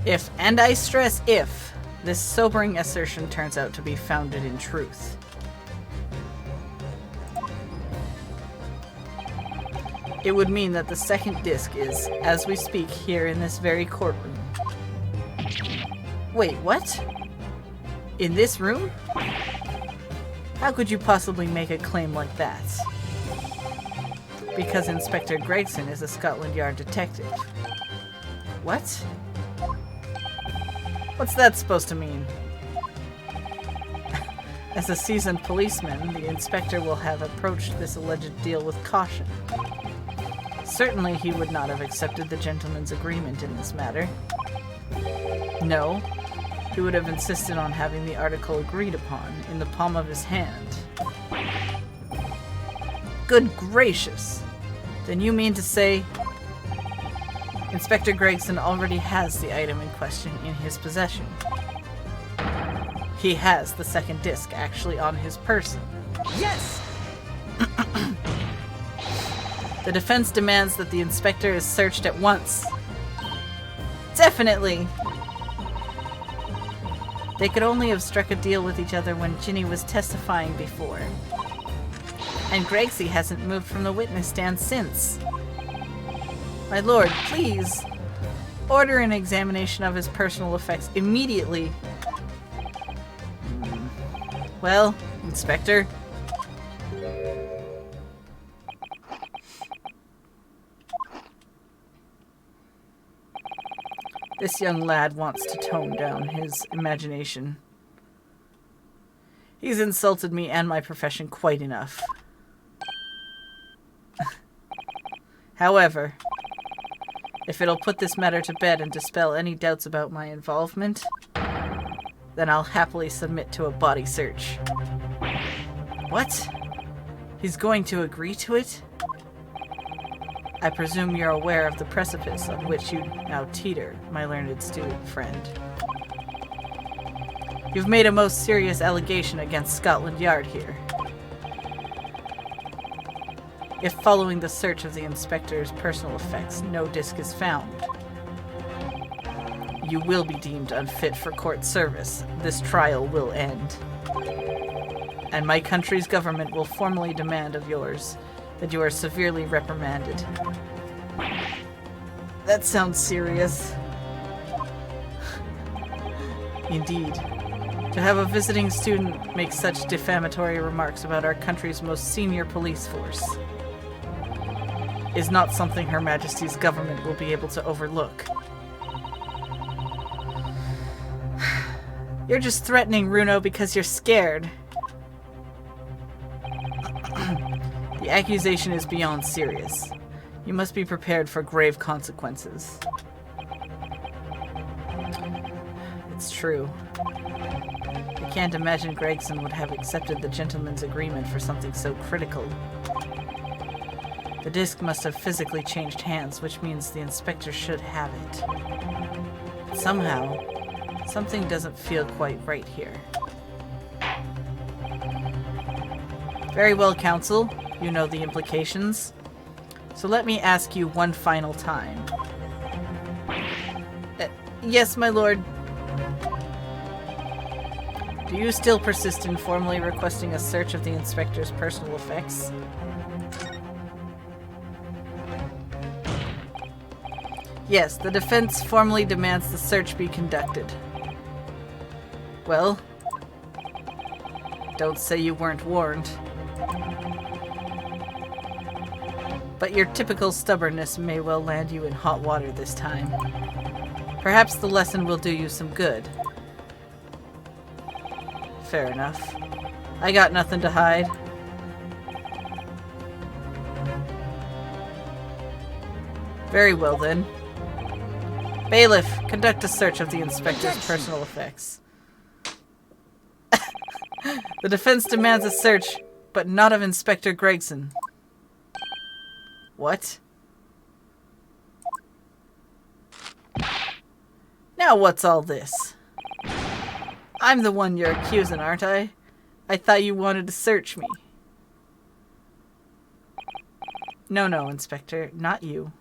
If, and I stress if, this sobering assertion turns out to be founded in truth. It would mean that the second disc is, as we speak, here in this very courtroom. Wait, what? In this room? How could you possibly make a claim like that? Because Inspector Gregson is a Scotland Yard detective. What? What's that supposed to mean? As a seasoned policeman, the inspector will have approached this alleged deal with caution. Certainly he would not have accepted the gentleman's agreement in this matter. No, he would have insisted on having the article agreed upon in the palm of his hand. Good gracious! Then you mean to say Inspector Gregson already has the item in question in his possession? He has the second disc actually on his person. Yes! The defense demands that the inspector is searched at once. Definitely! They could only have struck a deal with each other when Ginny was testifying before. And Gregsy hasn't moved from the witness stand since. My lord, please, order an examination of his personal effects immediately. Well, Inspector, This young lad wants to tone down his imagination. He's insulted me and my profession quite enough. However, if it'll put this matter to bed and dispel any doubts about my involvement, then I'll happily submit to a body search. What? He's going to agree to it? I presume you're aware of the precipice on which you now teeter, my learned student friend. You've made a most serious allegation against Scotland Yard here. If following the search of the inspector's personal effects, no disc is found, you will be deemed unfit for court service. This trial will end. And my country's government will formally demand of yours that you are severely reprimanded. That sounds serious. Indeed. To have a visiting student make such defamatory remarks about our country's most senior police force is not something Her Majesty's government will be able to overlook. You're just threatening Runo because you're scared. The accusation is beyond serious. You must be prepared for grave consequences. It's true. I can't imagine Gregson would have accepted the gentleman's agreement for something so critical. The disc must have physically changed hands, which means the inspector should have it. But somehow, something doesn't feel quite right here. Very well, counsel. You know the implications. So let me ask you one final time. Yes, my lord. Do you still persist in formally requesting a search of the inspector's personal effects? Yes, the defense formally demands the search be conducted. Well, don't say you weren't warned. But your typical stubbornness may well land you in hot water this time. Perhaps the lesson will do you some good. Fair enough. I got nothing to hide. Very well then. Bailiff, conduct a search of the inspector's personal effects. The defense demands a search, but not of Inspector Gregson. What? Now what's all this? I'm the one you're accusing, aren't I? I thought you wanted to search me. No, Inspector, not you.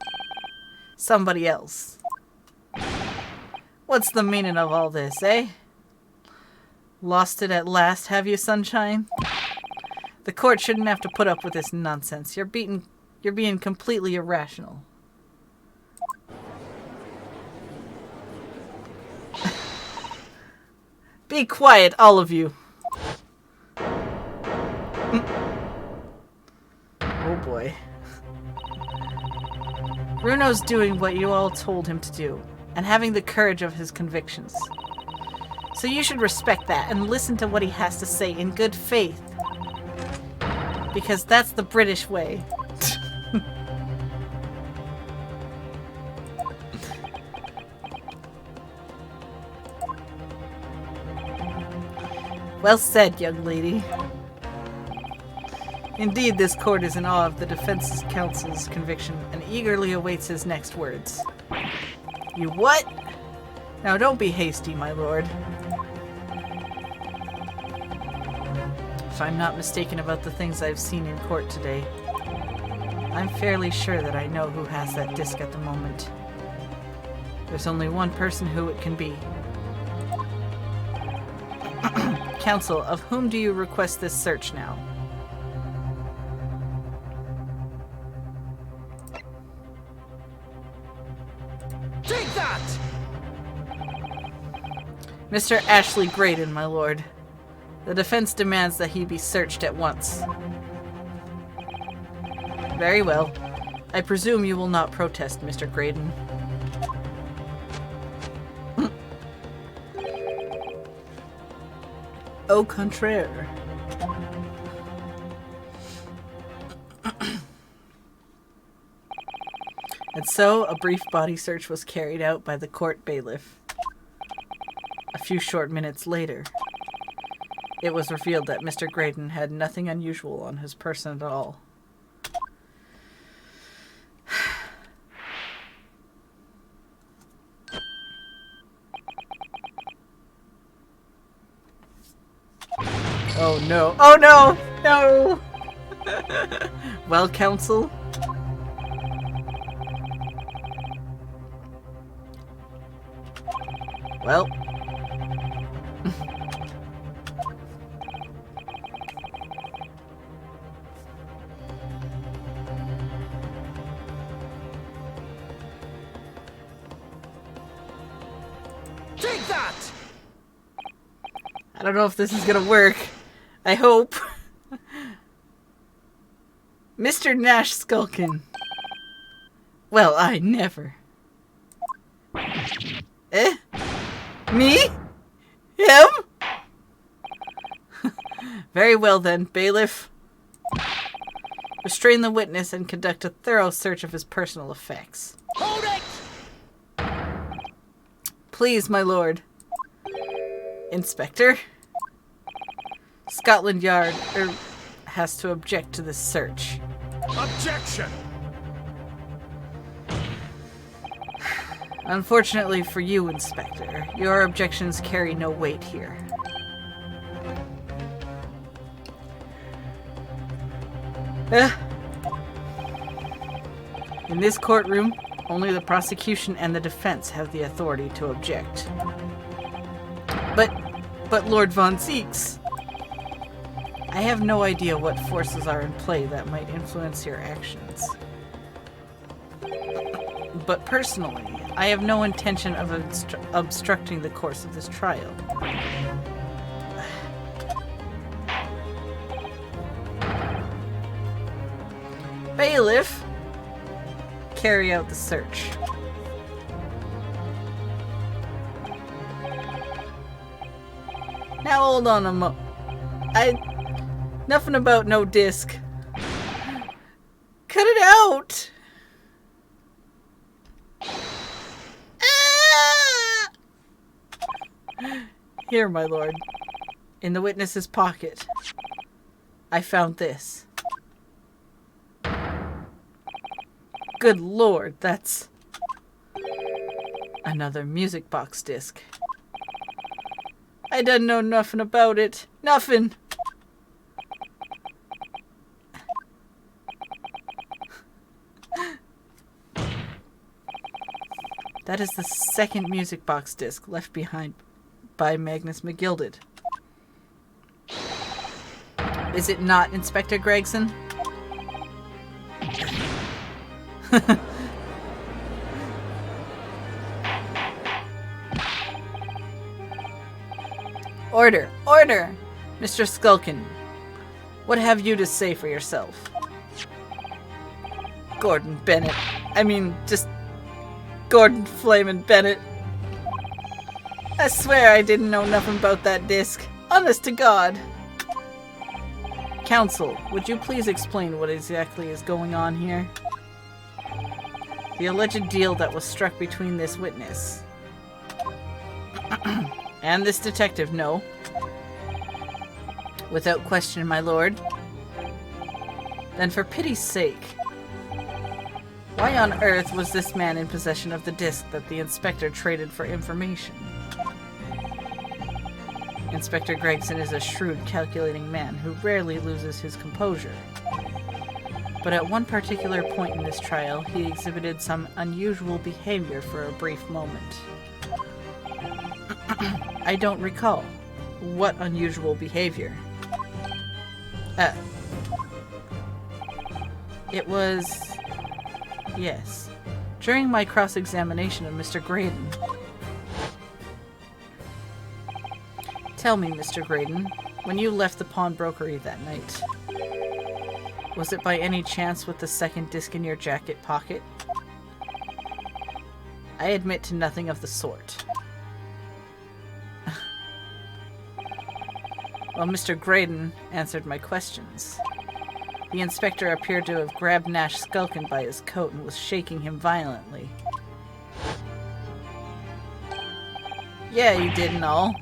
Somebody else. What's the meaning of all this, eh? Lost it at last, have you, Sunshine? The court shouldn't have to put up with this nonsense. You're being completely irrational. Be quiet, all of you. Oh boy. Bruno's doing what you all told him to do, and having the courage of his convictions. So you should respect that and listen to what he has to say in good faith. Because that's the British way. Well said, young lady. Indeed, this court is in awe of the defense counsel's conviction and eagerly awaits his next words. You what? Now don't be hasty, my lord. If I'm not mistaken about the things I've seen in court today, I'm fairly sure that I know who has that disc at the moment. There's only one person who it can be. Counsel, of whom do you request this search now? Take that! Mr. Ashley Graydon, my lord. The defense demands that he be searched at once. Very well. I presume you will not protest, Mr. Graydon. Au contraire. And so, a brief body search was carried out by the court bailiff. A few short minutes later, it was revealed that Mr. Graydon had nothing unusual on his person at all. Oh no. Oh no! No! Well, counsel? Well. Take that! I don't know if this is gonna work. I hope. Mr. Nash Skulkin. Well, I never. Eh? Me? Him? Very well then, bailiff. Restrain the witness and conduct a thorough search of his personal effects. Hold it! Please, my lord. Inspector? Scotland Yard has to object to this search. Objection! Unfortunately for you, Inspector, your objections carry no weight here. In this courtroom, only the prosecution and the defense have the authority to object. But Lord Von Zeeks, I have no idea what forces are in play that might influence your actions. But personally, I have no intention of obstructing the course of this trial. Bailiff, carry out the search. Now hold on a mo. Nothing about no disc. Cut it out! Ah! Here, my lord. In the witness's pocket. I found this. Good lord, that's another music box disc. I didn't know nothing about it. Nothing. That is the second music box disc left behind by Magnus McGilded. Is it not, Inspector Gregson? Order! Order! Mr. Skulkin, what have you to say for yourself? Gordon Bennett. I mean, just Gordon Flamin' Bennett. I swear I didn't know nothing about that disc. Honest to God. Counsel, would you please explain what exactly is going on here? The alleged deal that was struck between this witness and this detective, no. Without question, my lord. Then for pity's sake, why on earth was this man in possession of the disc that the inspector traded for information? Inspector Gregson is a shrewd, calculating man who rarely loses his composure. But at one particular point in this trial, he exhibited some unusual behavior for a brief moment. I don't recall. What unusual behavior? It was... Yes. During my cross-examination of Mr. Graydon. Tell me, Mr. Graydon, when you left the pawnbrokery that night, Was it by any chance with the second disc in your jacket pocket? I admit to nothing of the sort. Well, Mr. Graydon answered my questions. The inspector appeared to have grabbed Nash Skulkin by his coat and was shaking him violently. Yeah, you did and all.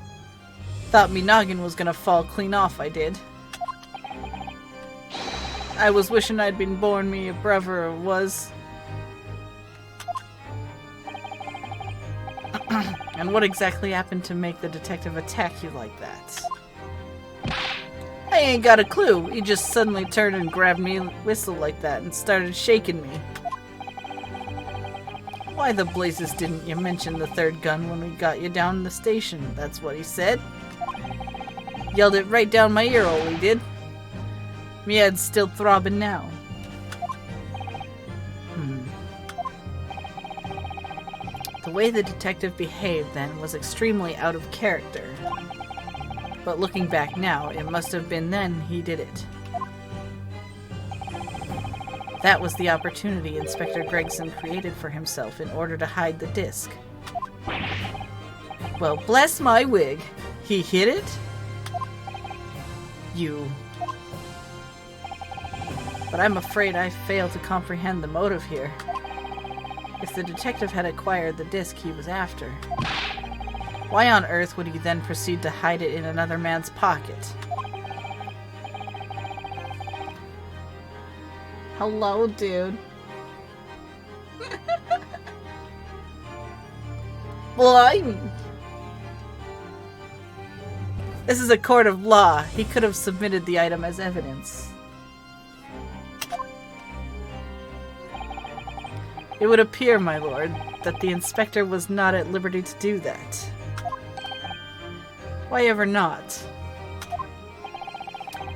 Thought me noggin was gonna fall clean off, I did. I was wishing I'd been born me a brother was. And what exactly happened to make the detective attack you like that? I ain't got a clue. He just suddenly turned and grabbed me whistle like that and started shaking me. Why the blazes didn't you mention the third gun when we got you down in the station? That's what he said. Yelled it right down my ear hole, he did. Me head's still throbbing now. The way the detective behaved then was extremely out of character. But looking back now, it must have been then he did it. That was the opportunity Inspector Gregson created for himself in order to hide the disc. Well, bless my wig. He hid it? You. But I'm afraid I fail to comprehend the motive here. If the detective had acquired the disc he was after, why on earth would he then proceed to hide it in another man's pocket? Hello, dude. Blimey. This is a court of law. He could have submitted the item as evidence. It would appear, my lord, that the inspector was not at liberty to do that. Why ever not?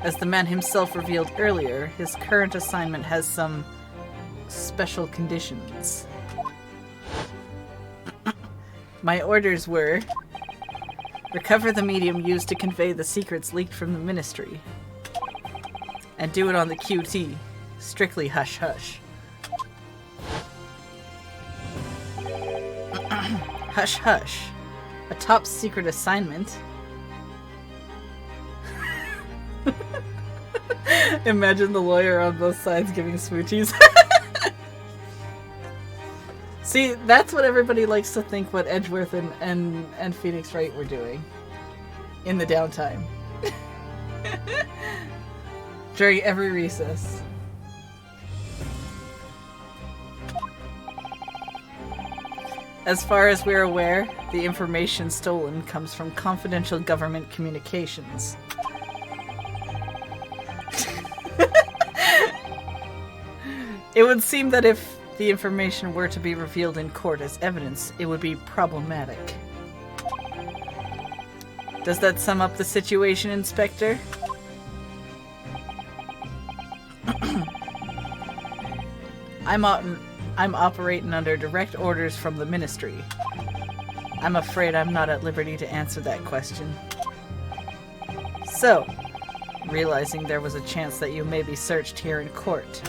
As the man himself revealed earlier, his current assignment has some special conditions. My orders were: recover the medium used to convey the secrets leaked from the ministry, and do it on the QT, strictly hush-hush. Hush-hush. A top-secret assignment? Imagine the lawyer on both sides giving smoochies. See, that's what everybody likes to think what Edgeworth and Phoenix Wright were doing in the downtime. During every recess. As far as we're aware, the information stolen comes from confidential government communications. It would seem that if the information were to be revealed in court as evidence, it would be problematic. Does that sum up the situation, Inspector? I'm operating under direct orders from the ministry. I'm afraid I'm not at liberty to answer that question. So, realizing there was a chance that you may be searched here in court,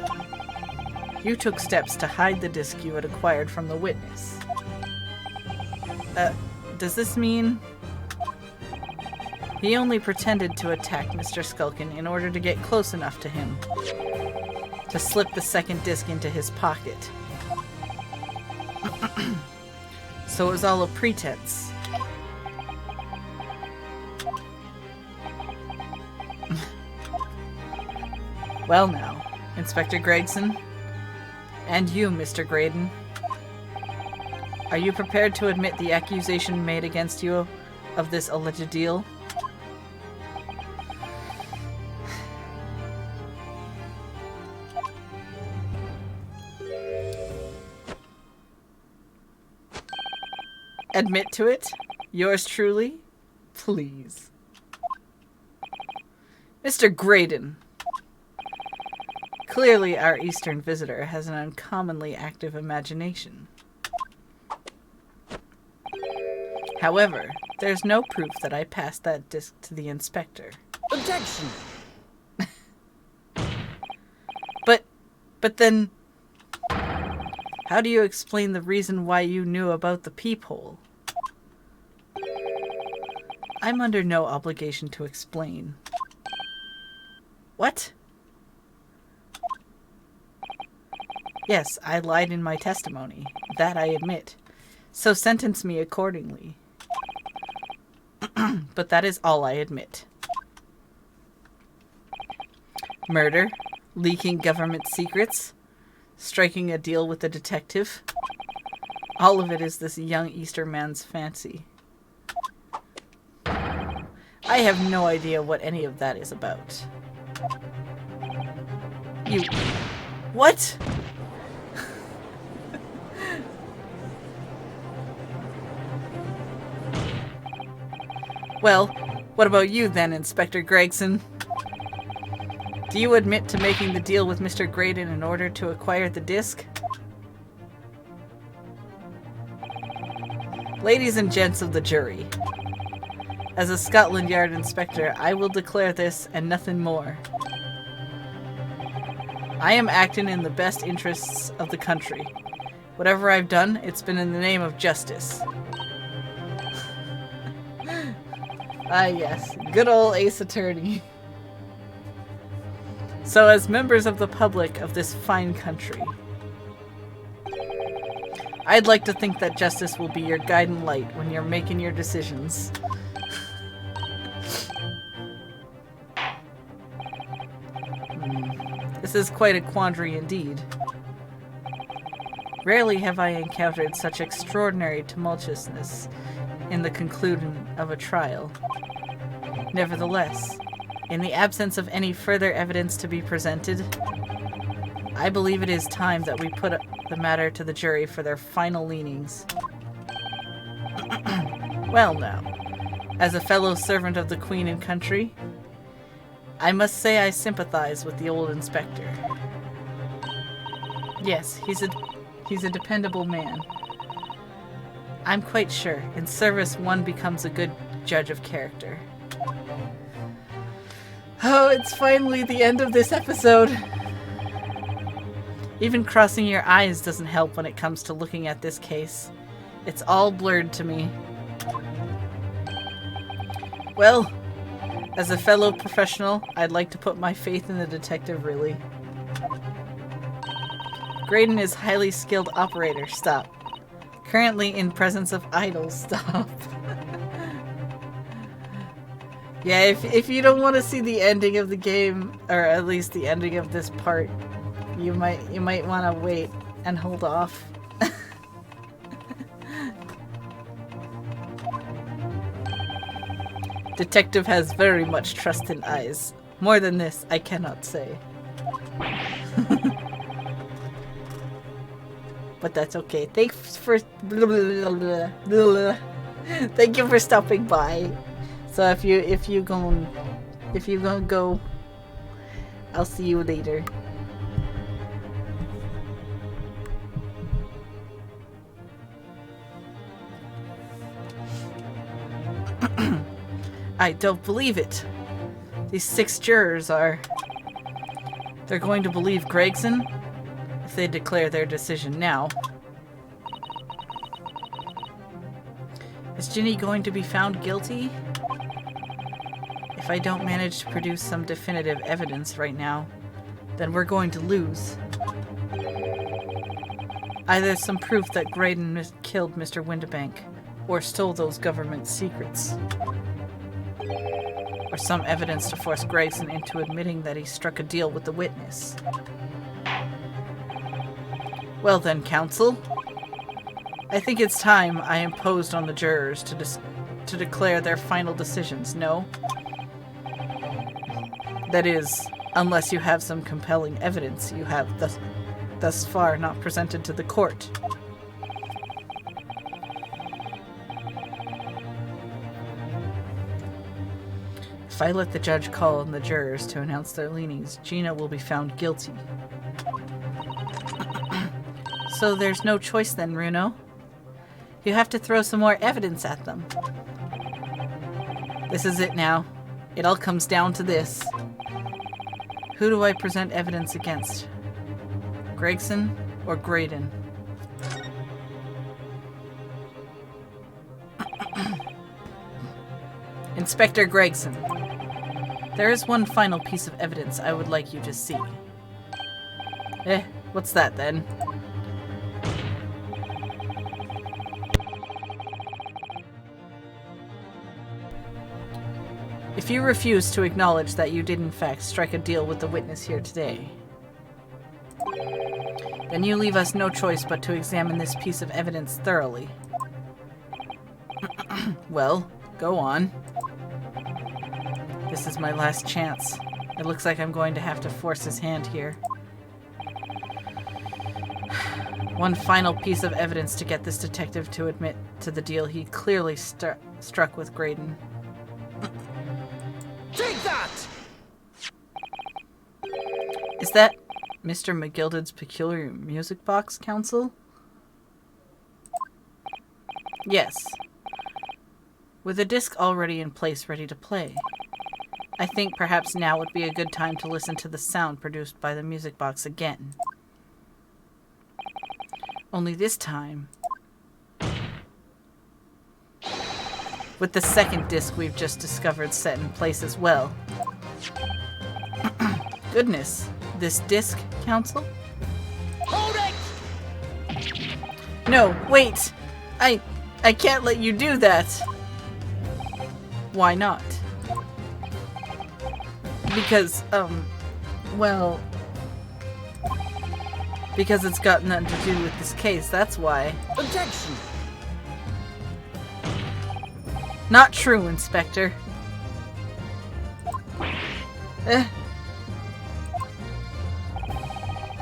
you took steps to hide the disc you had acquired from the witness. Does this mean... He only pretended to attack Mr. Skulkin in order to get close enough to him to slip the second disc into his pocket. So it was all a pretense. Well now, Inspector Gregson, and you, Mr. Graydon, are you prepared to admit the accusation made against you of this alleged deal? Admit to it? Yours truly? Please. Mr. Graydon. Clearly our Eastern visitor has an uncommonly active imagination. However, there's no proof that I passed that disc to the inspector. Objection! But then, how do you explain the reason why you knew about the peephole? I'm under no obligation to explain. What? Yes, I lied in my testimony. That I admit. So sentence me accordingly. But that is all I admit. Murder, leaking government secrets, striking a deal with a detective. All of it is this young Easter man's fancy. I have no idea what any of that is about. You... What? Well, what about you then, Inspector Gregson? Do you admit to making the deal with Mr. Graydon in order to acquire the disc? Ladies and gents of the jury, as a Scotland Yard inspector, I will declare this and nothing more. I am acting in the best interests of the country. Whatever I've done, it's been in the name of justice. Ah yes, good old Ace Attorney. So as members of the public of this fine country, I'd like to think that justice will be your guiding light when you're making your decisions. This is quite a quandary indeed. Rarely have I encountered such extraordinary tumultuousness in the conclusion of a trial. Nevertheless, in the absence of any further evidence to be presented, I believe it is time that we put the matter to the jury for their final leanings. Well now, as a fellow servant of the Queen and country, I must say I sympathize with the old inspector. Yes, he's a dependable man. I'm quite sure, in service one becomes a good judge of character. Oh, it's finally the end of this episode. Even crossing your eyes doesn't help when it comes to looking at this case. It's all blurred to me. Well, as a fellow professional, I'd like to put my faith in the detective, really. Graydon is highly skilled operator. Stop. Currently in presence of idols. Stop. Yeah, if you don't want to see the ending of the game, or at least the ending of this part, you might want to wait and hold off. Detective has very much trust in eyes. More than this, I cannot say. But that's okay. Thanks for thank you for stopping by. So if you gonna go, I'll see you later. I don't believe it. These 6 jurors they're going to believe Gregson if they declare their decision now. Is Ginny going to be found guilty? If I don't manage to produce some definitive evidence right now, then we're going to lose. Either some proof that Graydon killed Mr. Windibank, or stole those government secrets. Or some evidence to force Gregson into admitting that he struck a deal with the witness. Well then, counsel. I think it's time I imposed on the jurors to declare their final decisions, no? That is, unless you have some compelling evidence you have thus far not presented to the court. If I let the judge call on the jurors to announce their leanings, Gina will be found guilty. So there's no choice then, Runo. You have to throw some more evidence at them. This is it now. It all comes down to this. Who do I present evidence against? Gregson or Graydon? Inspector Gregson. There is one final piece of evidence I would like you to see. What's that then? If you refuse to acknowledge that you did in fact strike a deal with the witness here today, then you leave us no choice but to examine this piece of evidence thoroughly. Well, go on. This is my last chance. It looks like I'm going to have to force his hand here. One final piece of evidence to get this detective to admit to the deal he clearly struck with Graydon. Take that! Is that Mr. McGilded's peculiar music box, Counsel? Yes. With the disc already in place ready to play, I think perhaps now would be a good time to listen to the sound produced by the music box again. Only this time, with the second disc we've just discovered set in place as well. Goodness, this disc, Counsel? Hold it! No, wait! I can't let you do that! Why not? Because, well... Because it's got nothing to do with this case, that's why. Objection! Not true, Inspector.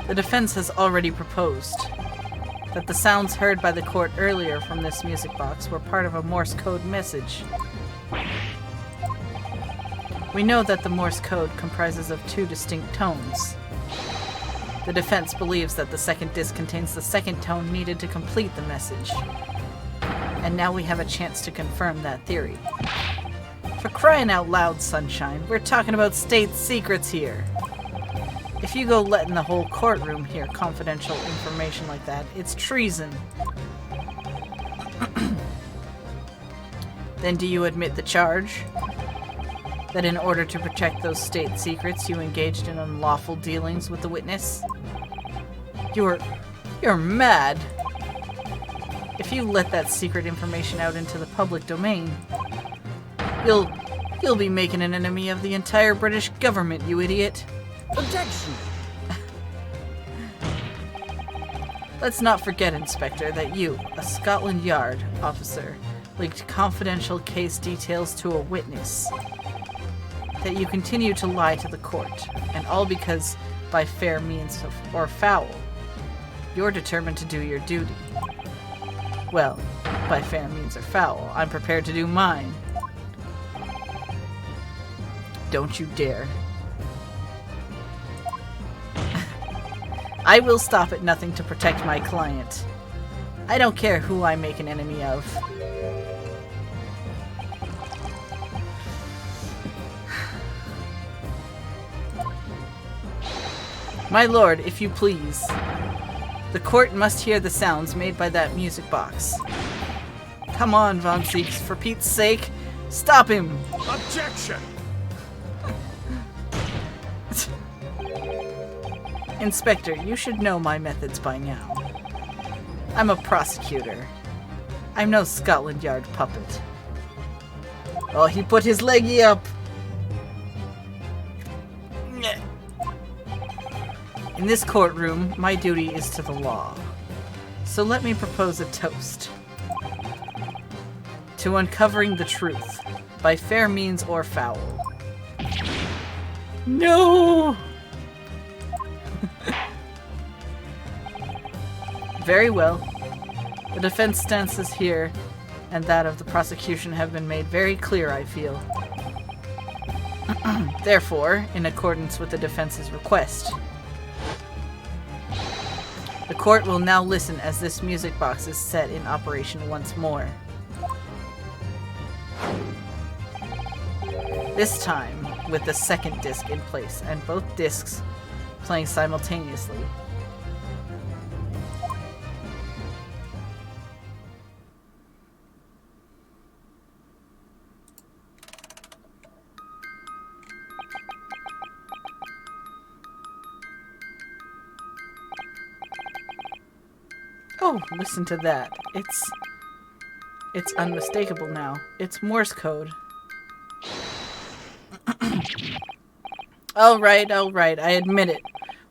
The defense has already proposed that the sounds heard by the court earlier from this music box were part of a Morse code message. We know that the Morse code comprises of 2 distinct tones. The defense believes that the second disc contains the second tone needed to complete the message. And now we have a chance to confirm that theory. For crying out loud, Sunshine, we're talking about state secrets here. If you go letting the whole courtroom hear confidential information like that, it's treason. Then do you admit the charge? That in order to protect those state secrets, you engaged in unlawful dealings with the witness? You're mad. If you let that secret information out into the public domain, you'll be making an enemy of the entire British government, you idiot. Objection! Let's not forget, Inspector, that you, a Scotland Yard officer, leaked confidential case details to a witness. That you continue to lie to the court, and all because, by fair means or foul, you're determined to do your duty. Well, by fair means or foul, I'm prepared to do mine. Don't you dare. I will stop at nothing to protect my client. I don't care who I make an enemy of. My lord, if you please. The court must hear the sounds made by that music box. Come on, Von Zieks, for Pete's sake. Stop him! Objection! Inspector, you should know my methods by now. I'm a prosecutor. I'm no Scotland Yard puppet. Oh, he put his leggy up! In this courtroom, my duty is to the law. So let me propose a toast. To uncovering the truth, by fair means or foul. No! Very well. The defense stances here and that of the prosecution have been made very clear, I feel. Therefore, in accordance with the defense's request, the court will now listen as this music box is set in operation once more. This time, with the second disc in place and both discs playing simultaneously. Oh, listen to that. It's unmistakable now. It's Morse code. All right, I admit it.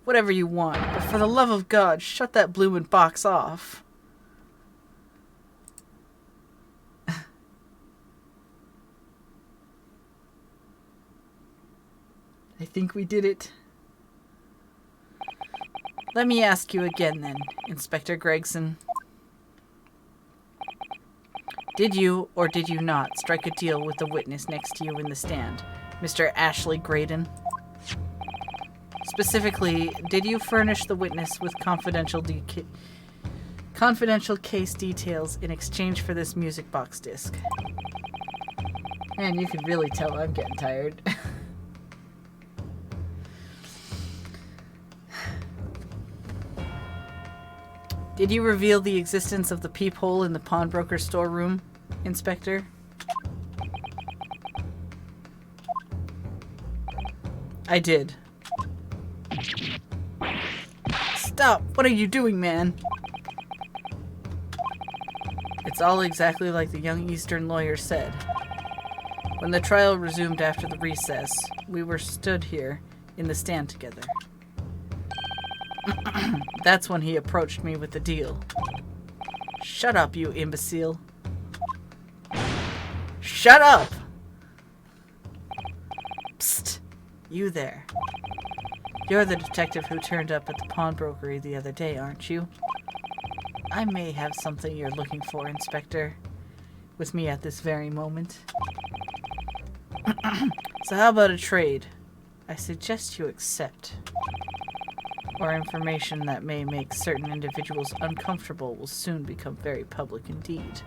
Whatever you want. But for the love of God, shut that bloomin' box off. I think we did it. Let me ask you again then, Inspector Gregson. Did you, or did you not, strike a deal with the witness next to you in the stand, Mr. Ashley Graydon? Specifically, did you furnish the witness with confidential case details in exchange for this music box disc? Man, you can really tell I'm getting tired. Did you reveal the existence of the peephole in the pawnbroker's storeroom, Inspector? I did. Stop! What are you doing, man? It's all exactly like the young Eastern lawyer said. When the trial resumed after the recess, we were stood here in the stand together. That's when he approached me with the deal. Shut up, you imbecile. Shut up! Psst! You there. You're the detective who turned up at the pawnbrokery the other day, aren't you? I may have something you're looking for, Inspector. With me at this very moment. So how about a trade? I suggest you accept. Or information that may make certain individuals uncomfortable will soon become very public indeed.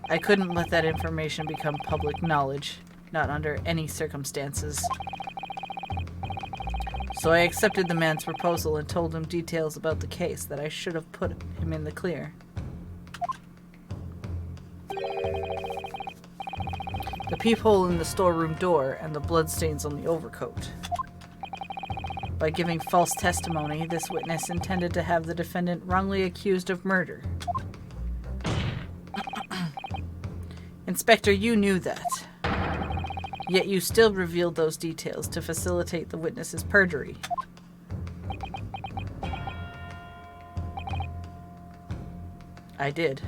I couldn't let that information become public knowledge, not under any circumstances. So I accepted the man's proposal and told him details about the case that I should have put him in the clear. The peephole in the storeroom door and the bloodstains on the overcoat. By giving false testimony, this witness intended to have the defendant wrongly accused of murder. Inspector, you knew that. Yet you still revealed those details to facilitate the witness's perjury. I did.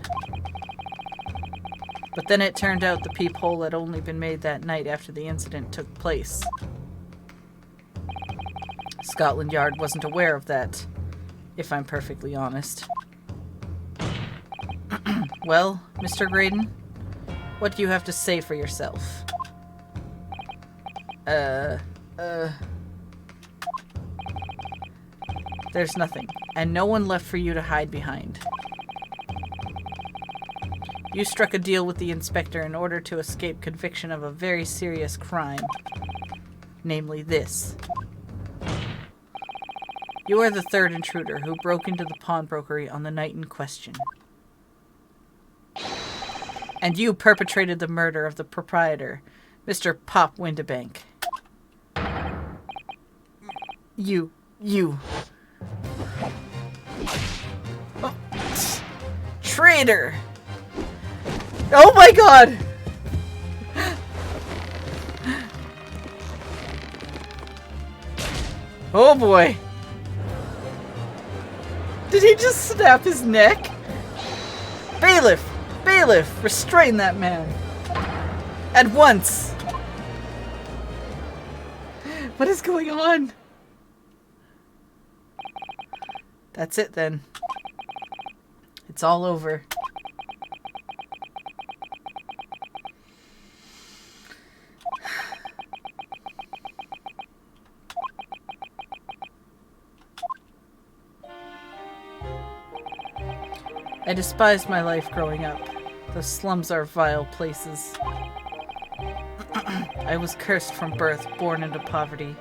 But then it turned out the peephole had only been made that night after the incident took place. Scotland Yard wasn't aware of that, if I'm perfectly honest. Well, Mr. Graydon, what do you have to say for yourself? There's nothing, and no one left for you to hide behind. You struck a deal with the inspector in order to escape conviction of a very serious crime, namely this. You are the third intruder who broke into the pawnbrokery on the night in question. And you perpetrated the murder of the proprietor, Mr. Pop Windebank. You. Oh. Traitor! Oh my god! Oh boy! Did he just snap his neck? Bailiff! Bailiff! Restrain that man! At once! What is going on? That's it then. It's all over. I despised my life growing up. The slums are vile places. I was cursed from birth, born into poverty,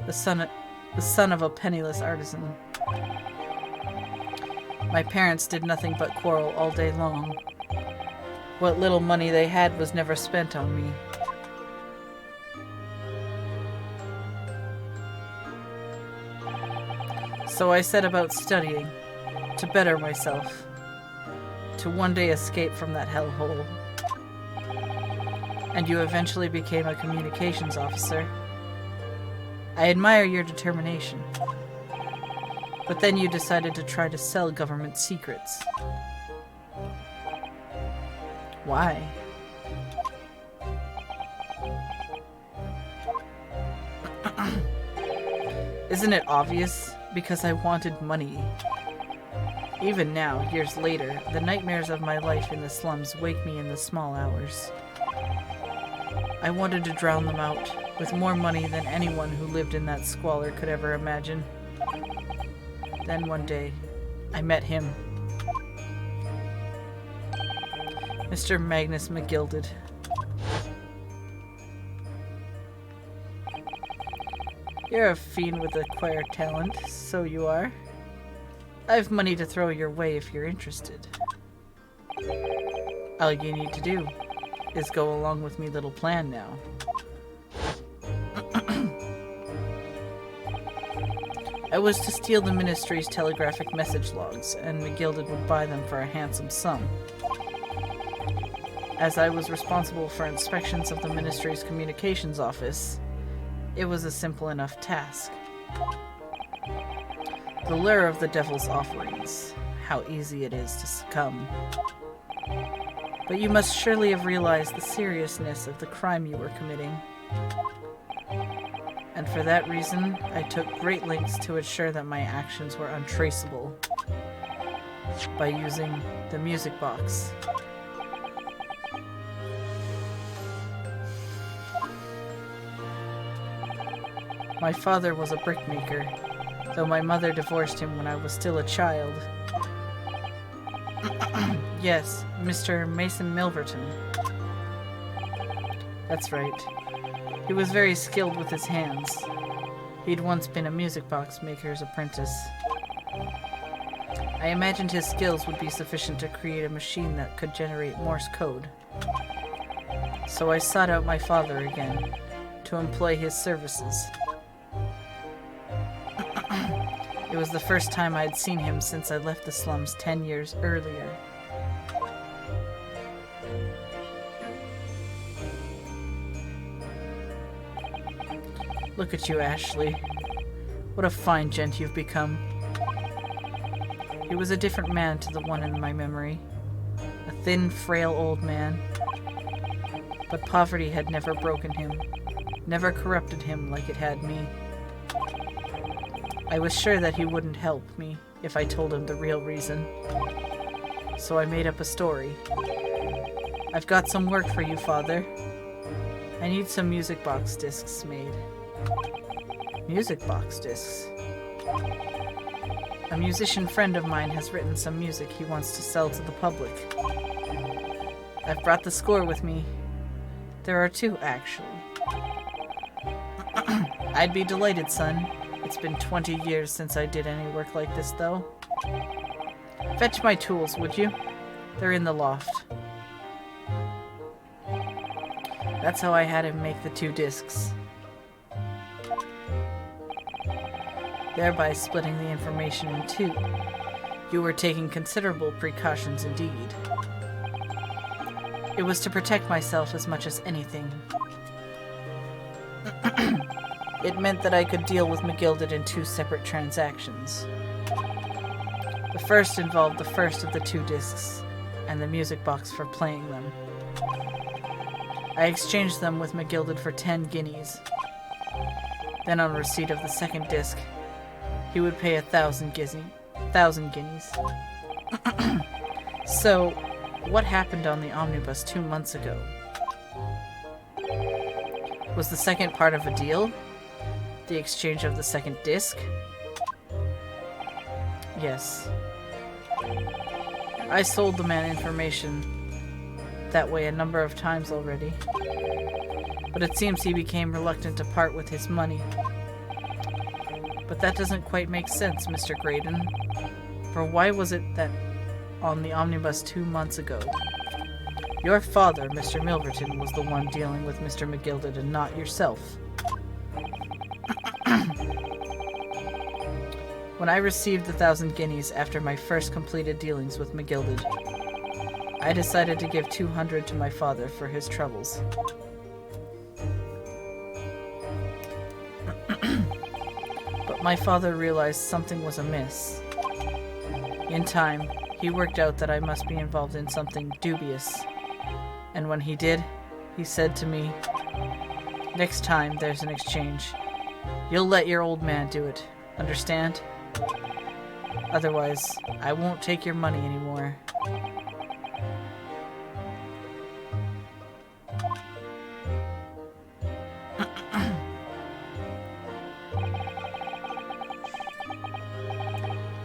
the son of a penniless artisan. My parents did nothing but quarrel all day long. What little money they had was never spent on me. So I set about studying, to better myself, to one day escape from that hellhole. And you eventually became a communications officer. I admire your determination. But then you decided to try to sell government secrets. Why? Isn't it obvious? Because I wanted money. Even now, years later, the nightmares of my life in the slums wake me in the small hours. I wanted to drown them out, with more money than anyone who lived in that squalor could ever imagine. Then one day, I met him. Mr. Magnus McGilded. You're a fiend with acquired talent, so you are. I've money to throw your way if you're interested. All you need to do is go along with me little plan now. I was to steal the Ministry's telegraphic message logs, and McGilded would buy them for a handsome sum. As I was responsible for inspections of the Ministry's communications office, it was a simple enough task. The lure of the devil's offerings, how easy it is to succumb. But you must surely have realized the seriousness of the crime you were committing. And for that reason, I took great lengths to ensure that my actions were untraceable by using the music box. My father was a brickmaker, though my mother divorced him when I was still a child. Yes, Mr. Mason Milverton. That's right. He was very skilled with his hands. He'd once been a music box maker's apprentice. I imagined his skills would be sufficient to create a machine that could generate Morse code. So I sought out my father again, to employ his services. It was the first time I'd seen him since I left the slums 10 years earlier. Look at you, Ashley. What a fine gent you've become. He was a different man to the one in my memory. A thin, frail old man. But poverty had never broken him, never corrupted him like it had me. I was sure that he wouldn't help me if I told him the real reason. So I made up a story. I've got some work for you, Father. I need some music box discs made. Music box discs? A musician friend of mine has written some music he wants to sell to the public. I've brought the score with me. There are two, actually. I'd be delighted, son. It's been 20 years since I did any work like this, though. Fetch my tools, would you? They're in the loft. That's how I had him make the 2 discs. Thereby splitting the information in 2. You were taking considerable precautions indeed. It was to protect myself as much as anything. It meant that I could deal with McGilded in 2 separate transactions. The first involved the first of the 2 discs, and the music box for playing them. I exchanged them with McGilded for 10 guineas. Then on receipt of the second disc, he would pay 1,000 guineas. So, what happened on the omnibus 2 months ago? Was the second part of a deal? The exchange of the second disc? Yes. I sold the man information that way a number of times already. But it seems he became reluctant to part with his money. But that doesn't quite make sense, Mr. Graydon. For why was it that on the omnibus 2 months ago, your father, Mr. Milverton, was the one dealing with Mr. McGilded and not yourself? When I received the 1,000 guineas after my first completed dealings with McGilded, I decided to give 200 to my father for his troubles. But my father realized something was amiss. In time, he worked out that I must be involved in something dubious. And when he did, he said to me, "Next time there's an exchange, you'll let your old man do it. Understand? Otherwise, I won't take your money anymore."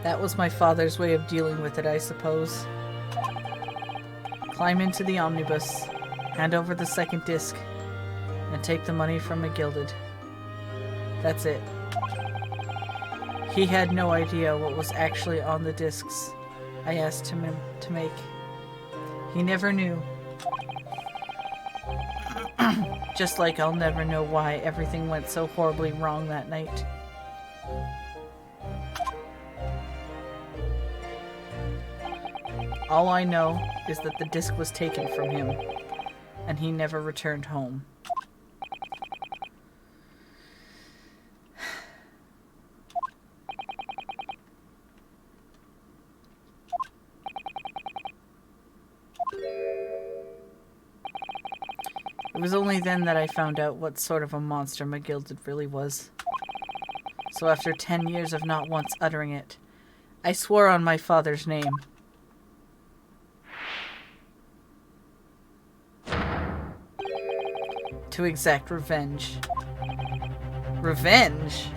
That was my father's way of dealing with it, I suppose. Climb into the omnibus, hand over the second disc, and take the money from McGilded. That's it. He had no idea what was actually on the discs I asked him to make. He never knew. Just like I'll never know why everything went so horribly wrong that night. All I know is that the disc was taken from him, and he never returned home. It was only then that I found out what sort of a monster McGilded really was. So after 10 years of not once uttering it, I swore on my father's name. To exact revenge. Revenge?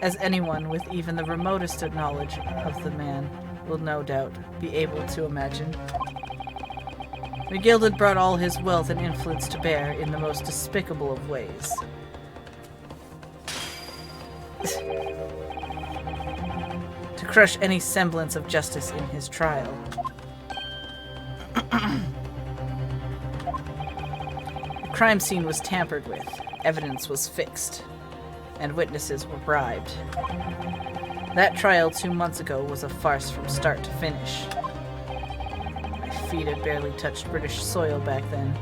As anyone with even the remotest of knowledge of the man will no doubt be able to imagine. McGilded brought all his wealth and influence to bear in the most despicable of ways. To crush any semblance of justice in his trial. The crime scene was tampered with, evidence was fixed, and witnesses were bribed. That trial 2 months ago was a farce from start to finish. My feet had barely touched British soil back then,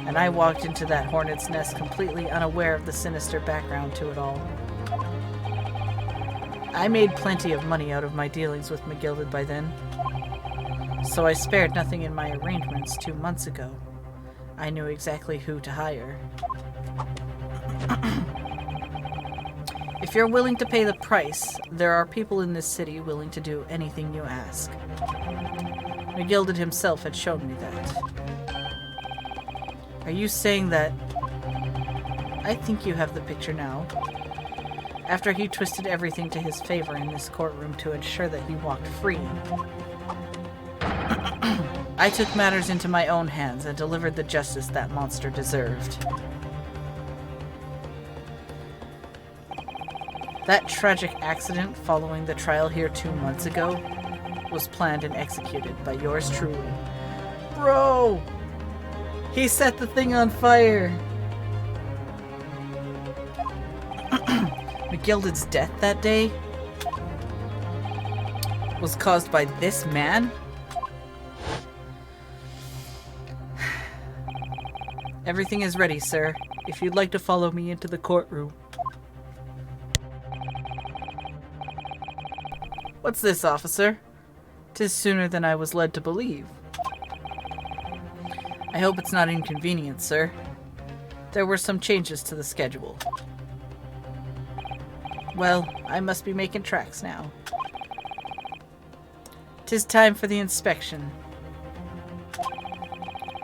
and I walked into that hornet's nest completely unaware of the sinister background to it all. I made plenty of money out of my dealings with McGilded by then, so I spared nothing in my arrangements 2 months ago. I knew exactly who to hire. If you're willing to pay the price, there are people in this city willing to do anything you ask. McGilded himself had shown me that. Are you saying that... I think you have the picture now. After he twisted everything to his favor in this courtroom to ensure that he walked free, I took matters into my own hands and delivered the justice that monster deserved. That tragic accident following the trial here 2 months ago was planned and executed by yours truly. Bro! He set the thing on fire! McGilded's death that day was caused by this man? Everything is ready, sir, if you'd like to follow me into the courtroom. What's this, officer? 'Tis sooner than I was led to believe. I hope it's not inconvenient, sir. There were some changes to the schedule. Well, I must be making tracks now. 'Tis time for the inspection.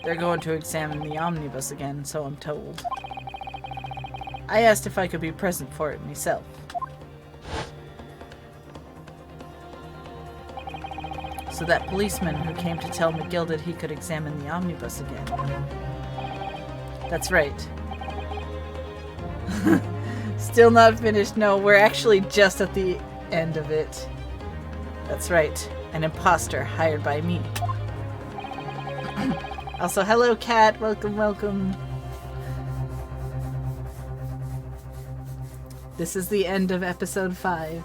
They're going to examine the omnibus again, so I'm told. I asked if I could be present for it myself. So that policeman who came to tell McGilded he could examine the omnibus again. That's right. Still not finished. No, we're actually just at the end of it. That's right. An imposter hired by me. Also, hello, cat. Welcome, welcome. This is the end of episode 5.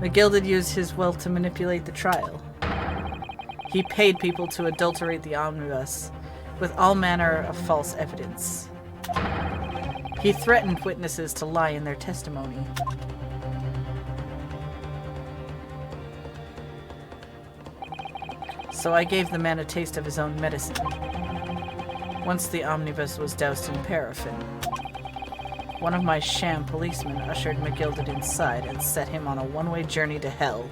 McGilded used his wealth to manipulate the trial. He paid people to adulterate the omnibus with all manner of false evidence. He threatened witnesses to lie in their testimony. So I gave the man a taste of his own medicine. Once the omnibus was doused in paraffin, one of my sham policemen ushered McGilded inside and set him on a one-way journey to hell.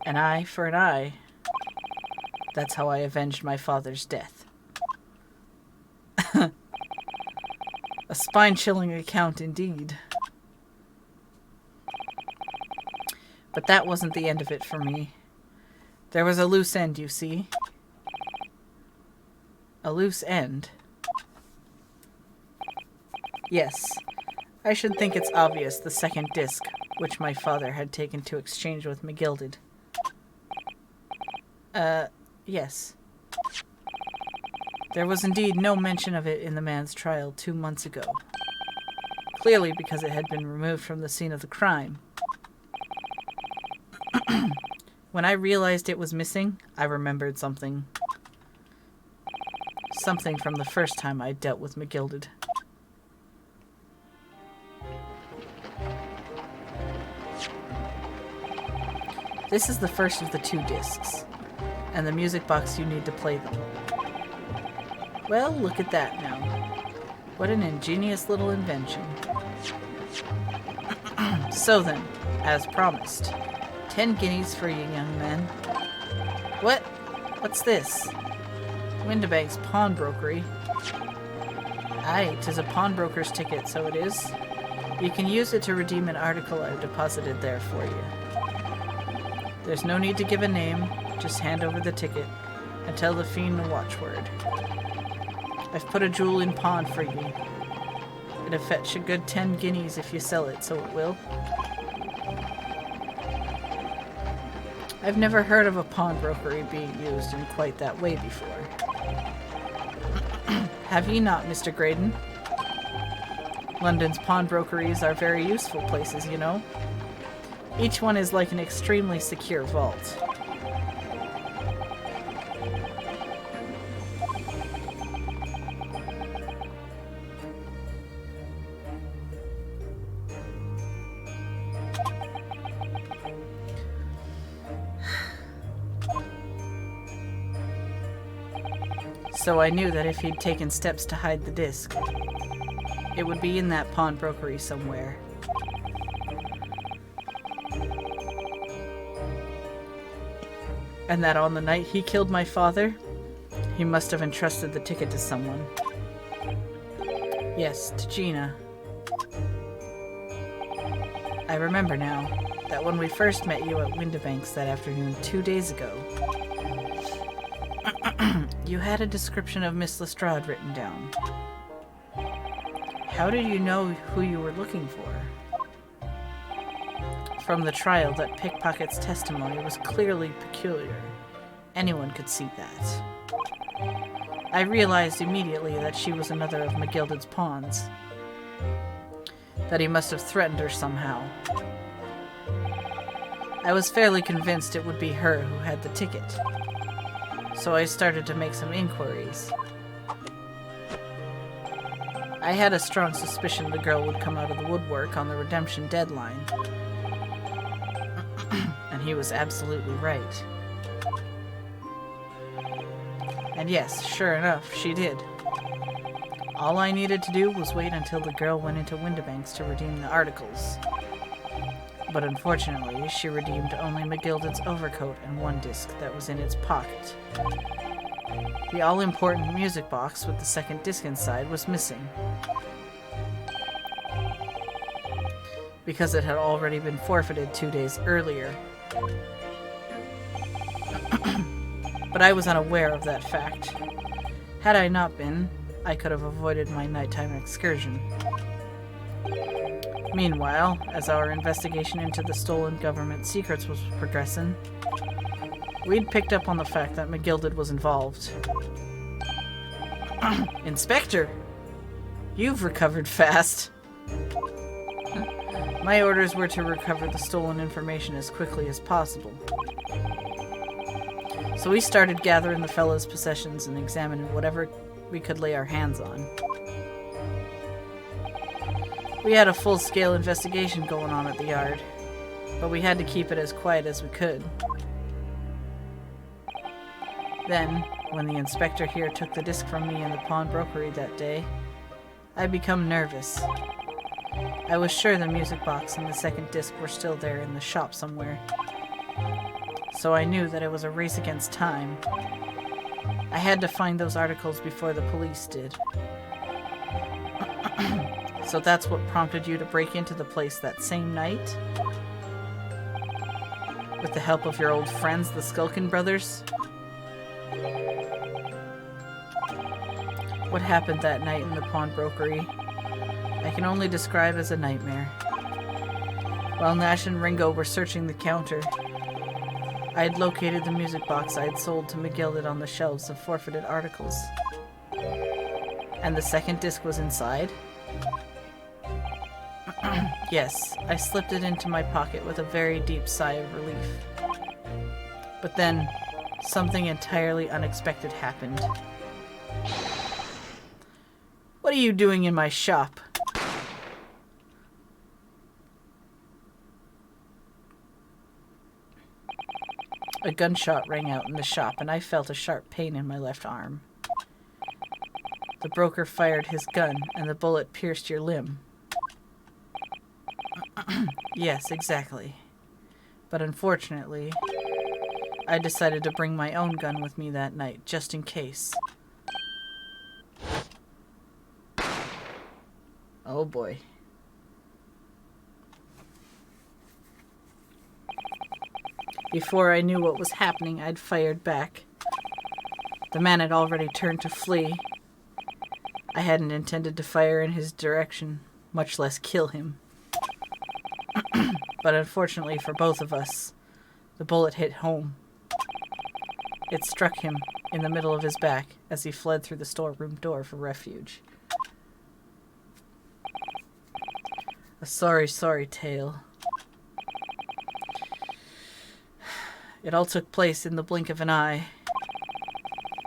An eye for an eye. That's how I avenged my father's death. A spine-chilling account indeed. But that wasn't the end of it for me. There was a loose end, you see. A loose end? Yes. I should think it's obvious the second disc, which my father had taken to exchange with McGilded. Yes. There was indeed no mention of it in the man's trial 2 months ago. Clearly because it had been removed from the scene of the crime. When I realized it was missing, I remembered something. Something from the first time I dealt with McGilded. This is the first of the 2 discs, and the music box you need to play them. Well, look at that now. What an ingenious little invention. So then, as promised, 10 guineas for you, young man. What? What's this? Windibank's pawnbrokery. Aye, 'tis a pawnbroker's ticket, so it is. You can use it to redeem an article I've deposited there for you. There's no need to give a name, just hand over the ticket and tell the fiend the watchword. I've put a jewel in pawn for you. It'll fetch a good 10 guineas if you sell it, so it will. I've never heard of a pawnbrokery being used in quite that way before. Have ye not, Mr. Graydon? London's pawnbrokeries are very useful places, you know. Each one is like an extremely secure vault. So I knew that if he'd taken steps to hide the disc, it would be in that pawnbrokery somewhere. And that on the night he killed my father, he must have entrusted the ticket to someone. Yes, to Gina. I remember now that when we first met you at Windibank's that afternoon 2 days ago, you had a description of Miss Lestrade written down. How did you know who you were looking for? From the trial, that pickpocket's testimony was clearly peculiar. Anyone could see that. I realized immediately that she was another of McGilded's pawns. That he must have threatened her somehow. I was fairly convinced it would be her who had the ticket. So I started to make some inquiries. I had a strong suspicion the girl would come out of the woodwork on the redemption deadline. And he was absolutely right. And yes, sure enough, she did. All I needed to do was wait until the girl went into Windibank's to redeem the articles. But unfortunately, she redeemed only McGilded's overcoat and one disc that was in its pocket. The all-important music box with the second disc inside was missing. Because it had already been forfeited 2 days earlier. But I was unaware of that fact. Had I not been, I could have avoided my nighttime excursion. Meanwhile, as our investigation into the stolen government secrets was progressing, We'd picked up on the fact that McGilded was involved. Inspector! You've recovered fast. My orders were to recover the stolen information as quickly as possible. So we started gathering the fellow's possessions and examining whatever we could lay our hands on. We had a full-scale investigation going on at the yard, but we had to keep it as quiet as we could. Then, when the inspector here took the disc from me in the pawnbrokery that day, I'd become nervous. I was sure the music box and the second disc were still there in the shop somewhere. So I knew that it was a race against time. I had to find those articles before the police did. So that's what prompted you to break into the place that same night? With the help of your old friends, the Skulkin brothers? What happened that night in the pawnbrokery, I can only describe as a nightmare. While Nash and Ringo were searching the counter, I had located the music box I had sold to McGilded on the shelves of forfeited articles. And the second disc was inside? Yes, I slipped it into my pocket with a very deep sigh of relief. But then, something entirely unexpected happened. What are you doing in my shop? A gunshot rang out in the shop, and I felt a sharp pain in my left arm. The broker fired his gun, and the bullet pierced your limb. Yes, exactly. But unfortunately, I decided to bring my own gun with me that night, just in case. Oh boy. Before I knew what was happening, I'd fired back. The man had already turned to flee. I hadn't intended to fire in his direction, much less kill him. But unfortunately for both of us, the bullet hit home. It struck him in the middle of his back as he fled through the storeroom door for refuge. A sorry, sorry tale. It all took place in the blink of an eye.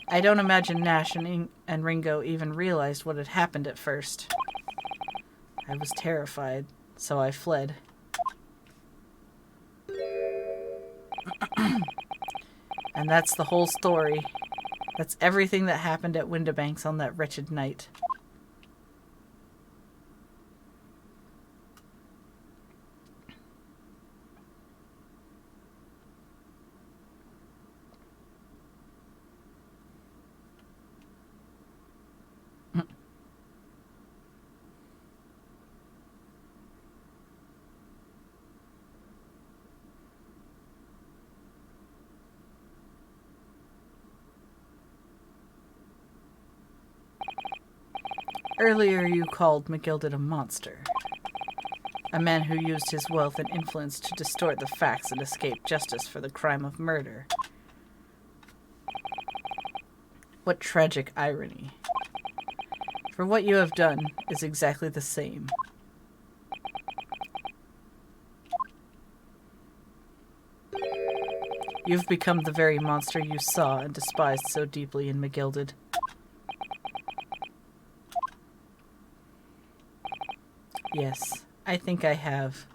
I don't imagine Nash and Ringo even realized what had happened at first. I was terrified, so I fled. And that's the whole story. That's everything that happened at Windibanks on that wretched night. Earlier you called McGilded a monster. A man who used his wealth and influence to distort the facts and escape justice for the crime of murder. What tragic irony. For what you have done is exactly the same. You've become the very monster you saw and despised so deeply in McGilded. Yes, I think I have.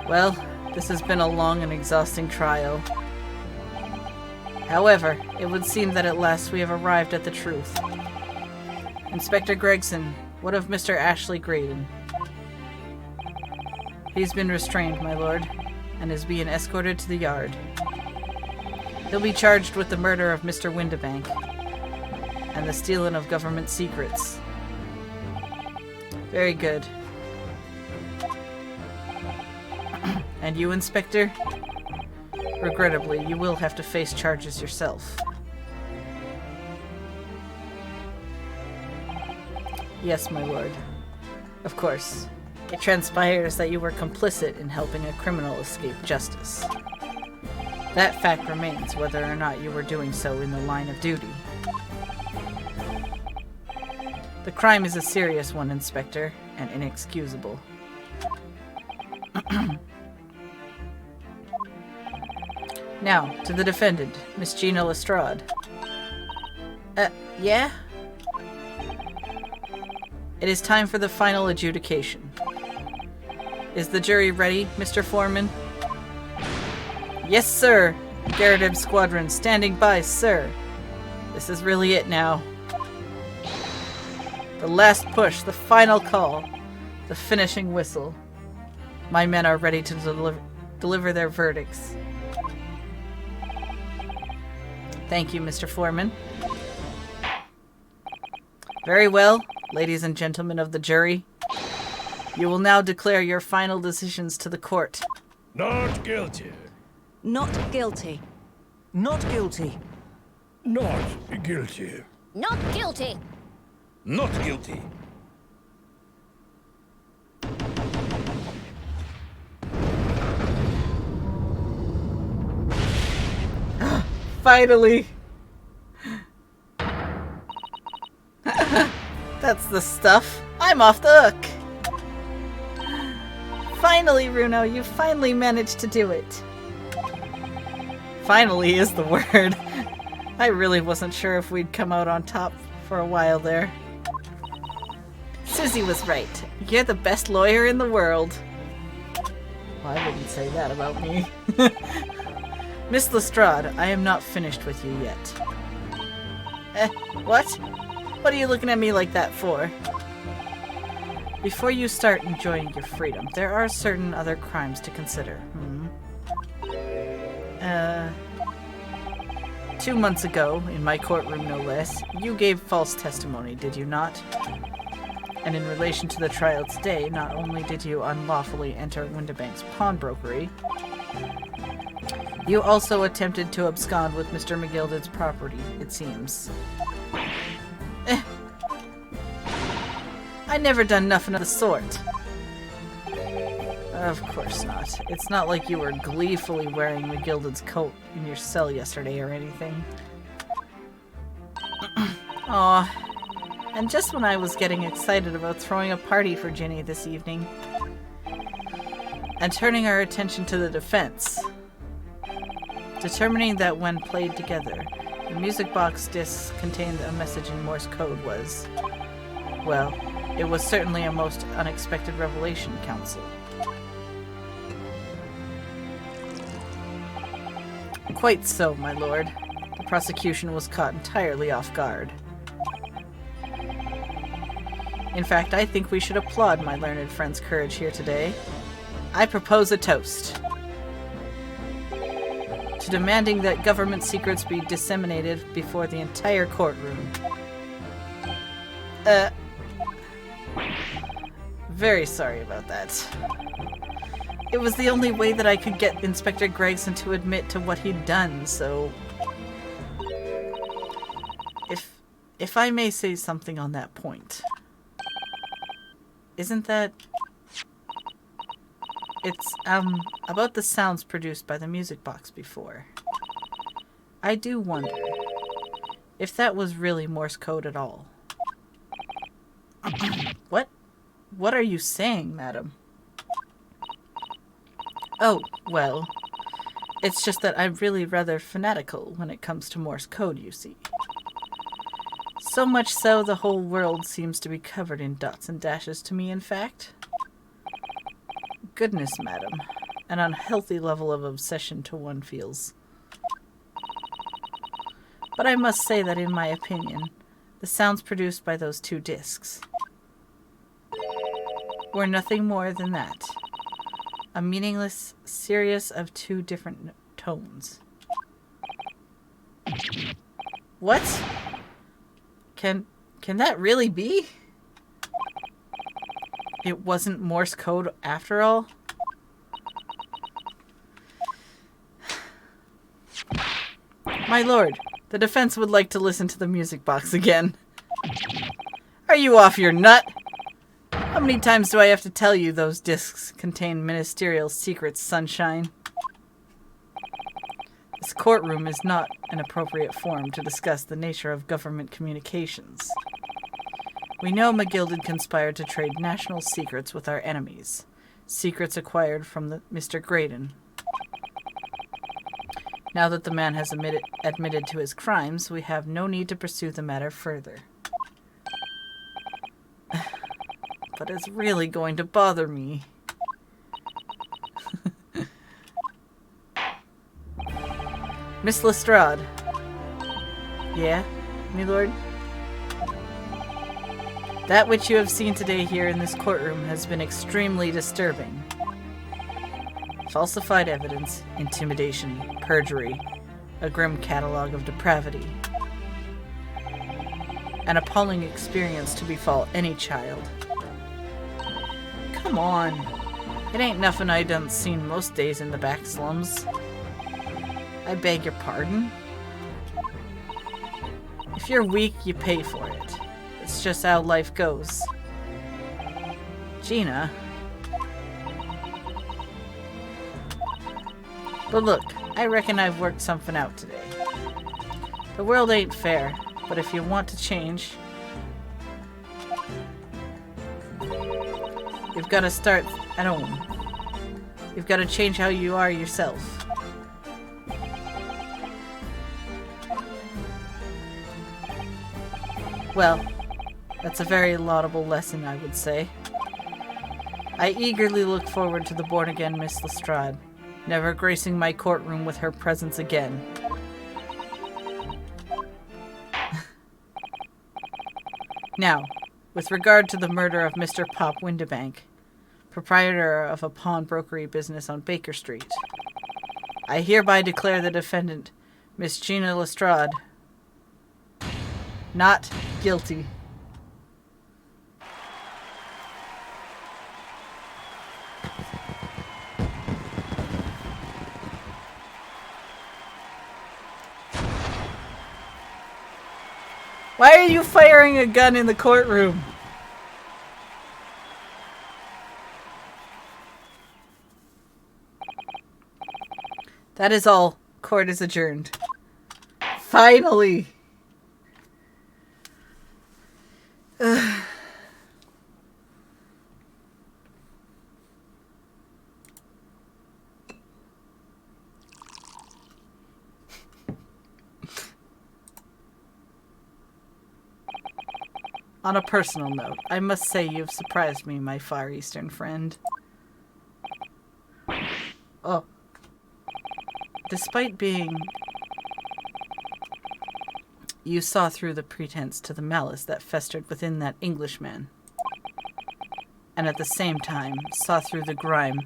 Well, this has been a long and exhausting trial. However, it would seem that at last we have arrived at the truth. Inspector Gregson, what of Mr. Ashley Graydon? He's been restrained, my lord, and is being escorted to the yard. He'll be charged with the murder of Mr. Windibank and the stealing of government secrets. Very good. And you, Inspector? Regrettably, you will have to face charges yourself. Yes, my lord. Of course, it transpires that you were complicit in helping a criminal escape justice. That fact remains whether or not you were doing so in the line of duty. The crime is a serious one, Inspector, and inexcusable. Now, to the defendant, Miss Gina Lestrade. Yeah? It is time for the final adjudication. Is the jury ready, Mr. Foreman? Yes, sir! Garrett Squadron, standing by, sir. This is really it now. The last push, the final call, the finishing whistle. My men are ready to deliver their verdicts. Thank you, Mr. Foreman. Very well, ladies and gentlemen of the jury. You will now declare your final decisions to the court. Not guilty. Not guilty. Not guilty. Not guilty. Not guilty. Not guilty. Finally! That's the stuff. I'm off the hook! Finally, Runo, you finally managed to do it. Finally is the word. I really wasn't sure if we'd come out on top for a while there. Susie was right. You're the best lawyer in the world. Well, I wouldn't say that about me. Miss Lestrade, I am not finished with you yet. What? What are you looking at me like that for? Before you start enjoying your freedom, there are certain other crimes to consider. 2 months ago, in my courtroom no less, you gave false testimony, did you not? And in relation to the trial today, not only did you unlawfully enter Windibank's pawnbrokery, you also attempted to abscond with Mr. McGilded's property, it seems. I never done nothing of the sort. Of course not. It's not like you were gleefully wearing McGilded's coat in your cell yesterday or anything. Aw. And just when I was getting excited about throwing a party for Ginny this evening, and turning our attention to the defense, determining that when played together, the music box discs contained a message in Morse code was, well, it was certainly a most unexpected revelation, counsel. Quite so, my lord. The prosecution was caught entirely off guard. In fact, I think we should applaud my learned friend's courage here today. I propose a toast to demanding that government secrets be disseminated before the entire courtroom. Very sorry about that. It was the only way that I could get Inspector Gregson to admit to what he'd done, so... If I may say something on that point. Isn't that... It's, about the sounds produced by the music box before. I do wonder if that was really Morse code at all. What? What are you saying, madam? Oh, well, it's just that I'm really rather fanatical when it comes to Morse code, you see. So much so the whole world seems to be covered in dots and dashes to me, in fact. Goodness, madam, an unhealthy level of obsession to one feels. But I must say that in my opinion, the sounds produced by those two discs were nothing more than that. A meaningless series of two different tones. What? Can that really be? It wasn't Morse code after all? My lord, the defense would like to listen to the music box again. Are you off your nut? A many times do I have to tell you those discs contain ministerial secrets, Sunshine? This courtroom is not an appropriate forum to discuss the nature of government communications. We know McGilded conspired to trade national secrets with our enemies. Secrets acquired from Mr. Graydon. Now that the man has admitted to his crimes, we have no need to pursue the matter further. But it's really going to bother me. Miss Lestrade. Yeah, my lord? That which you have seen today here in this courtroom has been extremely disturbing. Falsified evidence, intimidation, perjury, a grim catalogue of depravity. An appalling experience to befall any child. Come on. It ain't nothing I done seen most days in the back slums. I beg your pardon? If you're weak, you pay for it. It's just how life goes. Gina. But look, I reckon I've worked something out today. The world ain't fair, but if you want to change, you've got to start at home. You've got to change how you are yourself. Well, that's a very laudable lesson, I would say. I eagerly look forward to the born-again Miss Lestrade, never gracing my courtroom with her presence again. Now, with regard to the murder of Mr. Pop Windibank, proprietor of a pawnbrokery business on Baker Street, I hereby declare the defendant, Miss Gina Lestrade, not guilty. Why are you firing a gun in the courtroom? That is all. Court is adjourned. Finally! On a personal note, I must say you've surprised me, my Far Eastern friend. Oh. Despite being... You saw through the pretense to the malice that festered within that Englishman. And at the same time, saw through the grime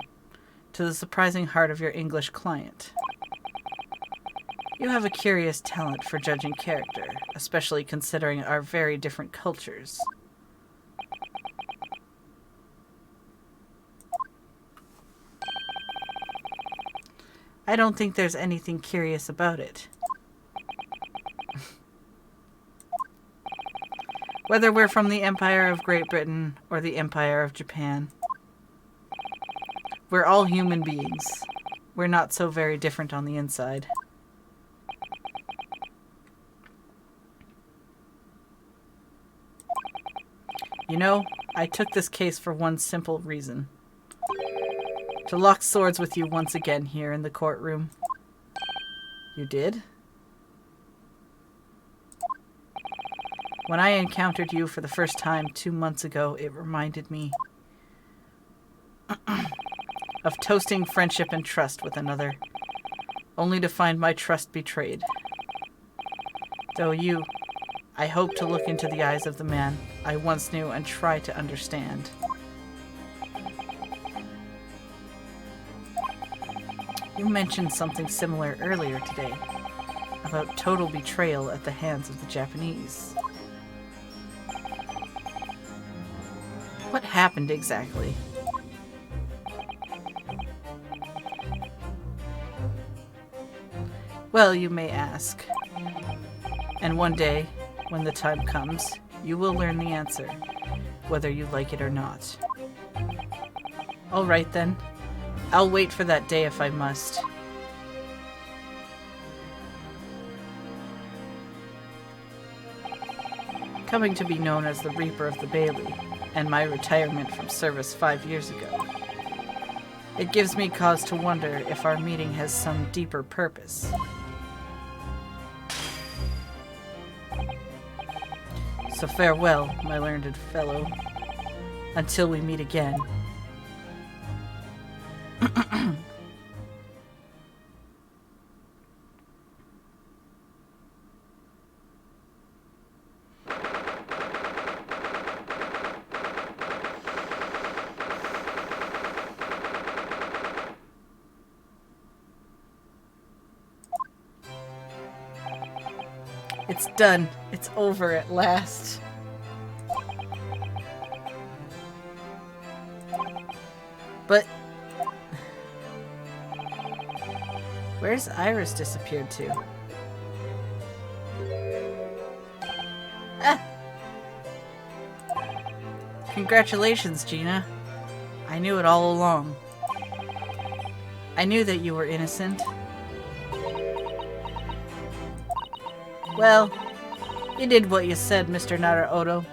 to the surprising heart of your English client. You have a curious talent for judging character, especially considering our very different cultures. I don't think there's anything curious about it. Whether we're from the Empire of Great Britain or the Empire of Japan, we're all human beings. We're not so very different on the inside. You know, I took this case for one simple reason. To lock swords with you once again here in the courtroom. You did? When I encountered you for the first time 2 months ago, it reminded me of toasting friendship and trust with another, only to find my trust betrayed. Though I hope to look into the eyes of the man I once knew and try to understand. You mentioned something similar earlier today, about total betrayal at the hands of the Japanese. What happened exactly? Well, you may ask. And one day, when the time comes, you will learn the answer, whether you like it or not. Alright then. I'll wait for that day if I must. Coming to be known as the Reaper of the Bailey, and my retirement from service 5 years ago. It gives me cause to wonder if our meeting has some deeper purpose. So farewell, my learned fellow, until we meet again. It's done. It's over at last. But where's Iris disappeared to? Ah! Congratulations, Gina. I knew it all along. I knew that you were innocent. Well, you did what you said, Mr. Naruto.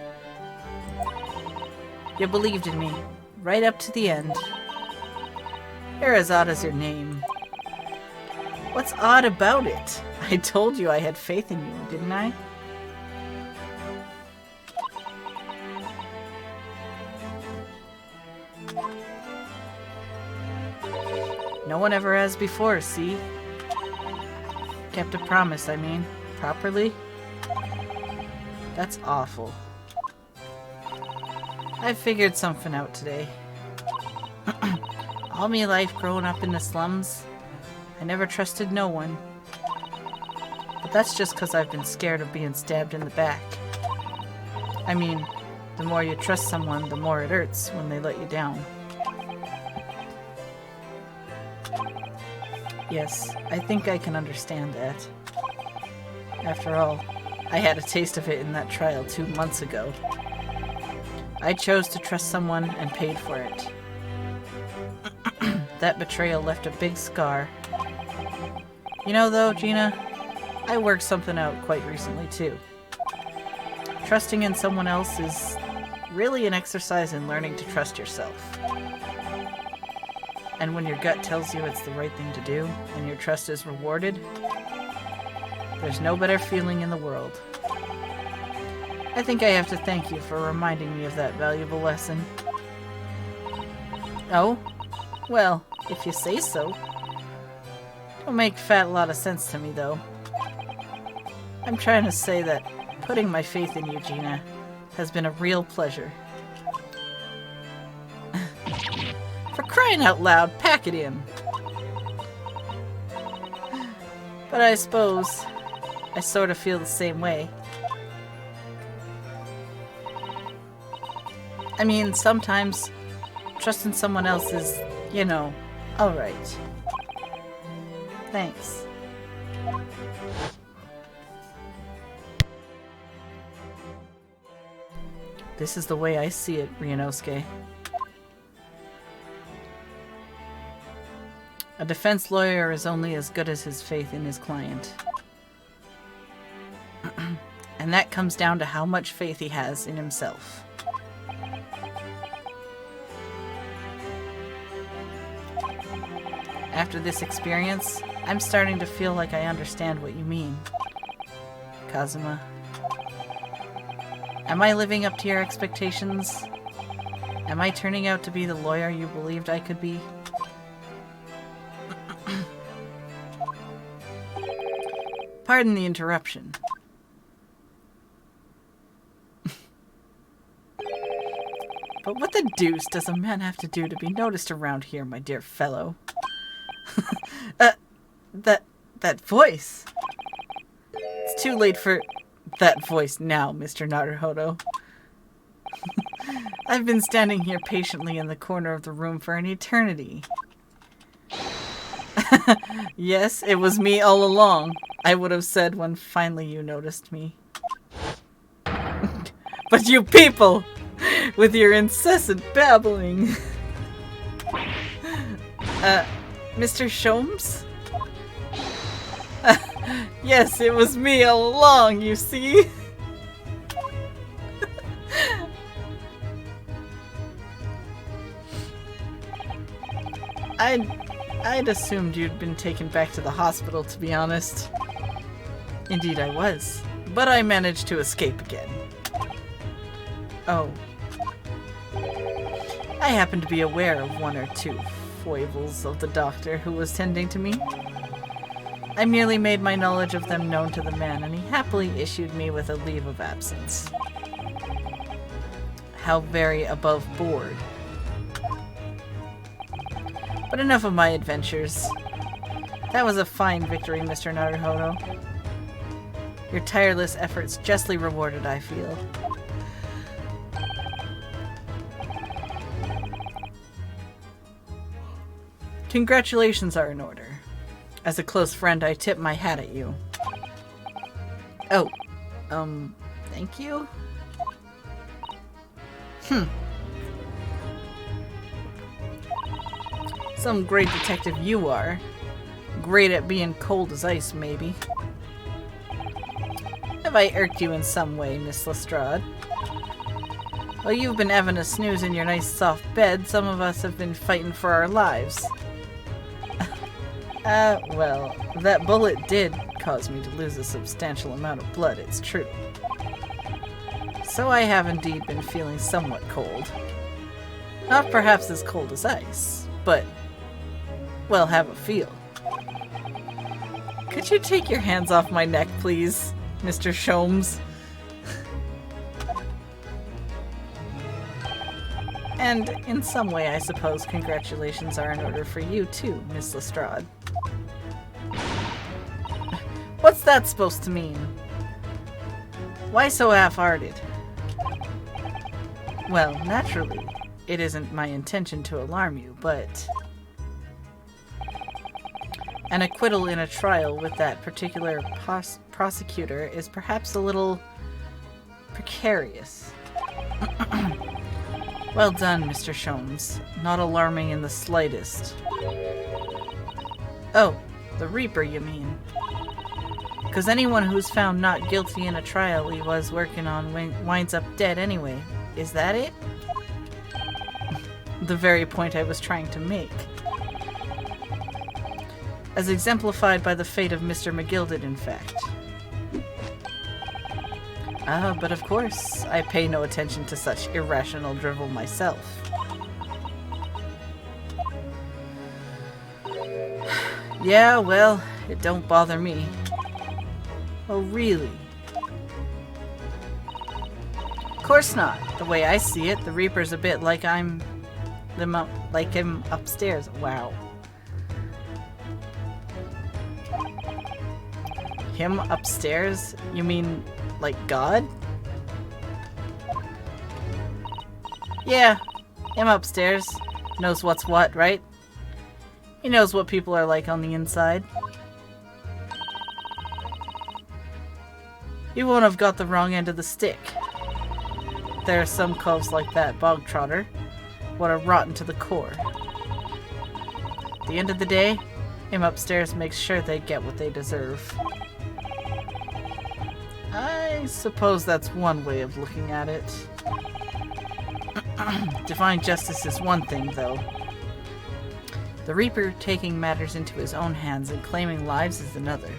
You believed in me, right up to the end. You're as odd as your name. What's odd about it? I told you I had faith in you, didn't I? No one ever has before, see? Kept a promise, I mean. Properly? That's awful. I figured something out today. All my life growing up in the slums, I never trusted no one. But that's just because I've been scared of being stabbed in the back. I mean, the more you trust someone, the more it hurts when they let you down. Yes, I think I can understand that. After all, I had a taste of it in that trial 2 months ago. I chose to trust someone and paid for it. That betrayal left a big scar. You know though, Gina, I worked something out quite recently too. Trusting in someone else is really an exercise in learning to trust yourself. And when your gut tells you it's the right thing to do, and your trust is rewarded, there's no better feeling in the world. I think I have to thank you for reminding me of that valuable lesson. Oh? Well, if you say so. Don't make fat lot of sense to me, though. I'm trying to say that putting my faith in you, Gina, has been a real pleasure. For crying out loud, pack it in! But I suppose I sort of feel the same way. I mean, sometimes trusting someone else is, you know, alright. Thanks. This is the way I see it, Ryunosuke. A defense lawyer is only as good as his faith in his client. And that comes down to how much faith he has in himself. After this experience, I'm starting to feel like I understand what you mean, Kazuma. Am I living up to your expectations? Am I turning out to be the lawyer you believed I could be? Pardon the interruption. But what the deuce does a man have to do to be noticed around here, my dear fellow? That voice. It's too late for that voice now, Mr. Naruhodo. I've been standing here patiently in the corner of the room for an eternity. Yes, it was me all along, I would have said when finally you noticed me. But you people, with your incessant babbling. Mr. Sholmes? Yes, it was me all along, you see? I'd assumed you'd been taken back to the hospital, to be honest. Indeed I was, but I managed to escape again. Oh. I happen to be aware of one or two foibles of the doctor who was tending to me. I merely made my knowledge of them known to the man, and he happily issued me with a leave of absence. How very above board. But enough of my adventures. That was a fine victory, Mr. Naruhodo. Your tireless efforts justly rewarded, I feel. Congratulations are in order. As a close friend, I tip my hat at you. Oh, thank you? Some great detective you are. Great at being cold as ice, maybe. Have I irked you in some way, Miss Lestrade? While you've been having a snooze in your nice soft bed, some of us have been fighting for our lives. Well, that bullet did cause me to lose a substantial amount of blood, it's true. So I have indeed been feeling somewhat cold. Not perhaps as cold as ice, but, well, have a feel. Could you take your hands off my neck, please, Mr. Sholmes? And in some way, I suppose congratulations are in order for you too, Miss Lestrade. What's that supposed to mean? Why so half-hearted? Well, naturally, it isn't my intention to alarm you, but an acquittal in a trial with that particular prosecutor is perhaps a little precarious. Well done, Mr. Sholmes. Not alarming in the slightest. Oh, the Reaper, you mean? Because anyone who's found not guilty in a trial he was working on winds up dead anyway. Is that it? The very point I was trying to make. As exemplified by the fate of Mr. McGilded, in fact. But of course, I pay no attention to such irrational drivel myself. Yeah, well, it don't bother me. Oh, really? Of course not. The way I see it, the Reaper's a bit like him upstairs. Wow. Him upstairs? You mean like God? Yeah, him upstairs. Knows what's what, right? He knows what people are like on the inside. You won't have got the wrong end of the stick. There are some coves like that bog trotter. What are rotten to the core. At the end of the day, him upstairs makes sure they get what they deserve. I suppose that's one way of looking at it. Divine justice is one thing, though. The Reaper taking matters into his own hands and claiming lives is another.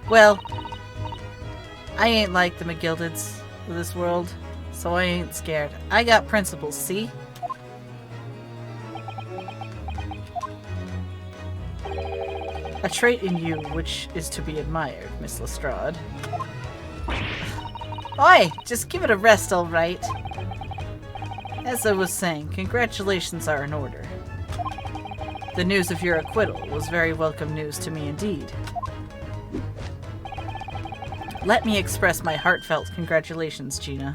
Well, I ain't like the McGildeds of this world, so I ain't scared. I got principles, see? A trait in you which is to be admired, Miss Lestrade. Oi! Just give it a rest, alright? As I was saying, congratulations are in order. The news of your acquittal was very welcome news to me indeed. Let me express my heartfelt congratulations, Gina.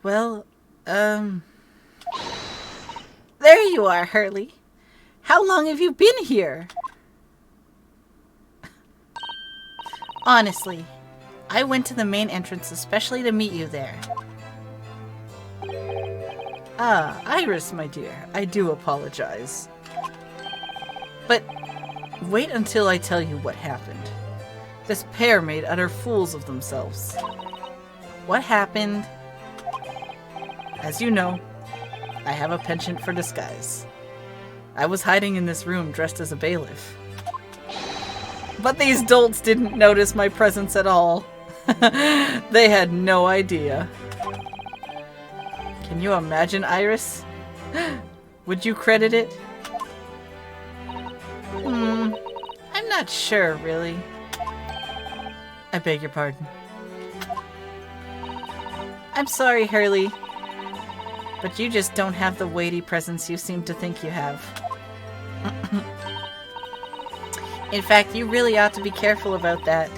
Well, there you are, Hurley. How long have you been here? Honestly, I went to the main entrance especially to meet you there. Ah, Iris, my dear. I do apologize. But wait until I tell you what happened. This pair made utter fools of themselves. What happened? As you know, I have a penchant for disguise. I was hiding in this room dressed as a bailiff. But these dolts didn't notice my presence at all. They had no idea. Can you imagine, Iris? Would you credit it? I'm not sure, really. I beg your pardon. I'm sorry, Hurley. But you just don't have the weighty presence you seem to think you have. In fact, you really ought to be careful about that.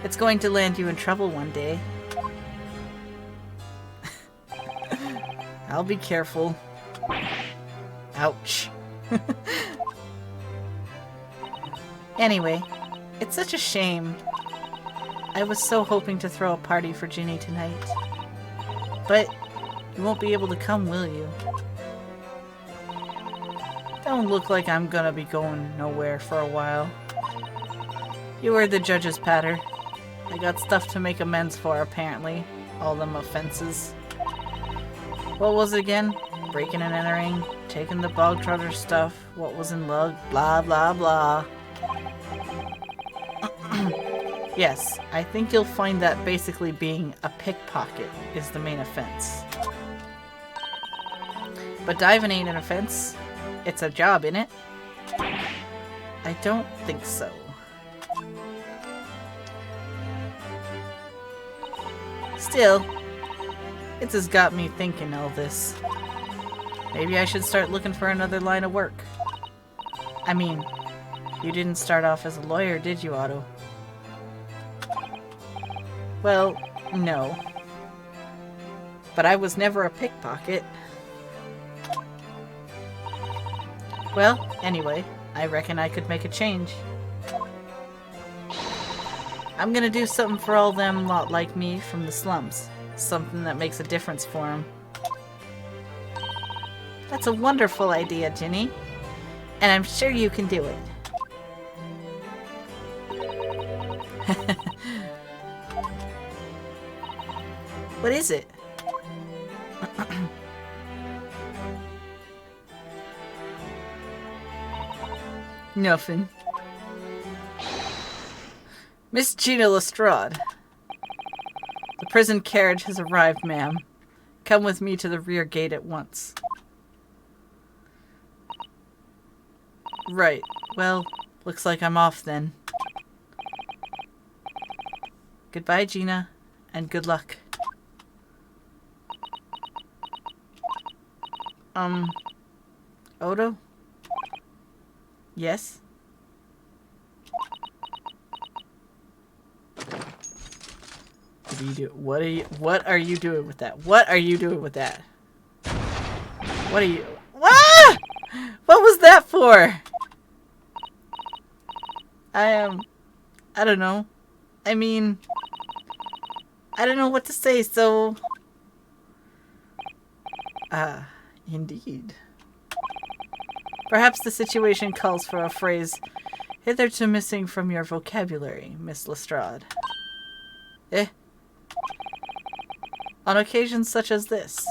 It's going to land you in trouble one day. I'll be careful. Ouch. Anyway, it's such a shame. I was so hoping to throw a party for Ginny tonight. But you won't be able to come, will you? Don't look like I'm gonna be going nowhere for a while. You were the judge's patter. I got stuff to make amends for, apparently. All them offenses. What was it again? Breaking and entering, taking the bog trotter stuff, what was in lug, blah blah blah. Yes, I think you'll find that basically being a pickpocket is the main offense. But diving ain't an offense. It's a job, innit? I don't think so. Still, it's has got me thinking all this. Maybe I should start looking for another line of work. I mean, you didn't start off as a lawyer, did you, Otto? Well, no. But I was never a pickpocket. Well, anyway, I reckon I could make a change. I'm gonna do something for all them lot like me from the slums. Something that makes a difference for them. That's a wonderful idea, Ginny. And I'm sure you can do it. What is it? Nothing. Miss Gina Lestrade. The prison carriage has arrived, ma'am. Come with me to the rear gate at once. Right. Well, looks like I'm off then. Goodbye, Gina, and good luck. Odo? Yes? What are you doing? What are you doing with that? What are you doing with that? What are you... Ah! What was that for? I don't know. I mean... I don't know what to say, so... Indeed. Perhaps the situation calls for a phrase hitherto missing from your vocabulary, Miss Lestrade. Eh? On occasions such as this.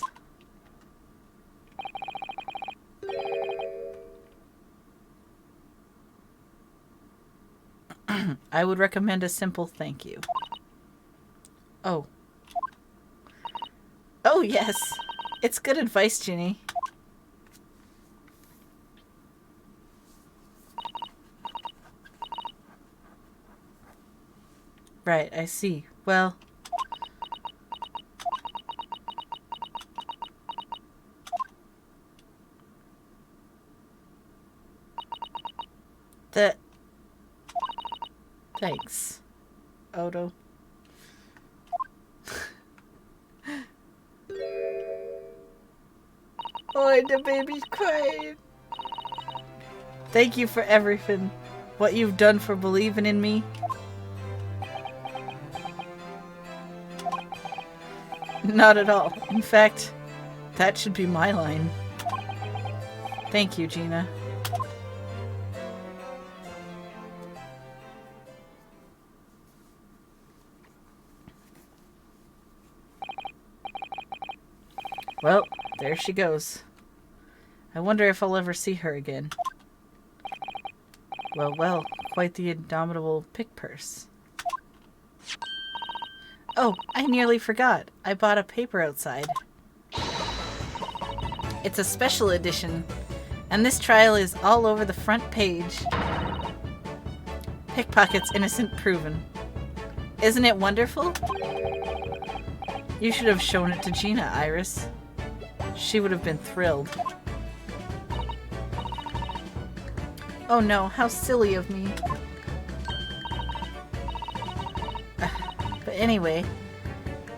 I would recommend a simple thank you. Oh. Oh, yes. It's good advice, Ginny. Right, I see. Well... Thanks, Odo. Oh, the baby's crying. Thank you for everything. What you've done for believing in me. Not at all. In fact, that should be my line. Thank you, Gina. Well, there she goes. I wonder if I'll ever see her again. Well, quite the indomitable pick purse. Oh, I nearly forgot. I bought a paper outside. It's a special edition, and this trial is all over the front page. Pickpockets innocent proven. Isn't it wonderful? You should have shown it to Gina, Iris. She would have been thrilled. Oh no, how silly of me. But anyway,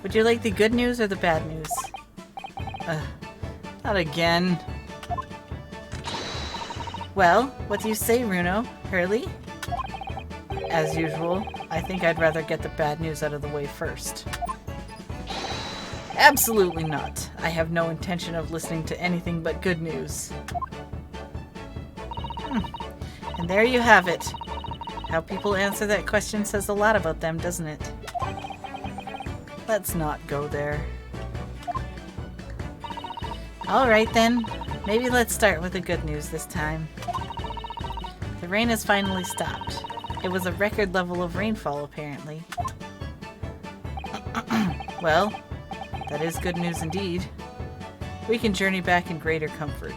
would you like the good news or the bad news? Not again. Well, what do you say, Runo? Hurley? As usual, I think I'd rather get the bad news out of the way first. Absolutely not. I have no intention of listening to anything but good news. And there you have it. How people answer that question says a lot about them, doesn't it? Let's not go there. Alright then, maybe let's start with the good news this time. The rain has finally stopped. It was a record level of rainfall, apparently. Well, that is good news indeed. We can journey back in greater comfort.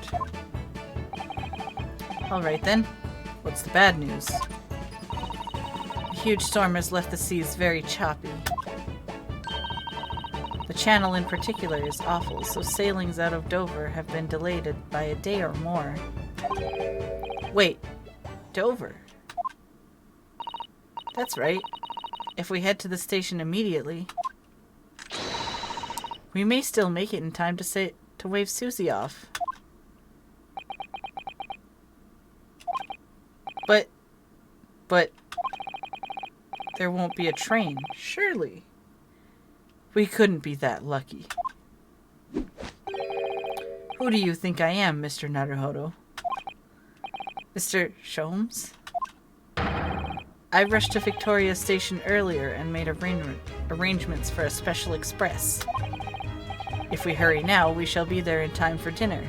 Alright then, what's the bad news? A huge storm has left the seas very choppy. The channel in particular is awful, so sailings out of Dover have been delayed by a day or more. Wait, Dover? That's right. If we head to the station immediately, we may still make it in time to wave Susie off. But there won't be a train, surely. We couldn't be that lucky. Who do you think I am, Mr. Naruhodo? Mr. Sholmes? I rushed to Victoria Station earlier and made arrangements for a special express. If we hurry now, we shall be there in time for dinner.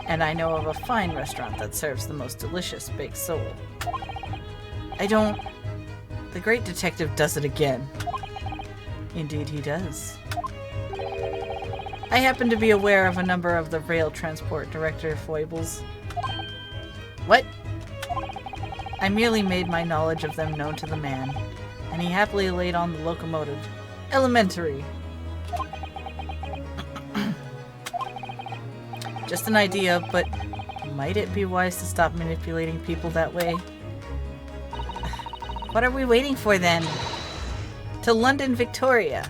And I know of a fine restaurant that serves the most delicious baked sole. The great detective does it again. Indeed he does. I happen to be aware of a number of the rail transport director foibles. What? I merely made my knowledge of them known to the man, and he happily laid on the locomotive. Elementary. Just an idea, but might it be wise to stop manipulating people that way? What are we waiting for then? To London, Victoria.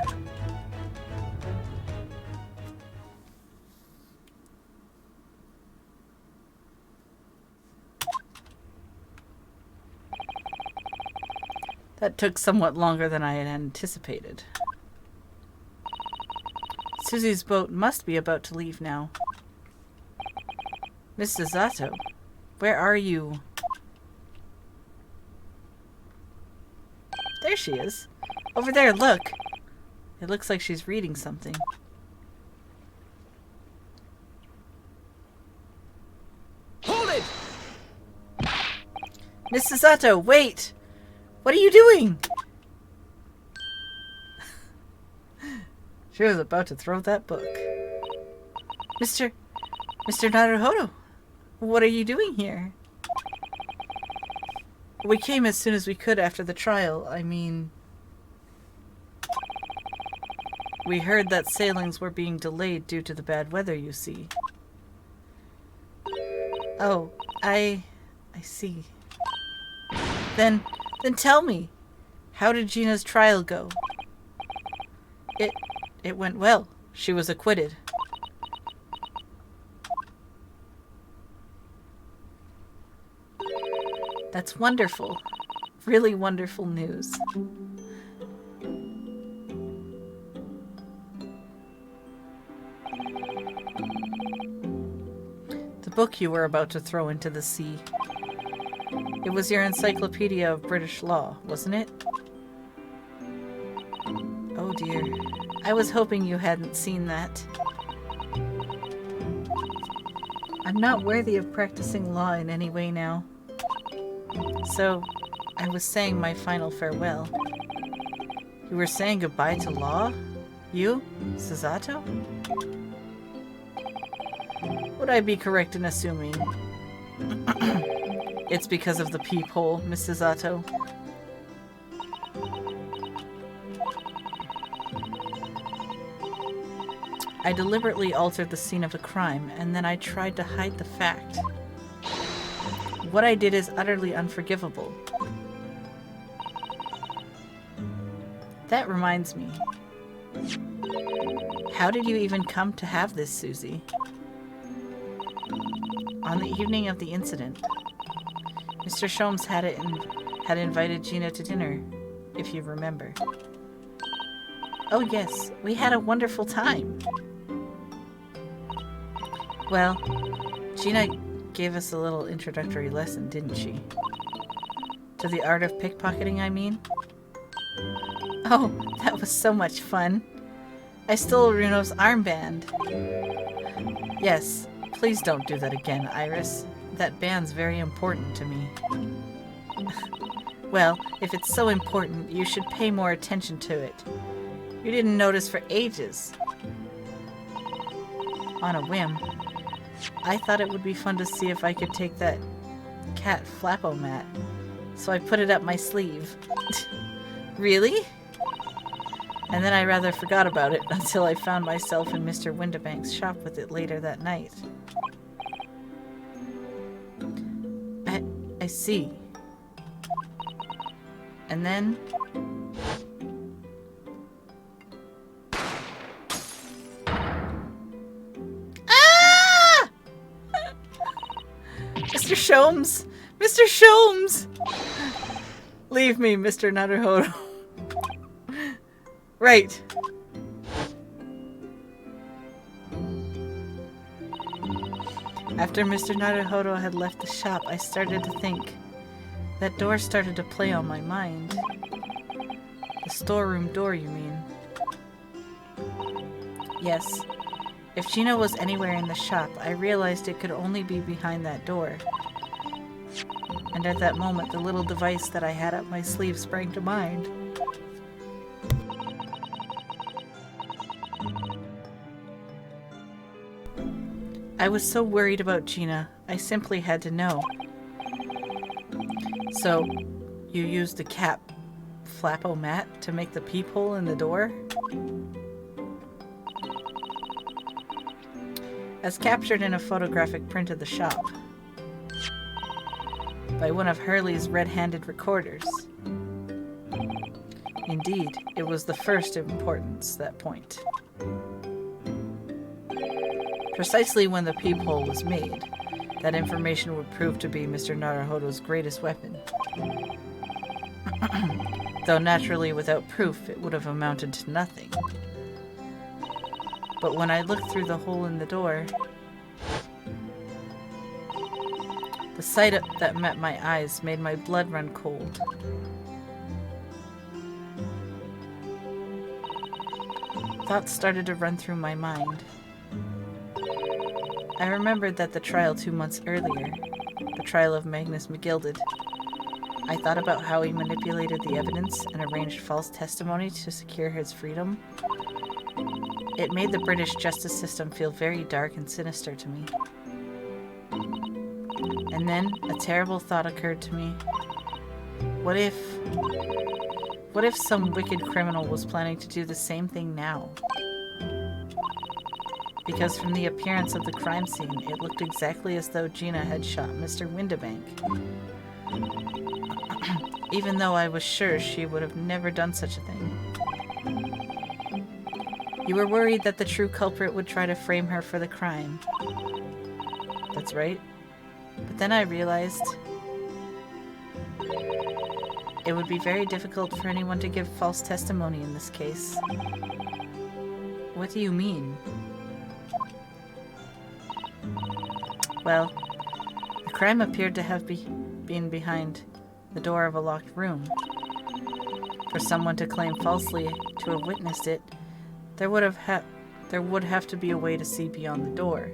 That took somewhat longer than I had anticipated. Susie's boat must be about to leave now. Mrs. Zato, where are you? There she is. Over there, look. It looks like she's reading something. Hold it! Mrs. Zato, wait! What are you doing? She was about to throw that book. Mr. Naruhodo, what are you doing here? We came as soon as we could after the trial. I mean, we heard that sailings were being delayed due to the bad weather, you see. Oh, I see. Then tell me, how did Gina's trial go? It went well. She was acquitted. That's wonderful. Really wonderful news. The book you were about to throw into the sea. It was your encyclopedia of British law, wasn't it? Oh dear. I was hoping you hadn't seen that. I'm not worthy of practicing law in any way now. So, I was saying my final farewell. You were saying goodbye to law? You? Susato? Would I be correct in assuming it's because of the peephole, Miss Susato? I deliberately altered the scene of a crime, and then I tried to hide the fact. What I did is utterly unforgivable. That reminds me. How did you even come to have this, Susie? On the evening of the incident, Mr. Sholmes had invited Gina to dinner, if you remember. Oh yes, we had a wonderful time. Well, Gina gave us a little introductory lesson, didn't she? To the art of pickpocketing, I mean? Oh, that was so much fun. I stole Runo's armband. Yes, please don't do that again, Iris. That band's very important to me. Well, if it's so important, you should pay more attention to it. You didn't notice for ages. On a whim, I thought it would be fun to see if I could take that cat flappo-mat, so I put it up my sleeve. Really? And then I rather forgot about it until I found myself in Mr. Windibank's shop with it later that night. I see. And then... Ah! Mr. Sholmes! Mr. Sholmes! Leave me, Mr. Naruhodo. Right. After Mr. Naruhodo had left the shop, I started to think. That door started to play on my mind. The storeroom door, you mean? Yes. If Gina was anywhere in the shop, I realized it could only be behind that door. And at that moment, the little device that I had up my sleeve sprang to mind. I was so worried about Gina, I simply had to know. So, you used the cat flappo-mat to make the peephole in the door? As captured in a photographic print of the shop. By one of Hurley's red-handed recorders. Indeed, it was the first of importance, that point. Precisely when the peephole was made, that information would prove to be Mr. Naruhodo's greatest weapon. Though naturally without proof, it would have amounted to nothing. But when I looked through the hole in the door, the sight that met my eyes made my blood run cold. Thoughts started to run through my mind. I remembered that the trial 2 months earlier, the trial of Magnus McGilded, I thought about how he manipulated the evidence and arranged false testimony to secure his freedom. It made the British justice system feel very dark and sinister to me. And then a terrible thought occurred to me. What if some wicked criminal was planning to do the same thing now? Because from the appearance of the crime scene, it looked exactly as though Gina had shot Mr. Windibank. Even though I was sure she would have never done such a thing. You were worried that the true culprit would try to frame her for the crime. That's right. But then I realized it would be very difficult for anyone to give false testimony in this case. What do you mean? Well, the crime appeared to have been behind the door of a locked room. For someone to claim falsely to have witnessed it, there would have to be a way to see beyond the door.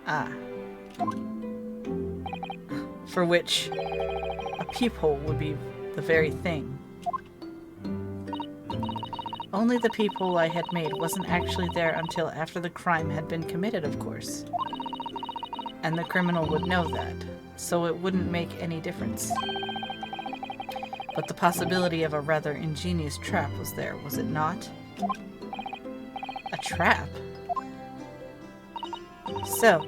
Ah. For which a peephole would be the very thing. Only the peephole I had made wasn't actually there until after the crime had been committed, of course. And the criminal would know that, so it wouldn't make any difference. But the possibility of a rather ingenious trap was there, was it not? A trap? So,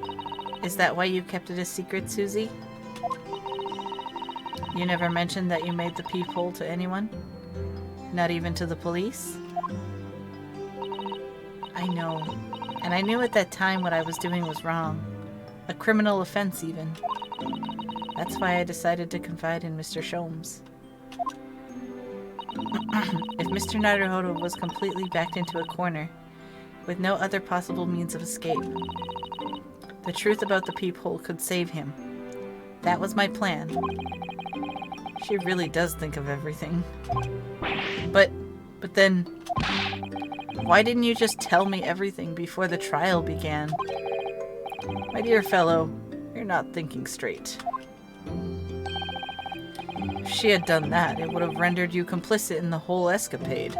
is that why you kept it a secret, Susie? You never mentioned that you made the peephole to anyone? Not even to the police? I know. And I knew at that time what I was doing was wrong. A criminal offense, even. That's why I decided to confide in Mr. Sholmes. If Mr. Naruhodo was completely backed into a corner, with no other possible means of escape, the truth about the peephole could save him. That was my plan. She really does think of everything. But then, why didn't you just tell me everything before the trial began? My dear fellow, you're not thinking straight. If she had done that, it would have rendered you complicit in the whole escapade.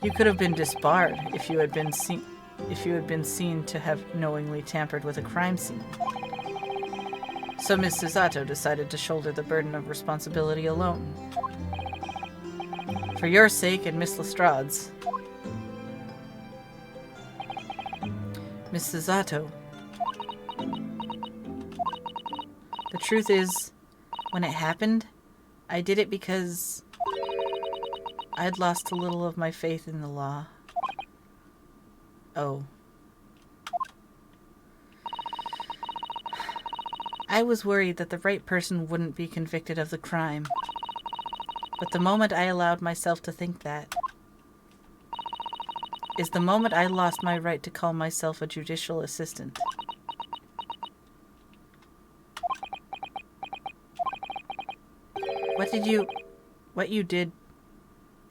You could have been disbarred if you had been seen to have knowingly tampered with a crime scene. So Miss Susato decided to shoulder the burden of responsibility alone. For your sake and Miss Lestrade's. Miss Susato. The truth is, when it happened, I did it because I'd lost a little of my faith in the law. Oh. I was worried that the right person wouldn't be convicted of the crime. But the moment I allowed myself to think that is the moment I lost my right to call myself a judicial assistant. What you did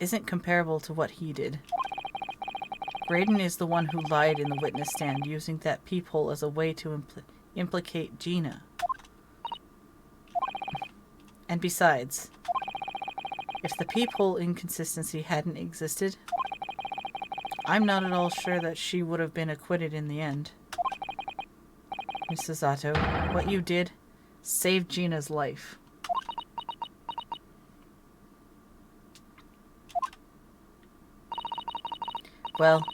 isn't comparable to what he did. Graydon is the one who lied in the witness stand, using that peephole as a way to implicate Gina. And besides, if the peephole inconsistency hadn't existed, I'm not at all sure that she would have been acquitted in the end. Mrs. Otto, what you did saved Gina's life. Well,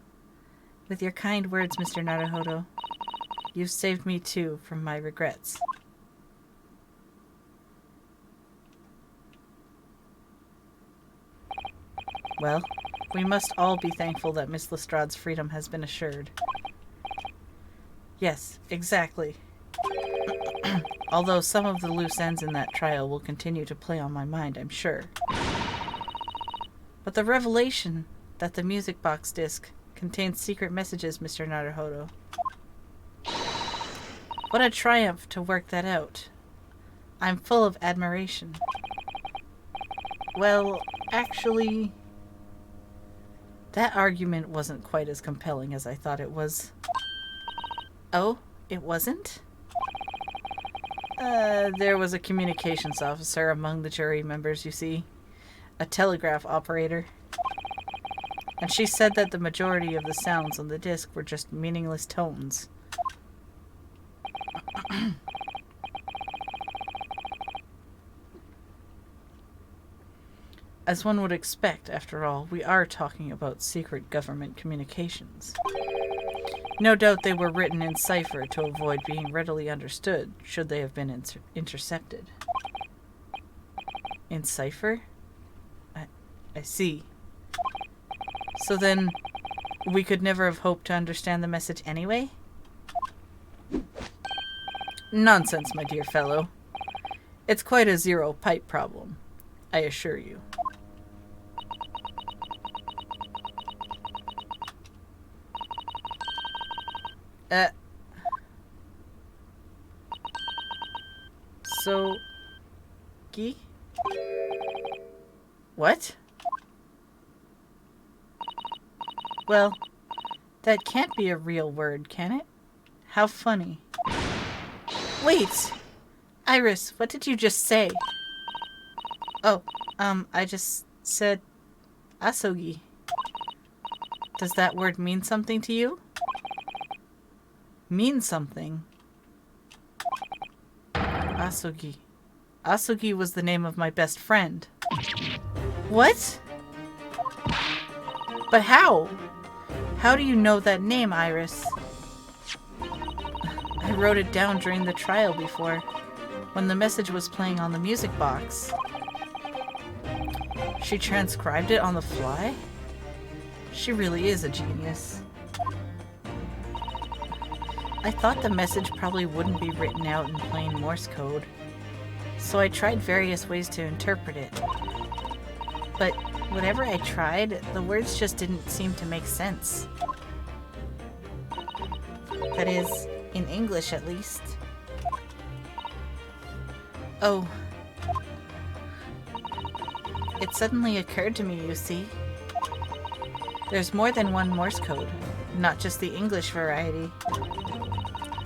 with your kind words, Mr. Naruhodo, you've saved me too from my regrets. Well, we must all be thankful that Miss Lestrade's freedom has been assured. Yes, exactly. Although some of the loose ends in that trial will continue to play on my mind, I'm sure. But the revelation that the music box disc contains secret messages, Mr. Naruhodo. What a triumph to work that out. I'm full of admiration. Well, actually, that argument wasn't quite as compelling as I thought it was. Oh, it wasn't? There was a communications officer among the jury members, you see. A telegraph operator. And she said that the majority of the sounds on the disc were just meaningless tones. As one would expect, after all, we are talking about secret government communications. No doubt they were written in cipher to avoid being readily understood should they have been intercepted. In cipher? I see. So then, we could never have hoped to understand the message anyway? Nonsense, my dear fellow. It's quite a zero-pipe problem, I assure you. Uh. So... Gi? What? Well, that can't be a real word, can it? How funny. Wait! Iris, what did you just say? Oh, I just said asogi. Does that word mean something to you? Mean something? Asogi. Asogi was the name of my best friend. What? But how? How do you know that name, Iris? I wrote it down during the trial before, when the message was playing on the music box. She transcribed it on the fly? She really is a genius. I thought the message probably wouldn't be written out in plain Morse code, so I tried various ways to interpret it. But whatever I tried, the words just didn't seem to make sense. That is, in English at least. Oh. It suddenly occurred to me, you see. There's more than one Morse code, not just the English variety.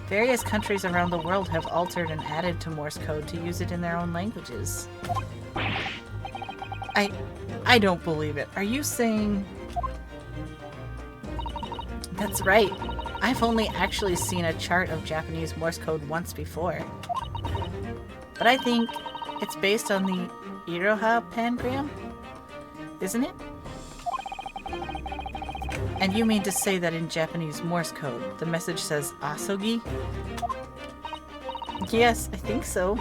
Various countries around the world have altered and added to Morse code to use it in their own languages. I don't believe it. Are you saying... That's right. I've only actually seen a chart of Japanese Morse code once before. But I think it's based on the Iroha pangram, isn't it? And you mean to say that in Japanese Morse code, the message says asogi? Yes, I think so.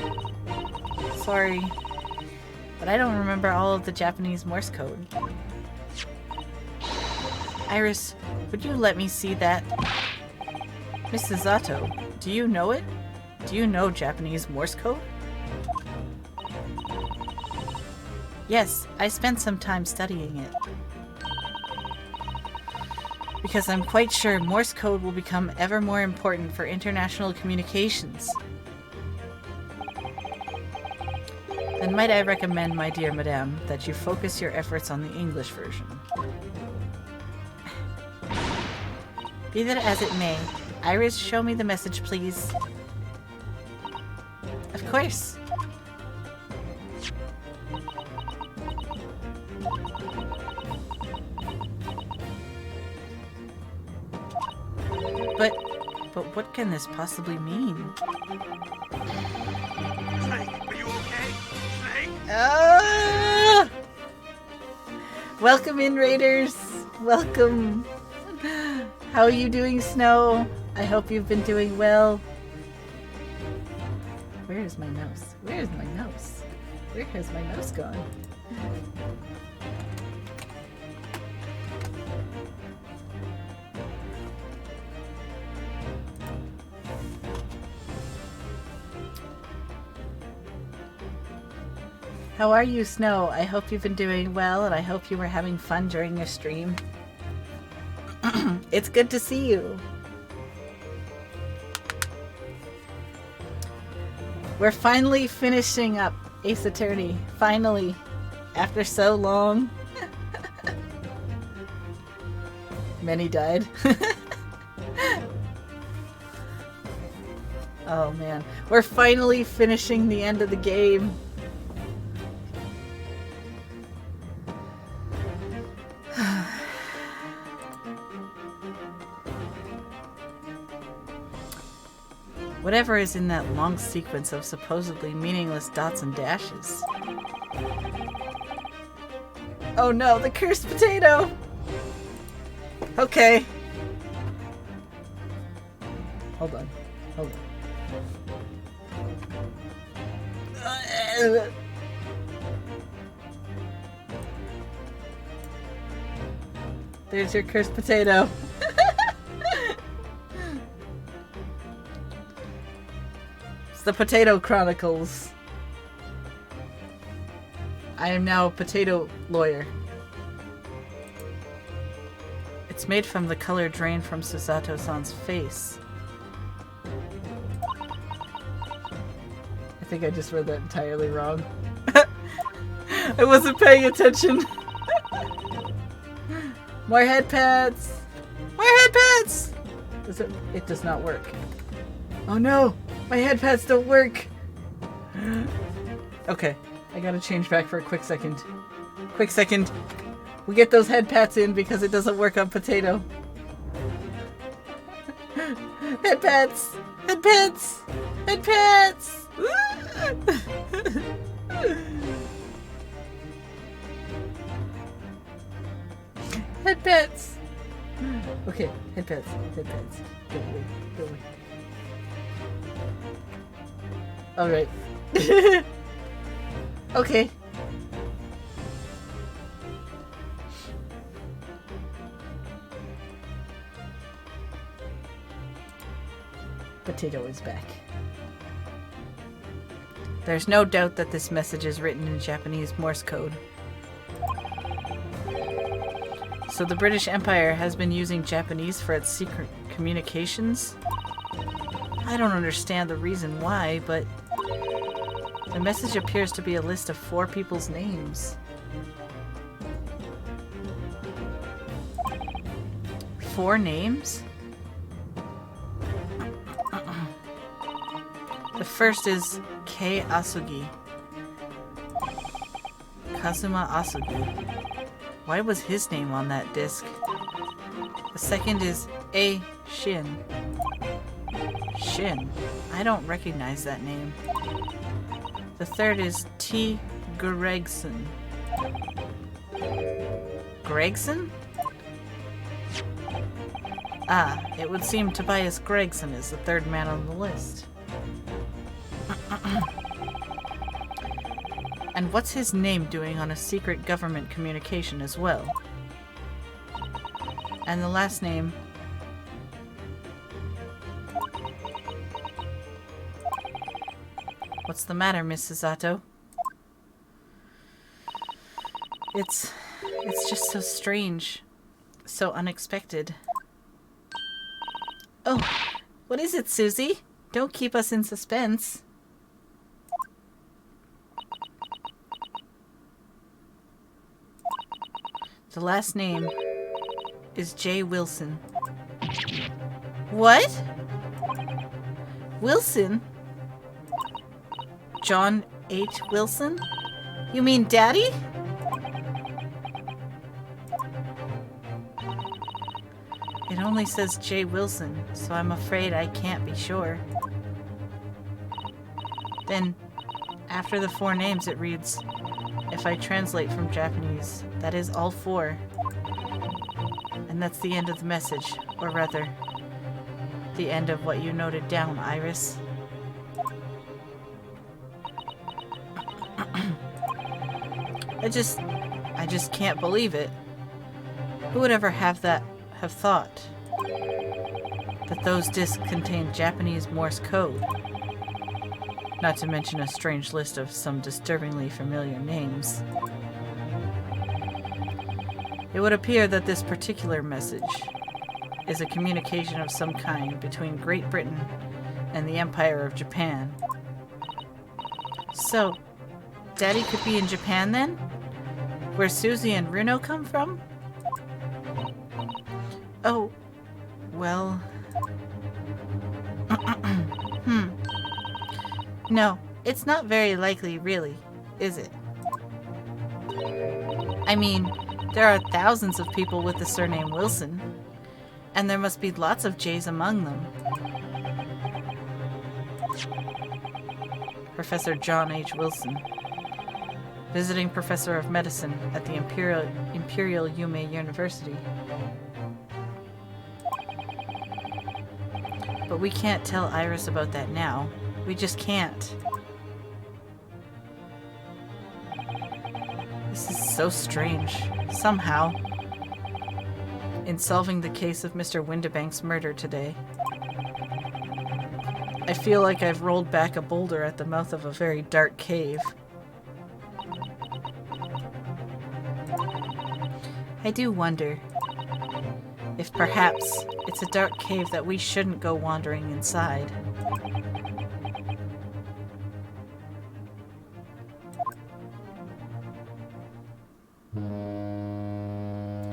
Sorry, but I don't remember all of the Japanese Morse code. Iris, would you let me see that? Mrs. Zato, do you know it? Do you know Japanese Morse code? Yes, I spent some time studying it. Because I'm quite sure Morse code will become ever more important for international communications. Then might I recommend, my dear madame, that you focus your efforts on the English version. Be that as it may, Iris, show me the message, please. Of course. But what can this possibly mean? Snake, are you okay? Snake? Ah! Welcome in, Raiders. Welcome. How are you doing, Snow? I hope you've been doing well. Where is my mouse? Where is my mouse? Where has my mouse gone? How are you, Snow? I hope you've been doing well, and I hope you were having fun during your stream. It's good to see you. We're finally finishing up Ace Attorney. Finally. After so long. Many died. Oh man. We're finally finishing the end of the game. Whatever is in that long sequence of supposedly meaningless dots and dashes. Oh no, the cursed potato! Okay. Hold on. Hold on. There's your cursed potato. The Potato Chronicles. I am now a potato lawyer. It's made from the color drained from Susato-san's face. think I just read that entirely wrong. I wasn't paying attention. More head pads! More head pads! It does not work. Oh no! My head pads don't work! Okay, I gotta change back for a quick second. Quick second. We get those head pats in because it doesn't work on potato. Head pats! Head pats! Head pats! Head pats! Okay, head pats. Head pats. Go away. Go away. Alright. Okay. Potato is back. There's no doubt that this message is written in Japanese Morse code. So the British Empire has been using Japanese for its secret communications? I don't understand the reason why, but the message appears to be a list of 4 people's names. 4 names? The first is Kei Asugi. Kazuma Asugi. Why was his name on that disc? The second is A. Shin. Shin? I don't recognize that name. The third is T. Gregson. Gregson? Ah, it would seem Tobias Gregson is the third man on the list. And what's his name doing on a secret government communication as well? And the last name... What's the matter, Miss Sato? It's just so strange. So unexpected. Oh, what is it, Susie? Don't keep us in suspense. The last name is J. Wilson. What? Wilson? John H. Wilson? You mean Daddy? It only says J. Wilson, so I'm afraid I can't be sure. Then, after the 4 names, it reads, if I translate from Japanese, that is all 4. And that's the end of the message, or rather, the end of what you noted down, Iris. I just can't believe it. Who would ever have thought that those discs contain Japanese Morse code? Not to mention a strange list of some disturbingly familiar names. It would appear that this particular message is a communication of some kind between Great Britain and the Empire of Japan. So, Daddy could be in Japan then? Where Susie and Runo come from? Oh, well... No, it's not very likely, really, is it? I mean, there are thousands of people with the surname Wilson, and there must be lots of J's among them. Professor John H. Wilson, visiting professor of medicine at the Imperial Yume University. But we can't tell Iris about that now. We just can't. This is so strange. Somehow, in solving the case of Mr. Windibank's murder today, I feel like I've rolled back a boulder at the mouth of a very dark cave. I do wonder if perhaps it's a dark cave that we shouldn't go wandering inside.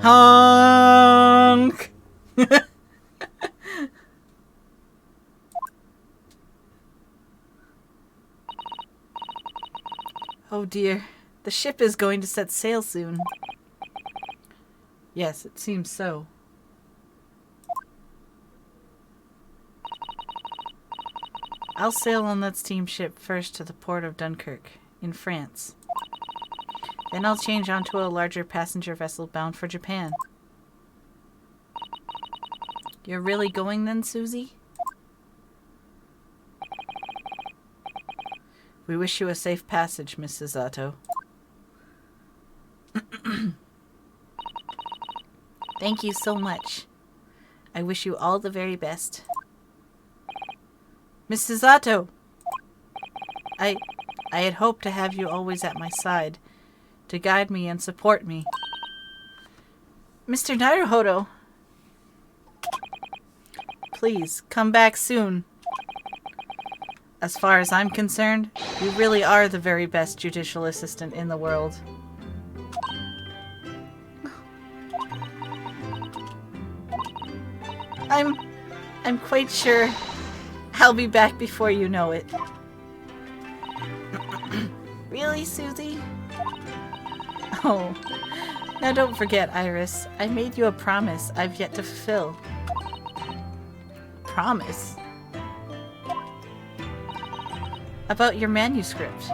Honk! Oh dear. The ship is going to set sail soon. Yes, it seems so. I'll sail on that steamship first to the port of Dunkirk, in France. Then I'll change onto a larger passenger vessel bound for Japan. You're really going then, Susie? We wish you a safe passage, Mrs. Otto. Thank you so much. I wish you all the very best. Mrs. Otto! I had hoped to have you always at my side, to guide me and support me. Mr. Naruhodo! Please, come back soon. As far as I'm concerned, you really are the very best judicial assistant in the world. I'm quite sure I'll be back before you know it. Really, Susie? Oh, now don't forget, Iris. I made you a promise I've yet to fulfill. Promise? About your manuscript.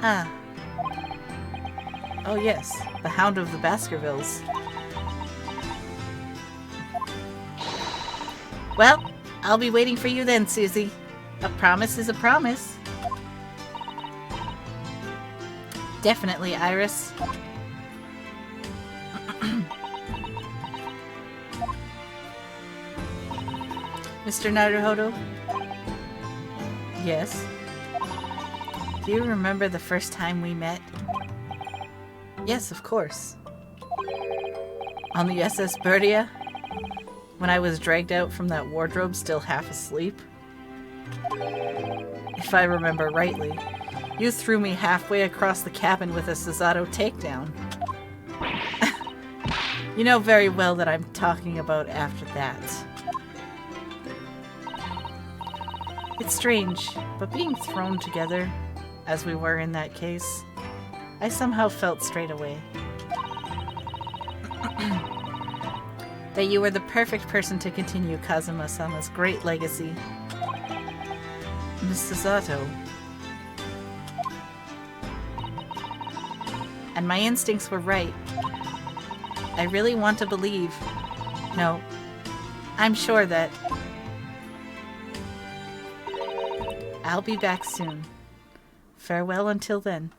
Ah. Oh yes, the Hound of the Baskervilles. Well, I'll be waiting for you then, Susie. A promise is a promise. Definitely, Iris. Mr. Naruhodo? Yes? Do you remember the first time we met? Yes, of course. On the SS Berdia? When I was dragged out from that wardrobe still half asleep? If I remember rightly, you threw me halfway across the cabin with a Susato takedown. You know very well that I'm talking about after that. It's strange, but being thrown together, as we were in that case, I somehow felt straight away that you were the perfect person to continue Kazuma-sama's great legacy. Miss Susato. And my instincts were right. I really want to believe. No, I'm sure that I'll be back soon. Farewell until then.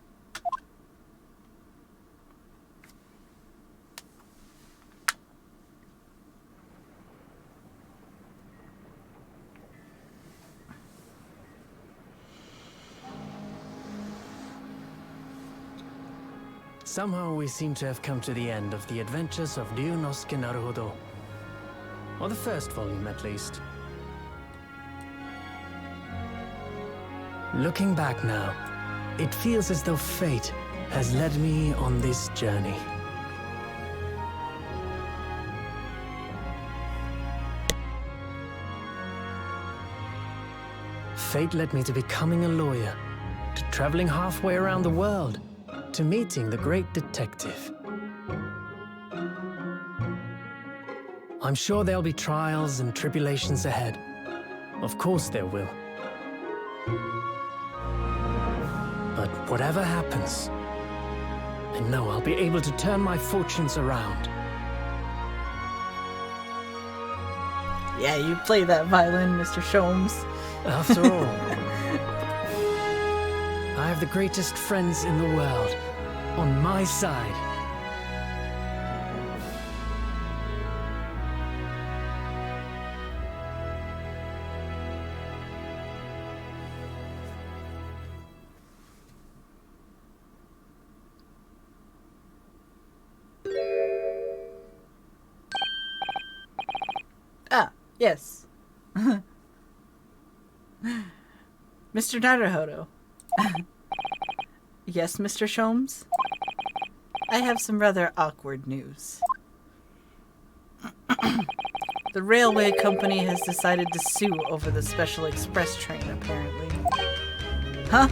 Somehow we seem to have come to the end of the adventures of Ryunosuke Naruhodo. Or the first volume, at least. Looking back now, it feels as though fate has led me on this journey. Fate led me to becoming a lawyer, to traveling halfway around the world, to meeting the great detective. I'm sure there'll be trials and tribulations ahead. Of course there will. But whatever happens, I know I'll be able to turn my fortunes around. Yeah, you play that violin, Mr. Sholmes. After all, I have the greatest friends in the world on my side. Ah, yes. Mr. Naruhodo. Yes, Mr. Sholmes? I have some rather awkward news. The railway company has decided to sue over the special express train, apparently. Huh?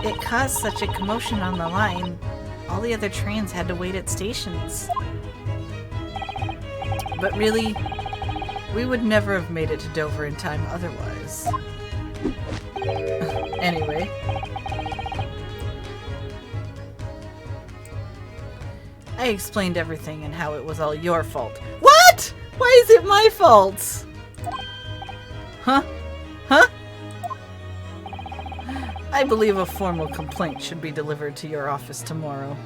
It caused such a commotion on the line, all the other trains had to wait at stations. But really, we would never have made it to Dover in time otherwise. Anyway. I explained everything and how it was all your fault. What? Why is it my fault? Huh? Huh? I believe a formal complaint should be delivered to your office tomorrow.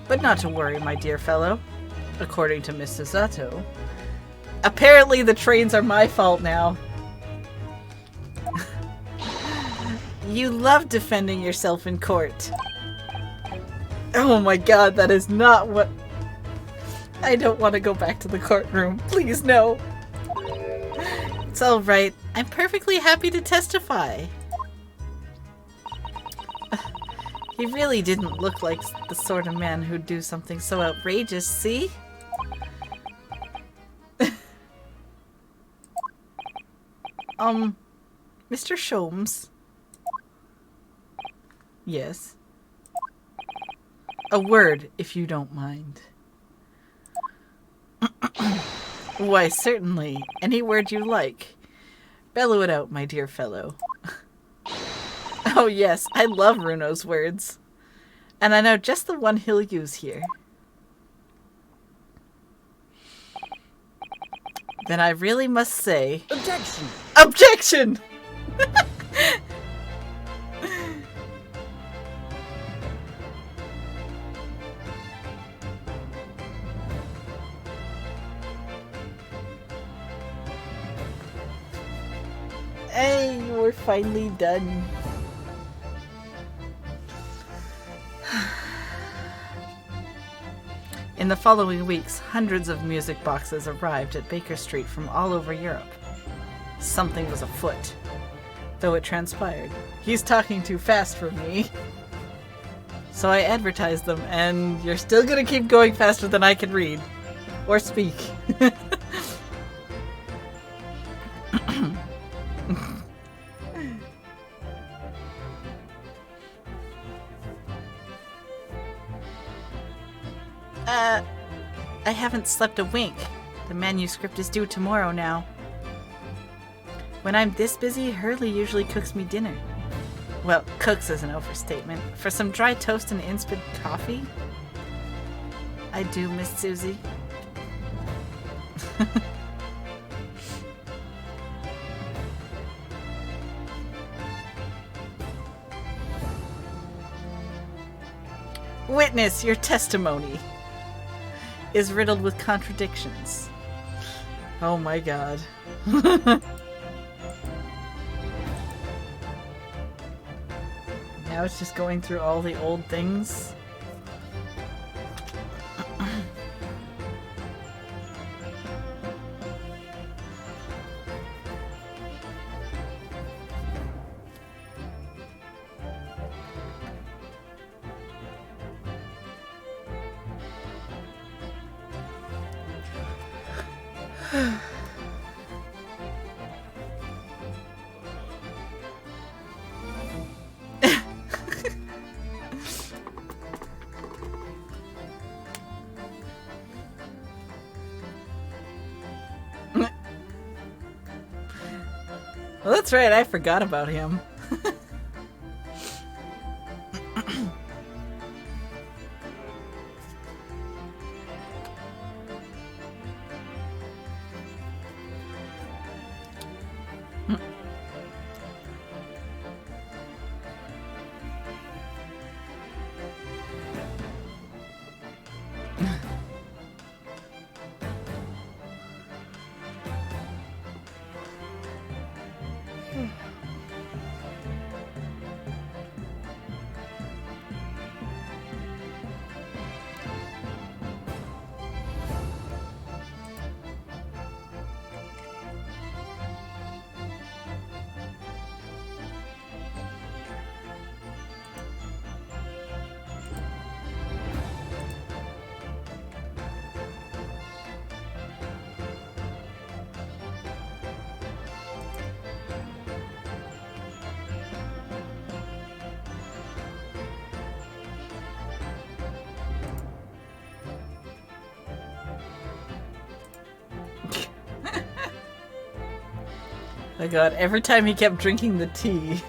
But not to worry, my dear fellow. According to Mrs. Zato, apparently the trains are my fault now. You love defending yourself in court. Oh my god, that is not what... I don't want to go back to the courtroom. Please, no. It's alright. I'm perfectly happy to testify. He really didn't look like the sort of man who'd do something so outrageous, see? Mr. Sholmes? Yes? A word, if you don't mind. Why, certainly. Any word you like. Bellow it out, my dear fellow. Oh yes, I love Runo's words. And I know just the one he'll use here. Then I really must say... Objection! Objection! Hey, we're finally done. In the following weeks, hundreds of music boxes arrived at Baker Street from all over Europe. Something was afoot, though it transpired. He's talking too fast for me. So I advertised them, and you're still gonna keep going faster than I can read. Or speak. I haven't slept a wink. The manuscript is due tomorrow now. When I'm this busy, Hurley usually cooks me dinner. Well, cooks is an overstatement. For some dry toast and instant coffee? I do miss Susie. Witness, your testimony is riddled with contradictions. Oh my god. Now it's just going through all the old things. Well, that's right, I forgot about him. my god, every time he kept drinking the tea.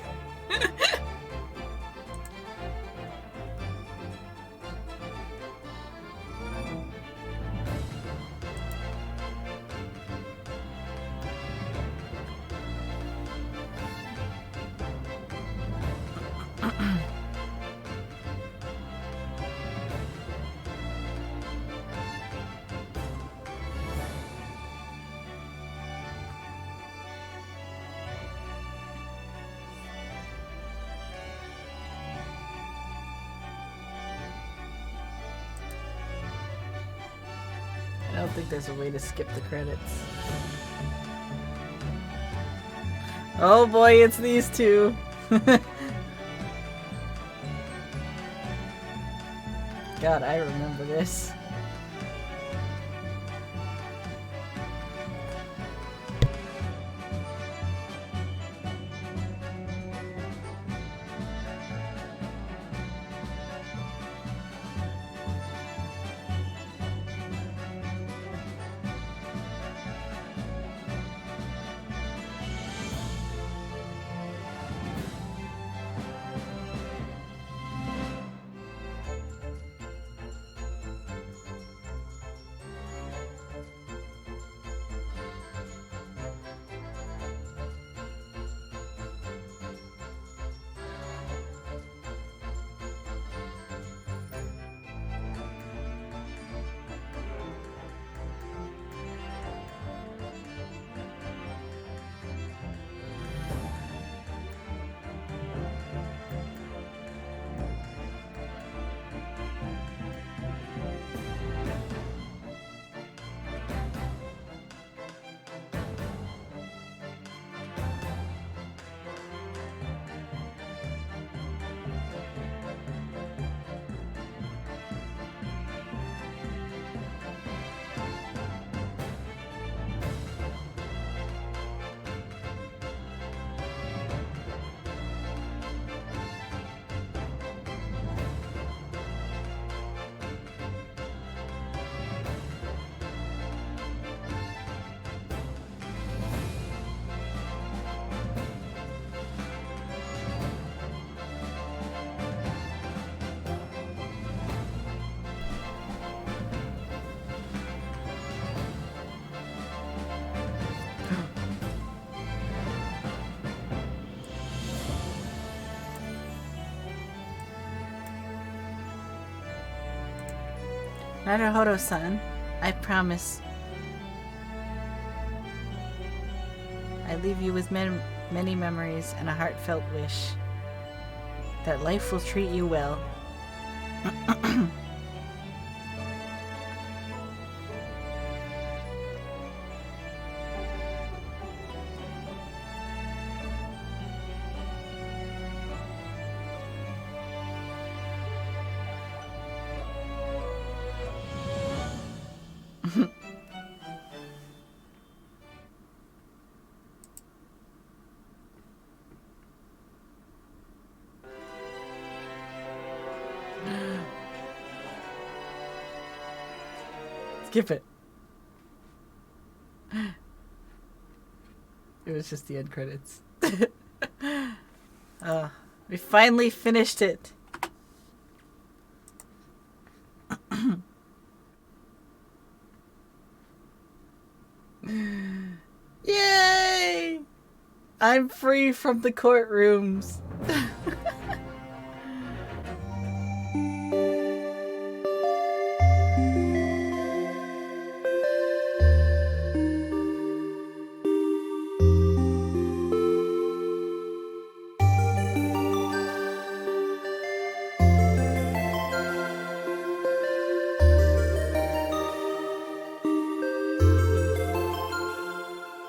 I don't think there's a way to skip the credits. Oh boy, it's these two. God, I remember this. Naruhodo-san, I promise. I leave you with many memories and a heartfelt wish that life will treat you well. Skip it. It was just the end credits. We finally finished it. Yay! I'm free from the courtrooms.